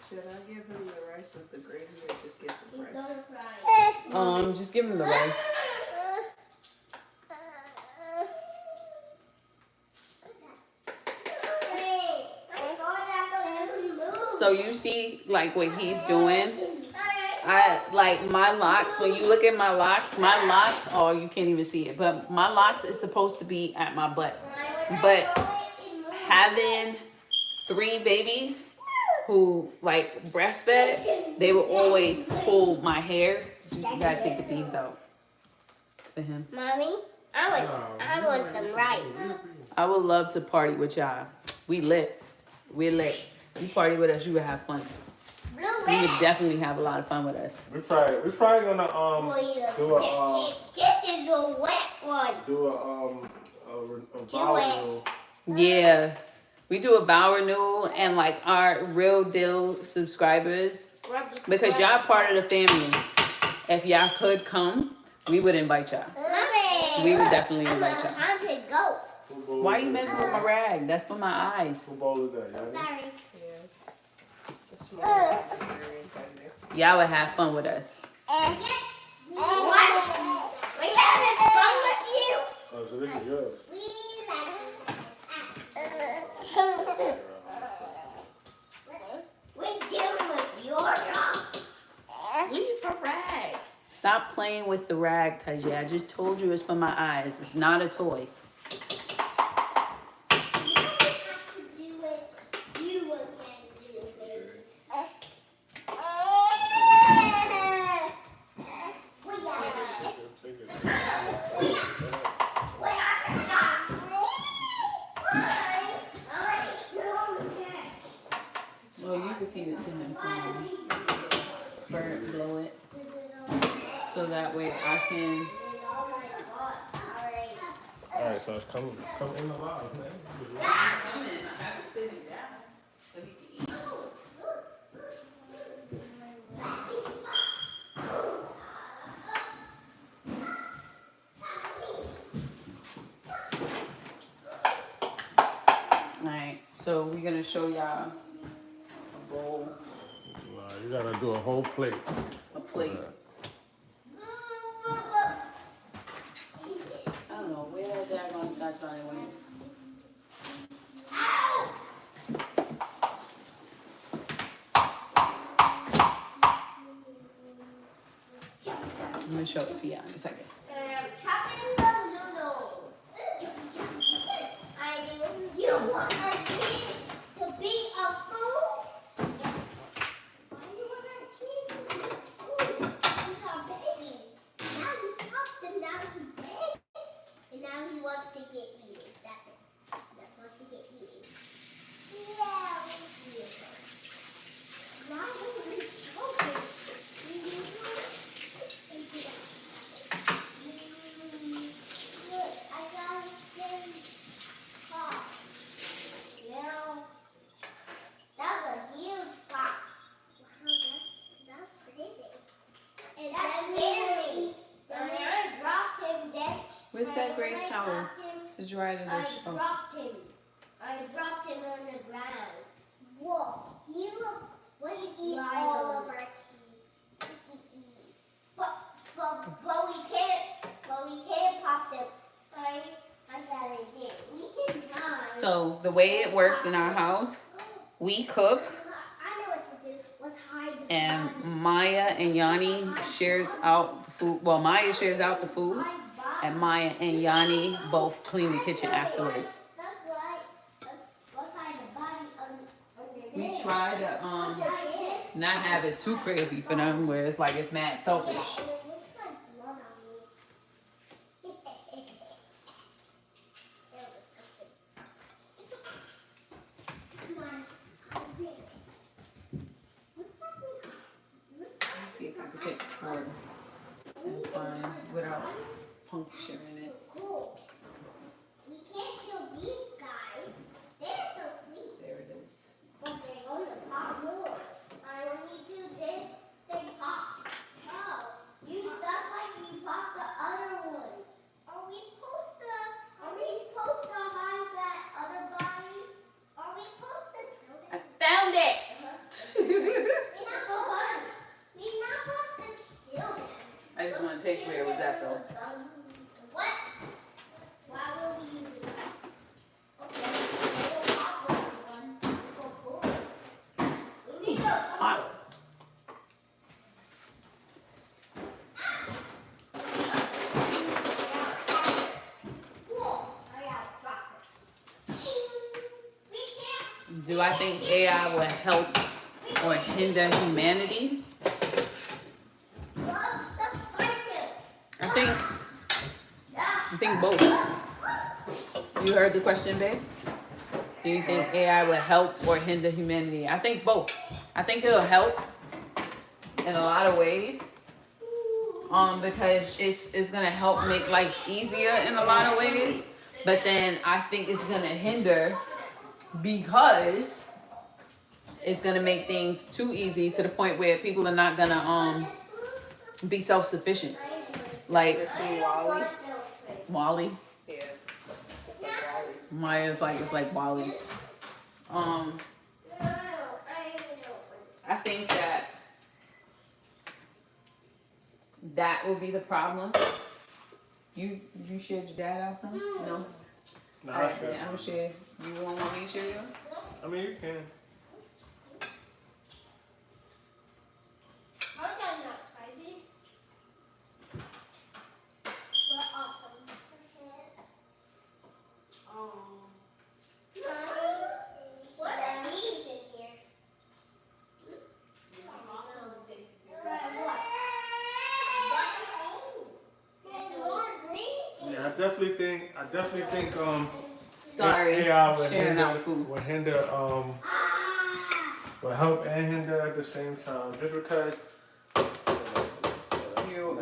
Should I give him the rice with the gravy or just give him rice? Just give him the rice. So you see, like what he's doing. I like my locks. When you look at my locks, oh, you can't even see it. But my locks is supposed to be at my butt. But having 3 babies who like breastfed, they would always pull my hair. You gotta take the beads out for him. Mommy, I want them right. I would love to party with y'all. We lit. We're lit. You party with us, you would have fun. You would definitely have a lot of fun with us. We probably gonna do a This is a wet one. do a vow renewal. Yeah. We do a vow renewal and like our real deal subscribers, because y'all part of the family. If y'all could come, we would invite y'all. Mommy, We would definitely invite y'all. time to go. Why you messing with my rag? That's for my eyes. Who bowl is that? Y'all? Sorry. The small areas in there. Y'all would have fun with us. What? We having fun with you? Oh, so this is yours. We We're dealing with your dog. Leave her rag. Stop playing with the rag, Taji. I just told you it's for my eyes. It's not a toy. Well, you can feed it to him. Burn, blow it. So that way I can. Alright, so it's come in the live, man. I have it sitting down so he can eat. Alright, so we're gonna show y'all a bowl, Nah, you gotta do a whole plate. a plate. I don't know where that daggone Scotch bonnet went. I'm gonna show it to y'all in a second. Chopping the noodles. You want our kids to be a food? Why do you want our kids to be food? He's our baby. Now he talks and now he's big. And now he wants to get eaten. That's it. That's wants to get eaten. Yeah. Now we're choking. use that gray towel to dry the dish. I dropped him. I dropped him on the ground. Whoa, he look. What he eat all of our kids. But we can't pop them. Sorry, I got it here. We can not. So the way it works in our house, we cook, I know what to do. Let's hide the and body. Maya and Yanni shares out the food. Well, Maya shares out the food, and Maya and Yanni both clean the kitchen afterwards. That's why. Let's hide the body under We there. try to not have it too crazy for them, where it's like it's mad selfish. Yeah, and it looks like blood on me. Ew, disgusting. Come on, I'll do it. Looks like Let me see if I can take the cord and find without puncturing it. so cool. We can't kill these guys. They're so sweet. There it is. But they're going to pop more. When we do this, they pop. Oh, that's like we popped the other one. Are we supposed to hide that other body? Are we supposed to kill I them? found it. We're not supposed to kill them. I just want to taste where it was at though. What? Why will we use that? Okay, we'll pop one. So cool. We need to Hot. Cool. I got a rocket. We can't. Do I think AI will help or hinder humanity? Love the fighting. I think both. You heard the question, babe? Do you think AI will help or hinder humanity? I think both. I think it'll help in a lot of ways. Because it's gonna help make life easier in a lot of ways. But then I think it's gonna hinder because it's gonna make things too easy to the point where people are not gonna be self-sufficient. Like See Wally? Wally. Yeah. It's like Wally. Maya's like it's like Wally. I think that will be the problem. You shared your dad out something? No? Nah, Alright, sure. then I'm gonna share. You won't want me to share yours? I mean, you can. How's that not spicy? But awesome. What are these in here? Yeah, I definitely think Sorry, AI will sharing out hinder, food. will help and hinder at the same time. Just because.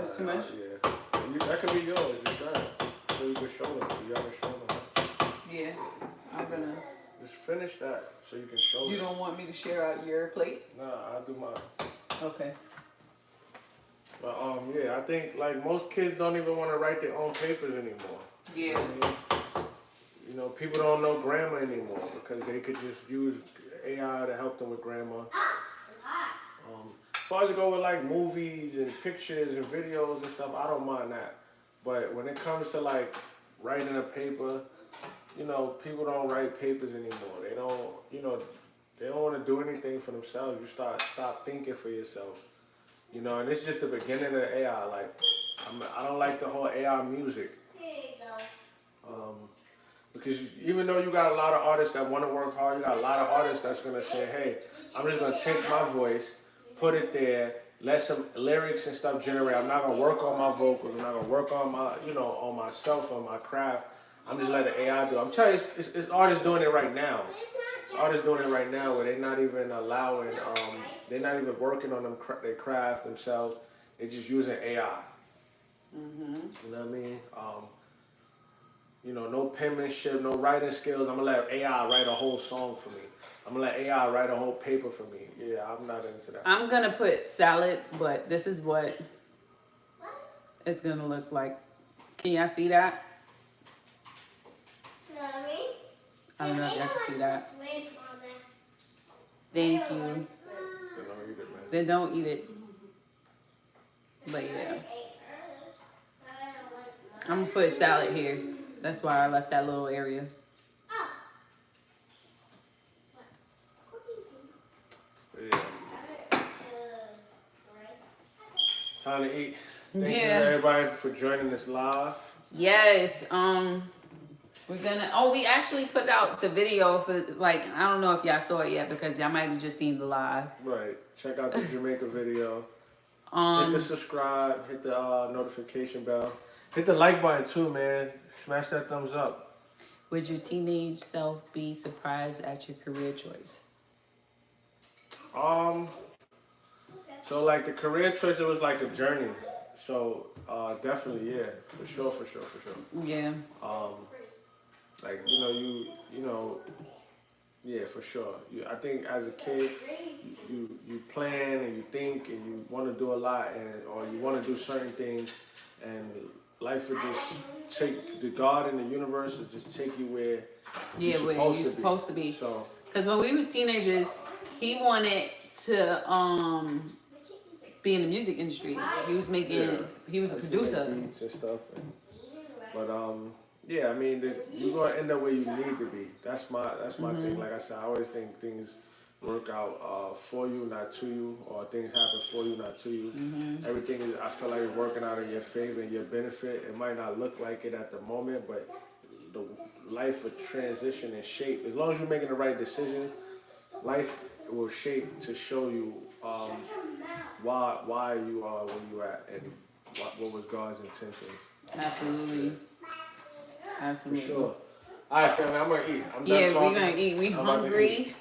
It's too much? Yeah. That could be yours. Just got it. So you can show them. You haven't shown them. Yeah, I'm gonna. Just finish that so you can show You them. don't want me to share out your plate? Nah, I'll do mine. Okay. But yeah, I think like most kids don't even want to write their own papers anymore. Yeah. You know, people don't know grammar anymore because they could just use AI to help them with grammar. As far as it go with like movies and pictures and videos and stuff, I don't mind that. But when it comes to like writing a paper, you know, people don't write papers anymore. They don't want to do anything for themselves. You stop thinking for yourself. You know, and it's just the beginning of the AI. Like, I don't like the whole AI music. Here you go. Because even though you got a lot of artists that want to work hard, you got a lot of artists that's going to say, hey, I'm just going to take my voice, put it there, let some lyrics and stuff generate. I'm not going to work on my vocals. I'm not going to work on my, on myself, on my craft. I'm just letting AI do it. I'm telling you, it's artists doing it right now. It's artists doing it right now where they're not even allowing, they're not even working on their craft themselves. They're just using AI. Mm-hmm. You know what I mean? No penmanship, no writing skills. I'm gonna let AI write a whole song for me. I'm gonna let AI write a whole paper for me. Yeah, I'm not into that. I'm gonna put salad, but this is what it's gonna look like. Can y'all see that? I don't know if y'all can see that. Thank you. Then don't eat it. But yeah. I'm gonna put salad here. That's why I left that little area. Yeah. Time to eat. Thank you Yeah. everybody for joining us live. Yes. We're gonna. We actually put out the video for like I don't know if y'all saw it yet because y'all might have just seen the live. Right. Check out the Jamaica video. Hit the subscribe. Hit the notification bell. Hit the like button too, man. Smash that thumbs up. Would your teenage self be surprised at your career choice? So like the career choice, it was like a journey. So definitely, yeah, for sure. Yeah. Like you know, yeah, for sure. I think as a kid, you plan and you think and you want to do a lot or you want to do certain things, and life would just take the God in the universe would just take you where Yeah, where you're supposed to be. So, because when we was teenagers, he wanted to be in the music industry. He was making, he was a producer. Beats and stuff. But yeah, I mean, you're gonna end up where you need to be. That's my thing. Like I said, I always think things work out for you, not to you, or things happen for you, not to you. Everything is, I feel like, it's working out in your favor and your benefit. It might not look like it at the moment, but the life will transition and shape. As long as you're making the right decision, life will shape to show you why you are where you at and what was God's intentions. Absolutely. Absolutely. For sure. All right, family, I'm gonna eat. I'm done Yeah, talking. we're gonna eat. We hungry.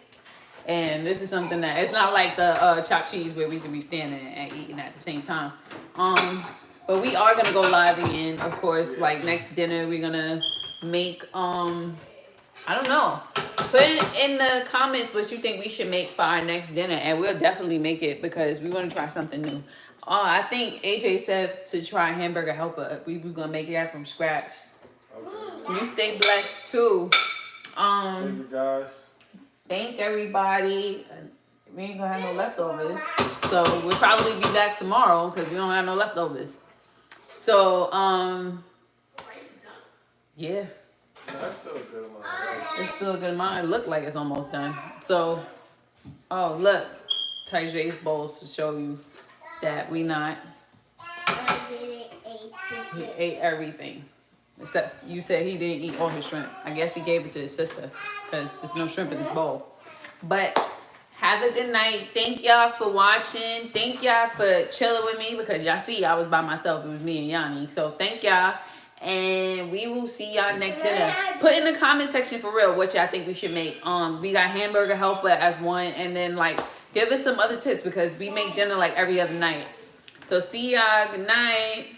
And this is something that it's not like the chopped cheese where we can be standing and eating at the same time. But we are gonna go live again, of course. Like next dinner, we're gonna make I don't know. Put in the comments what you think we should make for our next dinner, and we'll definitely make it because we want to try something new. I think AJ said to try hamburger helper. We was gonna make that from scratch. Okay. You stay blessed too. Thank you guys. Thank everybody. We ain't gonna have no leftovers, so we'll probably be back tomorrow because we don't have no leftovers. So yeah. That's still a good amount. It's still a good amount. It looked like it's almost done. So, oh look, Tyja's bowls to show you that we not. He ate everything. Except you said he didn't eat all his shrimp. I guess he gave it to his sister because there's no shrimp in this bowl. But have a good night. Thank y'all for watching. Thank y'all for chilling with me because y'all see I was by myself. It was me and Yanni. So thank y'all. And we will see y'all next dinner. Put in the comment section for real what y'all think we should make. We got hamburger helper as one, and then like give us some other tips because we make dinner like every other night. So see y'all. Good night.